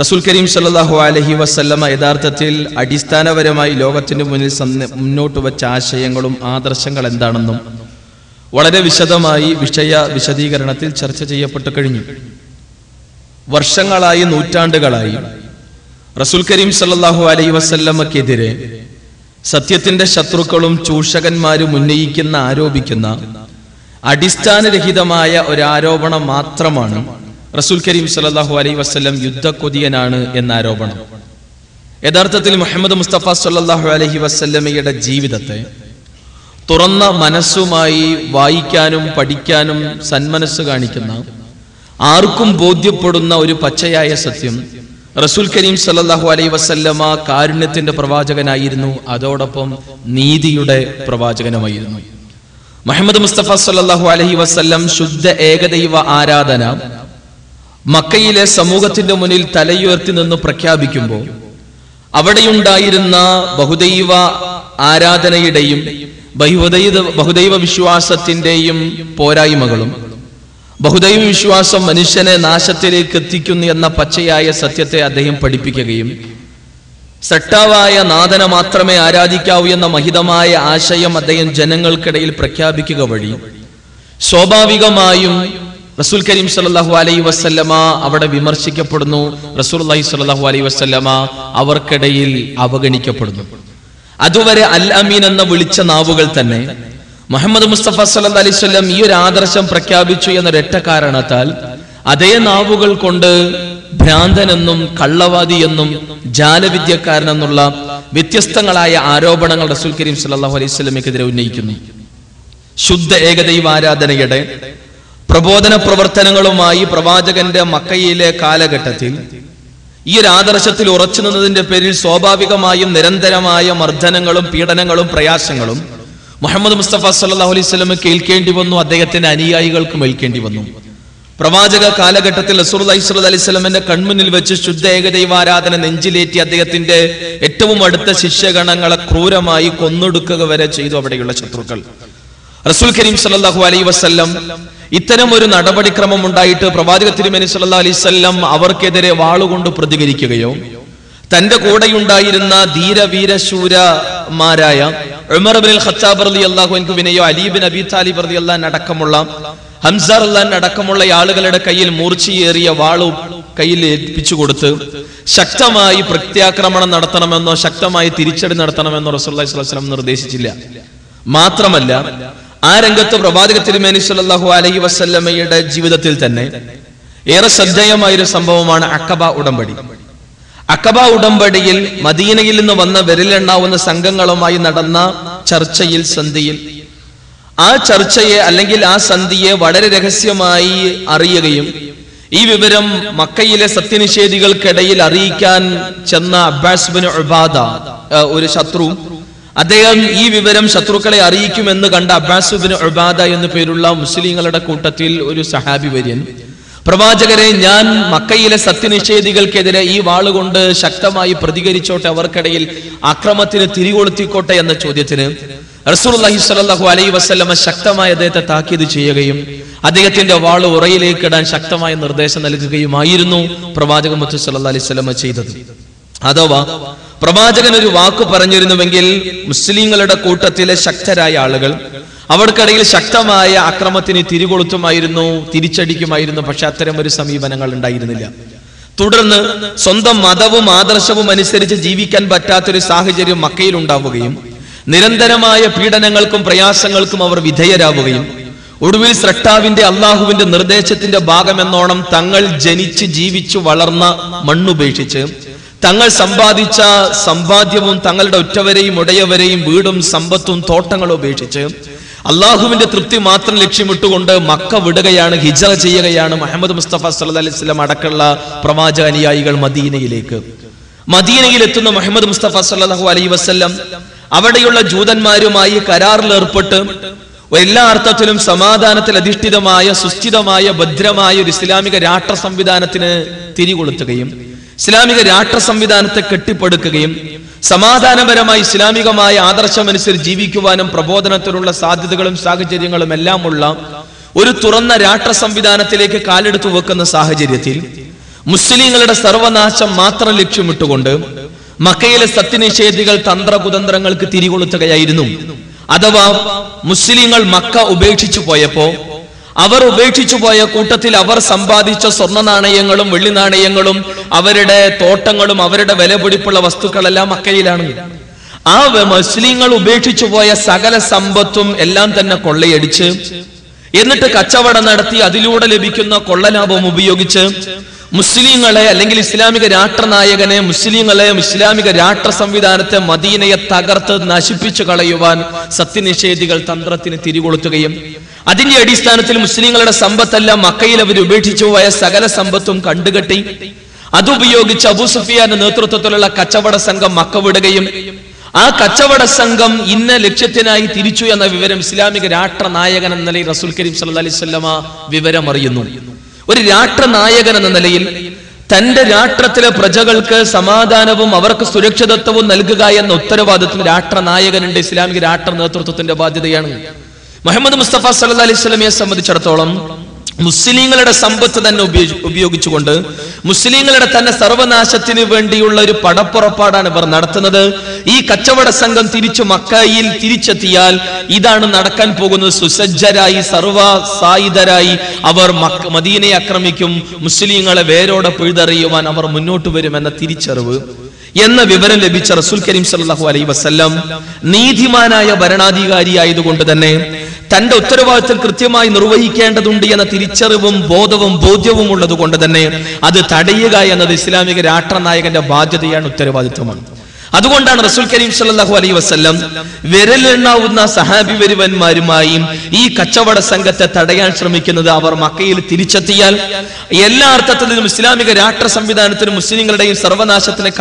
റസൂൽ കരീം സല്ലല്ലാഹു അലൈഹി വസല്ലമ യഥാർത്ഥത്തിൽ അടിസ്ഥാനപരമായി ലോകത്തിന് മുന്നിൽ മുന്നോട്ട് വെച്ച ആശയങ്ങളും ആദർശങ്ങൾ എന്താണെന്നും വളരെ വിശദമായി വിശദീകരണത്തിൽ ചർച്ച ചെയ്യപ്പെട്ടു കഴിഞ്ഞു. വർഷങ്ങളായി, നൂറ്റാണ്ടുകളായി റസൂൽ കരീം സല്ലല്ലാഹു അലൈഹി വസല്ലമക്കെതിരെ സത്യത്തിന്റെ ശത്രുക്കളും ചൂഷകന്മാരും ഉന്നയിക്കുന്ന, ആരോപിക്കുന്ന അടിസ്ഥാനരഹിതമായ ഒരു ആരോപണം മാത്രമാണ് റസൂൽ കരീം സല്ലല്ലാഹു അലൈഹി വസല്ലം യുദ്ധക്കൊതിയനാണ് എന്ന ആരോപണം. യഥാർത്ഥത്തിൽ മുഹമ്മദ് മുസ്തഫ സല്ലല്ലാഹു അലൈഹി വസല്ലമയുടെ ജീവിതത്തെ തുറന്ന മനസ്സുമായി വായിക്കാനും പഠിക്കാനും സന്മനസ് കാണിക്കുന്ന, ആർക്കും ബോധ്യപ്പെടുന്ന ഒരു പച്ചയായ സത്യം, റസൂൽ കരീം സല്ലല്ലാഹു അലൈഹി വസല്ലമ കാരുണ്യത്തിന്റെ പ്രവാചകനായിരുന്നു, അതോടൊപ്പം നീതിയുടെ പ്രവാചകനുമായിരുന്നു. മുഹമ്മദ് മുസ്തഫ സല്ലല്ലാഹു അലൈഹി വസല്ലം ശുദ്ധ ഏകദൈവ ആരാധന മക്കയിലെ സമൂഹത്തിന്റെ മുന്നിൽ തലയുയർത്തി നിന്ന് പ്രഖ്യാപിക്കുമ്പോൾ അവിടെയുണ്ടായിരുന്ന ബഹുദൈവ ആരാധനയുടെയും ബഹുദൈവ വിശ്വാസത്തിന്റെയും പോരായ്മകളും, ബഹുദൈവ വിശ്വാസം മനുഷ്യനെ നാശത്തിലേക്ക് എത്തിക്കുന്നു എന്ന പച്ചയായ സത്യത്തെ അദ്ദേഹം പഠിപ്പിക്കുകയും സട്ടാവായ നാഥനെ മാത്രമേ ആരാധിക്കാവൂ എന്ന മഹിതമായ ആശയം അദ്ദേഹം ജനങ്ങൾക്കിടയിൽ പ്രഖ്യാപിക്കുക വഴി സ്വാഭാവികമായും റസൂൽ കരീം സല്ലല്ലാഹു അലൈഹി വസല്ലമ അവിടെ വിമർശിക്കപ്പെടുന്നു. റസൂലുള്ളാഹി സ്വല്ലല്ലാഹു അലൈഹി വസല്ലമ അവർക്കിടയിൽ അവഗണിക്കപ്പെടുന്നു. അതുവരെ അൽ അമീൻ എന്ന വിളിച്ച നാവുകൾ തന്നെ മുഹമ്മദ് മുസ്തഫ സല്ലല്ലാഹു അലൈഹി വസല്ലം ഈ ഒരു ആദർശം പ്രഖ്യാപിച്ചു എന്നൊരൊറ്റ കാരണത്താൽ അതേ നാവുകൾ കൊണ്ട് ഭ്രാന്തനെന്നും കള്ളവാദി എന്നും ജാലവിദ്യക്കാരനെന്നുള്ള വ്യത്യസ്തങ്ങളായ ആരോപണങ്ങൾ റസൂൽ കരീം സല്ലല്ലാഹു അലൈഹി വസല്ലമയ്ക്കെതിരെ ഉന്നയിക്കുന്നു. ശുദ്ധ ഏകദൈവ ആരാധനയുടെ പ്രബോധന പ്രവർത്തനങ്ങളുമായി പ്രവാചകന്റെ മക്കയിലെ കാലഘട്ടത്തിൽ ഈ ഒരു ആദർശത്തിൽ ഉറച്ചു നിന്നതിന്റെ പേരിൽ സ്വാഭാവികമായും നിരന്തരമായ മർദ്ദനങ്ങളും പീഡനങ്ങളും പ്രയാസങ്ങളും മുഹമ്മദ് മുസ്തഫ സല്ലല്ലാഹു അലൈഹി വസല്ലമയ്ക്ക് ഏൽക്കേണ്ടി വന്നു, അദ്ദേഹത്തിന്റെ അനുയായികൾക്കും ഏൽക്കേണ്ടി വന്നു. പ്രവാചക കാലഘട്ടത്തിൽ റസൂലുള്ളാഹി സ്വല്ലല്ലാഹു അലൈഹി വസല്ലമയുടെ കൺമുന്നിൽ വെച്ച് ശുദ്ധ ഏകദൈവാരാധന നെഞ്ചിലേറ്റി അദ്ദേഹത്തിന്റെ ഏറ്റവും അടുത്ത ശിഷ്യഗണങ്ങളെ ക്രൂരമായി കൊന്നൊടുക്കുക വരെ ചെയ്തു അവിടെയുള്ള ശത്രുക്കൾ. റസൂൽ കരീം സല്ലല്ലാഹു അലൈഹി വസല്ലം ഇത്തരം ഒരു നടപടിക്രമം ഉണ്ടായിട്ട് പ്രവാചക തിരുമേനി സല്ലല്ലാഹു അലൈഹി വസല്ലം അവർക്കെതിരെ വാളുകൊണ്ട് പ്രതികരിക്കുകയോ തന്റെ കൂടെയുണ്ടായിരുന്ന ധീരവീരശൂരമാരായ ഉമർ ഇബ്നുൽ ഖത്താബ് റളിയല്ലാഹു അൻഹുവിനെയോ അലി ഇബ്നു അബീ താലിബ് റളിയല്ലാഹു അൻഹു അടക്കമുള്ള ഹംസ റളിയല്ലാഹു അൻഹു അടക്കമുള്ള ആളുകളുടെ കയ്യിൽ മൂർച്ചയേറിയ വാളു കയ്യിൽ ഏൽപ്പിച്ചു കൊടുത്ത് ശക്തമായി പ്രത്യാക്രമണം നടത്തണമെന്നോ ശക്തമായി തിരിച്ചടി നടത്തണമെന്നോ റസൂലുള്ളാഹി സ്വല്ലല്ലാഹു അലൈഹി വസല്ലം നിർദ്ദേശിച്ചില്ല. മാത്രമല്ല, ആ രംഗത്ത് പ്രവാചക തിരുമേനി സല്ലല്ലാഹു അലൈഹി വസല്ലമയുടെ ജീവിതത്തിൽ തന്നെ ഏറെ ശ്രദ്ധേയമായൊരു സംഭവമാണ് അഖബ ഉടമ്പടി. അഖബ ഉടമ്പടിയിൽ മദീനയിൽ നിന്ന് വന്ന വിരലെണ്ണാവുന്ന സംഘങ്ങളുമായി നടന്ന ചർച്ചയിൽ, സന്ധിയിൽ, ആ ചർച്ചയെ അല്ലെങ്കിൽ ആ സന്ധിയെ വളരെ രഹസ്യമായി അറിയുകയും ഈ വിവരം മക്കയിലെ സത്യനിഷേധികൾക്കിടയിൽ അറിയിക്കാൻ ചെന്ന അബ്ബാസ് ബിൻ ഉബാദ, ഒരു ശത്രു, അദ്ദേഹം ഈ വിവരം ശത്രുക്കളെ അറിയിക്കുമെന്ന് കണ്ട അബ്ബാസ് ബിൻ ഉബാദ എന്നു പേരുള്ള മുസ്ലിങ്ങളുടെ കൂട്ടത്തിൽ ഒരു സഹാബി വര്യൻ, പ്രവാചകരെ, ഞാൻ മക്കയിലെ സത്യനിഷേധികൾക്കെതിരെ ഈ വാളുകൊണ്ട് ശക്തമായി പ്രതികരിച്ചോട്ടെ, അവർക്കിടയിൽ അക്രമത്തിന് തിരികൊളുത്തിക്കോട്ടെ എന്ന ചോദ്യത്തിന് റസൂലുള്ളാഹി സ്വല്ലല്ലാഹു അലൈഹി വസല്ലമ ശക്തമായ അദ്ദേഹത്തെ താക്കീത് ചെയ്യുകയും അദ്ദേഹത്തിന്റെ വാള് ഉറയിലേക്ക് ഇടാൻ ശക്തമായ നിർദ്ദേശം നൽകുകയുമായിരുന്നു പ്രവാചകൻ മുഹമ്മദ് സല്ലല്ലാഹു അലൈഹി വസല്ലമ ചെയ്തത്. അഥവാ പ്രവാചകൻ ഒരു വാക്ക് പറഞ്ഞിരുന്നുവെങ്കിൽ മുസ്ലിങ്ങളുടെ കൂട്ടത്തിലെ ശക്തരായ ആളുകൾ അവർക്കിടയിൽ ശക്തമായ അക്രമത്തിന് തിരികൊളുത്തുമായിരുന്നു, തിരിച്ചടിക്കുമായിരുന്നു. പക്ഷെ അത്തരം ഒരു സമീപനങ്ങൾ ഉണ്ടായിരുന്നില്ല. തുടർന്ന് സ്വന്തം മതവും ആദർശവും അനുസരിച്ച് ജീവിക്കാൻ പറ്റാത്തൊരു സാഹചര്യം മക്കയിൽ ഉണ്ടാവുകയും നിരന്തരമായ പീഡനങ്ങൾക്കും പ്രയാസങ്ങൾക്കും അവർ വിധേയരാവുകയും ഒടുവിൽ സ്രഷ്ടാവിന്റെ അള്ളാഹുവിന്റെ നിർദ്ദേശത്തിന്റെ ഭാഗമെന്നോണം തങ്ങൾ ജനിച്ച് ജീവിച്ചു വളർന്ന മണ്ണുപേക്ഷിച്ച് തങ്ങൾ സമ്പാദിച്ച സമ്പാദ്യവും തങ്ങളുടെ ഒറ്റവരെയും ഉടയവരെയും വീടും സമ്പത്തും തോട്ടങ്ങളും ഉപേക്ഷിച്ച് അള്ളാഹുവിന്റെ തൃപ്തി മാത്രം ലക്ഷ്യമിട്ടുകൊണ്ട് മക്ക വിടുകയാണ്, ഹിജ്റ ചെയ്യുകയാണ് മുഹമ്മദ് മുസ്തഫ സല്ലല്ലാഹു അലൈഹി വസല്ലം അടക്കമുള്ള പ്രവാചക അനുയായികൾ മദീനയിലേക്ക്. മദീനയിൽ എത്തുന്ന മുഹമ്മദ് മുസ്തഫ സല്ലല്ലാഹു അലൈഹി വസല്ലം അവിടെയുള്ള ജൂതന്മാരുമായി കരാറിൽ ഏർപ്പെട്ട് എല്ലാ അർത്ഥത്തിലും സമാധാനത്തിൽ അധിഷ്ഠിതമായ സുസ്ഥിരമായ ഭദ്രമായ ഒരു ഇസ്ലാമിക രാഷ്ട്ര സംവിധാനത്തിന് തിരികൊളുത്തുകയും ഇസ്ലാമിക രാഷ്ട്ര സംവിധാനത്തെ കെട്ടിപ്പടുക്കുകയും സമാധാനപരമായി ഇസ്ലാമികമായ ആദർശമനുസരിച്ച് ജീവിക്കുവാനും പ്രബോധനത്തിനുള്ള സാധ്യതകളും സാഹചര്യങ്ങളും എല്ലാം ഉള്ള ഒരു തുറന്ന രാഷ്ട്ര സംവിധാനത്തിലേക്ക് കാലെടുത്തു വെക്കുന്ന സാഹചര്യത്തിൽ മുസ്ലിങ്ങളുടെ സർവനാശം മാത്രം ലക്ഷ്യമിട്ടുകൊണ്ട് മക്കയിലെ സത്യനിഷേധികൾ തന്ത്രകുതന്ത്രങ്ങൾക്ക് തിരികൊളുത്തുകയായിരുന്നു. അഥവാ മുസ്ലിങ്ങൾ മക്ക ഉപേക്ഷിച്ചു പോയപ്പോ അവർ ഉപേക്ഷിച്ചു പോയ കൂട്ടത്തിൽ അവർ സമ്പാദിച്ച സ്വർണ്ണ നാണയങ്ങളും വെള്ളി നാണയങ്ങളും അവരുടെ തോട്ടങ്ങളും അവരുടെ വിലപിടിപ്പുള്ള വസ്തുക്കളെല്ലാം മക്കയിലാണ്. ആ മുസ്ലിങ്ങൾ ഉപേക്ഷിച്ചു പോയ സകല സമ്പത്തും എല്ലാം തന്നെ കൊള്ളയടിച്ച് എന്നിട്ട് കച്ചവടം നടത്തി അതിലൂടെ ലഭിക്കുന്ന കൊള്ളലാഭം ഉപയോഗിച്ച് മുസ്ലിങ്ങളെ അല്ലെങ്കിൽ ഇസ്ലാമിക രാഷ്ട്രനായകനെ, മുസ്ലിങ്ങളെ, ഇസ്ലാമിക രാഷ്ട്ര സംവിധാനത്തെ, മദീനയെ തകർത്ത് നശിപ്പിച്ചു കളയുവാൻ സത്യനിഷേധികൾ തന്ത്രത്തിന് തിരികൊളുത്തുകയും അതിന്റെ അടിസ്ഥാനത്തിൽ മുസ്ലിങ്ങളുടെ സമ്പത്തെല്ലാം മക്കയിൽ അവർ ഉപേക്ഷിച്ചു പോയ സകല സമ്പത്തും കണ്ടുകെട്ടി അതുപയോഗിച്ച് അബൂ സുഫിയാന്റെ നേതൃത്വത്തിലുള്ള കച്ചവട സംഘം മക്ക വിടുകയും ആ കച്ചവട സംഘം ഇന്ന ലക്ഷ്യത്തിനായി തിരിച്ചു എന്ന വിവരം ഇസ്ലാമിക രാഷ്ട്ര നായകൻ എന്ന നിലയിൽ റസൂൽ കരീം സല്ലല്ലാഹു അലൈഹി വസല്ലമ വിവരം അറിയുന്നു. ഒരു രാഷ്ട്രനായകൻ എന്ന നിലയിൽ തന്റെ രാഷ്ട്രത്തിലെ പ്രജകൾക്ക് സമാധാനവും അവർക്ക് സുരക്ഷിതത്വവും നൽകുക എന്ന ഉത്തരവാദിത്വം രാഷ്ട്രനായകനുണ്ട്. ഇസ്ലാമിക രാഷ്ട്ര നേതൃത്വത്തിന്റെ ബാധ്യതയാണ്. മുഹമ്മദ് മുസ്തഫ സല്ലല്ലാഹു അലൈഹി വസല്ലമയെ സംബന്ധിച്ചിടത്തോളം മുസ്ലിങ്ങളുടെ സമ്പത്ത് തന്നെ ഉപയോഗിച്ചുകൊണ്ട് മുസ്ലിങ്ങളുടെ തന്നെ സർവനാശത്തിന് വേണ്ടിയുള്ള ഒരു പടപ്പുറപ്പാടാണ് ഇവർ നടത്തുന്നത്. ഈ കച്ചവട സംഘം തിരിച്ചു മക്കയിൽ തിരിച്ചെത്തിയാൽ ഇതാണ് നടക്കാൻ പോകുന്നത്. സുസജ്ജരായി സർവസായുധരായി അവർ മദീനയെ ആക്രമിക്കും, മുസ്ലിങ്ങളെ വേരോടെ പിഴുതെറിയുവാൻ അവർ മുന്നോട്ട് വരുമെന്ന തിരിച്ചറിവ് എന്ന വിവരം ലഭിച്ച റസൂൽ കരീം സല്ലല്ലാഹു അലൈഹി വസല്ലം നീതിമാനായ ഭരണാധികാരിയായതുകൊണ്ട് തന്നെ തന്റെ ഉത്തരവാദിത്തം കൃത്യമായി നിർവഹിക്കേണ്ടതുണ്ട് എന്ന തിരിച്ചറിവും ബോധവും ബോധ്യവും ഉള്ളത് കൊണ്ട് തന്നെ അത് തടയുക എന്നത് ഇസ്ലാമിക രാഷ്ട്രനായകന്റെ ബാധ്യതയാണ്, ഉത്തരവാദിത്വമാണ്. അതുകൊണ്ടാണ് റസൂൽ കരീം സല്ലല്ലാഹു അലൈഹി വസല്ലം വിരലെണ്ണാവുന്ന സഹാബി വരുവന്മാരുമായും ഈ കച്ചവട സംഘത്തെ തടയാൻ ശ്രമിക്കുന്നത്. അവർ മക്കയിൽ തിരിച്ചെത്തിയാൽ എല്ലാ അർത്ഥത്തിലും ഇസ്ലാമിക രാഷ്ട്ര സംവിധാനത്തിനും മുസ്ലിങ്ങളുടെയും സർവനാശത്തിന്